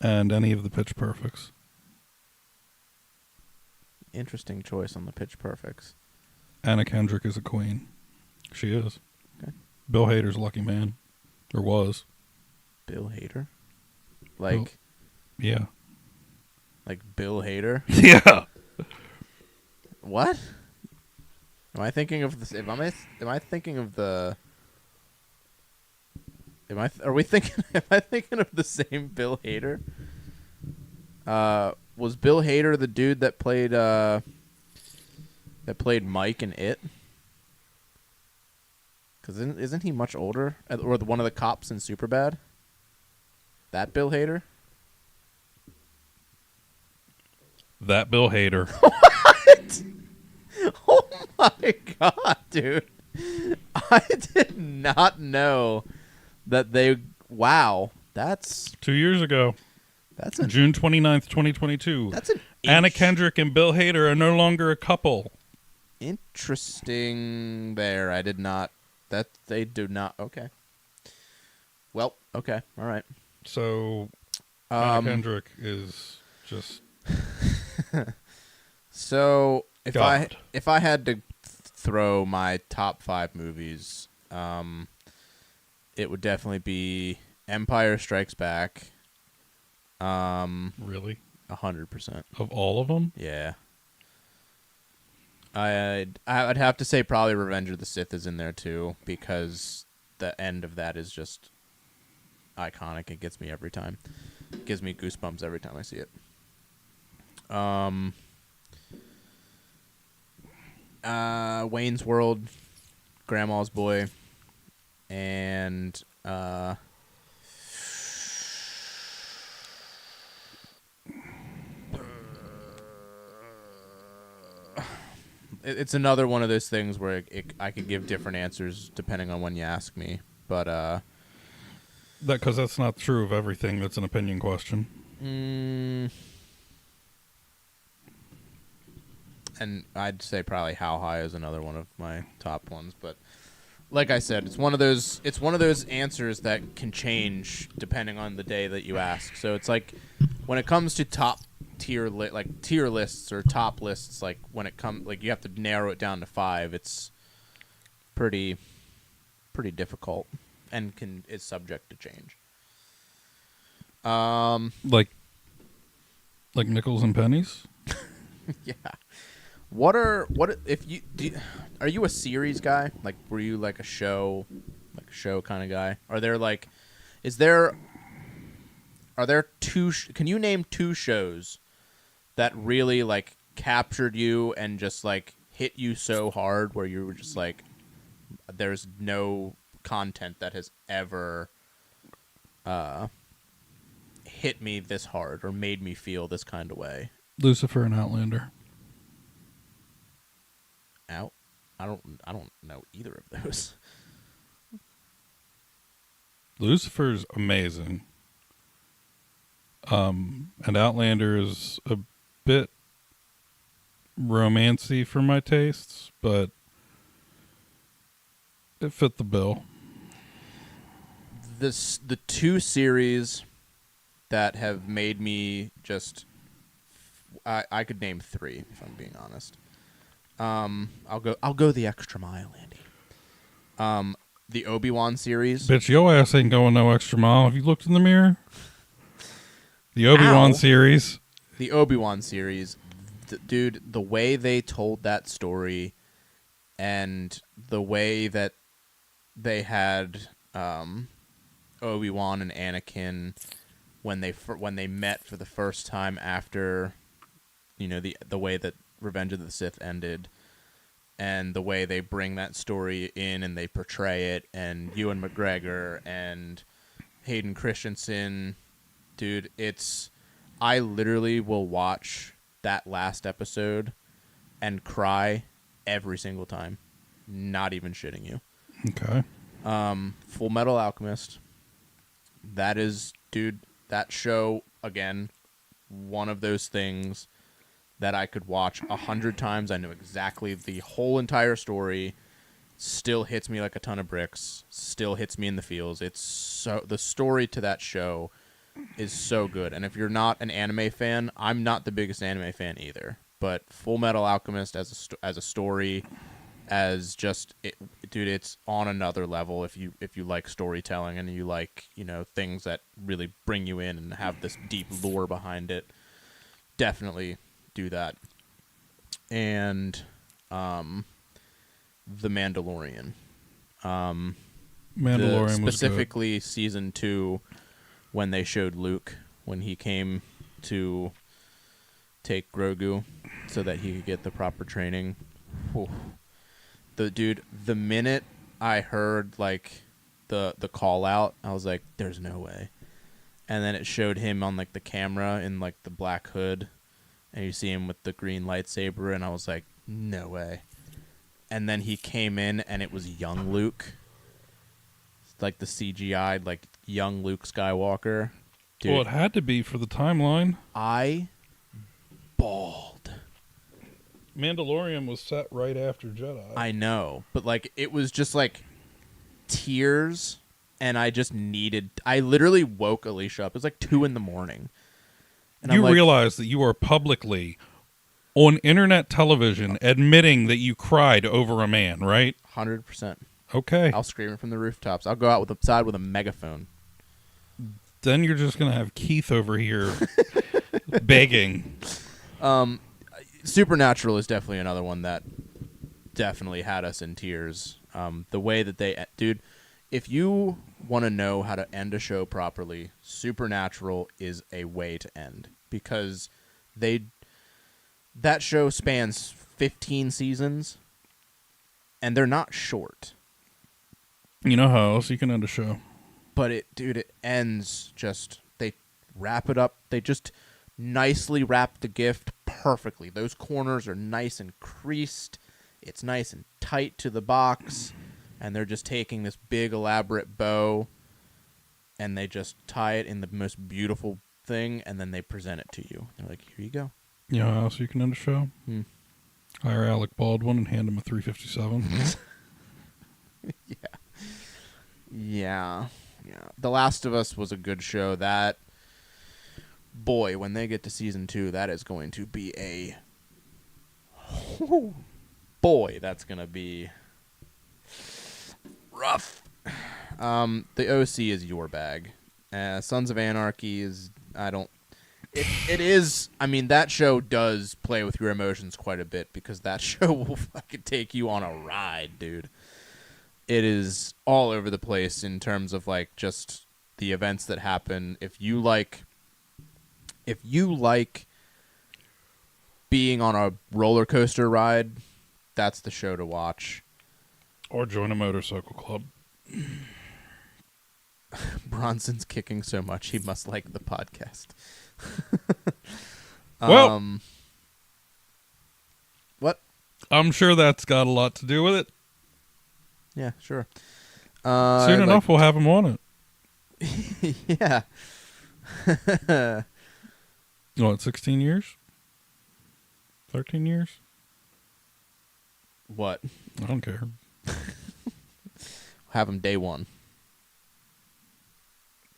and any of the Pitch Perfects. Interesting choice on the Pitch Perfects. Anna Kendrick is a queen. She is. Okay. Bill Hader's a lucky man. Or was. Bill Hader? Like... Yeah. Like Bill Hader? Yeah. What? Am I thinking of this? Am I thinking of the? Am I thinking of the same Bill Hader? Was Bill Hader the dude that played Mike in It? Because isn't he much older? Or one of the cops in Superbad? That Bill Hader? That Bill Hader. What? Oh my god, dude. I did not know that they... Wow. That's... 2 years ago. That's June 29th, 2022. That's an... Anna Kendrick and Bill Hader are no longer a couple. Interesting there. I did not... That they do not... Okay. Well, okay. All right. So, Anna Kendrick is just... So, if God. I had to throw my top 5 movies, it would definitely be Empire Strikes Back. Really? 100%. Of all of them? Yeah. I'd have to say probably Revenge of the Sith is in there too, because the end of that is just iconic. It gets me every time. It gives me goosebumps every time I see it. Wayne's World, Grandma's Boy, and it's another one of those things where I could give different answers depending on when you ask me, but because that's not true of everything. That's an opinion question. And I'd say probably How High is another one of my top ones, but like I said, it's one of those answers that can change depending on the day that you ask. So it's like when it comes to top tier lists or top lists, like when it comes, like you have to narrow it down to 5. It's pretty difficult and is subject to change. Like nickels and pennies. Yeah. Are you a series guy? Like, were you like a show kind of guy? Are there can you name 2 shows that really like captured you and just like hit you so hard where you were just like, there's no content that has ever hit me this hard or made me feel this kind of way? Lucifer and Outlander. I don't know either of those. Lucifer's amazing. And Outlander is a bit romancy for my tastes, but it fit the bill. The 2 series that have made me just... I could name 3 if I'm being honest. I'll go the extra mile, Andy. The Obi-Wan series. Bitch, your ass ain't going no extra mile. Have you looked in the mirror? The Obi-Wan series. The Obi-Wan series. Dude, the way they told that story and the way that they had Obi-Wan and Anakin when they met for the first time after, the way that Revenge of the Sith ended, and the way they bring that story in and they portray it, and Ewan McGregor and Hayden Christensen, dude, I literally will watch that last episode and cry every single time. Not even shitting you. Okay. Full Metal Alchemist. That is, dude, that show, again, one of those things that I could watch 100 times. I know exactly the whole entire story. Still hits me like a ton of bricks. Still hits me in the feels. The story to that show is so good. And if you're not an anime fan, I'm not the biggest anime fan either. But Full Metal Alchemist as a story, as just dude, it's on another level. If you like storytelling and you like things that really bring you in and have this deep lore behind it, definitely do that. And The Mandalorian. Mandalorian specifically was good. Season 2, when they showed Luke when he came to take Grogu so that he could get the proper training. Whew. The minute I heard like the call out, I was like, there's no way. And then it showed him on like the camera in like the black hood and you see him with the green lightsaber, and I was like, no way. And then he came in, and it was young Luke, like the CGI'd, like young Luke Skywalker. Dude, Well, it had to be for the timeline. I bawled. Mandalorian was set right after Jedi. I know, but like it was just like tears, and I literally woke Alicia up. It was like 2 a.m. And You I'm like, realize that you are publicly on internet television admitting that you cried over a man, right? 100%. Okay. I'll scream it from the rooftops. I'll go outside with a megaphone. Then you're just going to have Keith over here begging. Supernatural is definitely another one that definitely had us in tears. The way that dude, if you want to know how to end a show properly, Supernatural is a way to end, because that show spans 15 seasons, and they're not short. You know how else you can end a show? But it ends just, they wrap it up. They just nicely wrap the gift perfectly. Those corners are nice and creased. It's nice and tight to the box. And they're just taking this big elaborate bow, and they just tie it in the most beautiful thing, and then they present it to you. They're like, here you go. You know how else you can end a show? Hire Alec Baldwin and hand him a 357. Yeah. The Last of Us was a good show. That, boy, when they get to season 2, that is going to be boy, that's going to be rough. The OC is your bag. Sons of Anarchy is, it is, I mean, that show does play with your emotions quite a bit, because that show will fucking take you on a ride, dude. It is all over the place in terms of like just the events that happen. If you like being on a roller coaster ride, that's the show to watch. Or join a motorcycle club. Bronson's kicking so much he must like the podcast. Well, what? I'm sure that's got a lot to do with it. Yeah, sure. Soon enough, we'll have him on it. Yeah. What, 16 years? 13 years? What? I don't care. Have him day one.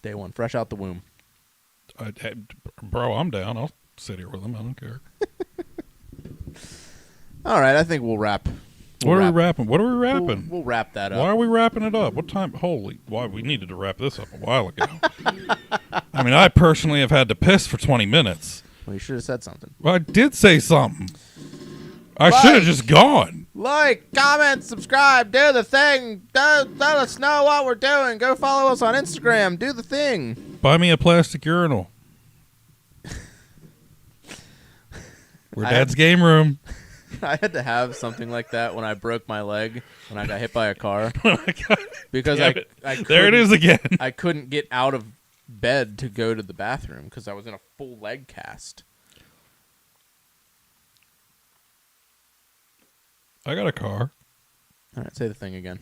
Day one, fresh out the womb. Bro, I'm down. I'll sit here with him. I don't care. All right, I think we'll wrap. What are we wrapping? What are we wrapping? We'll wrap that up. Why are we wrapping it up? What time? Why we needed to wrap this up a while ago. I mean, I personally have had to piss for 20 minutes. Well, you should have said something. Well, I did say something. I should have just gone. Like, comment, subscribe, do the thing. Let us know what we're doing. Go follow us on Instagram. Do the thing. Buy me a plastic urinal. We're Dad's game room. I had to have something like that when I broke my leg when I got hit by a car. Because I there it is again. I couldn't get out of bed to go to the bathroom because I was in a full leg cast. I got a car. All right, say the thing again.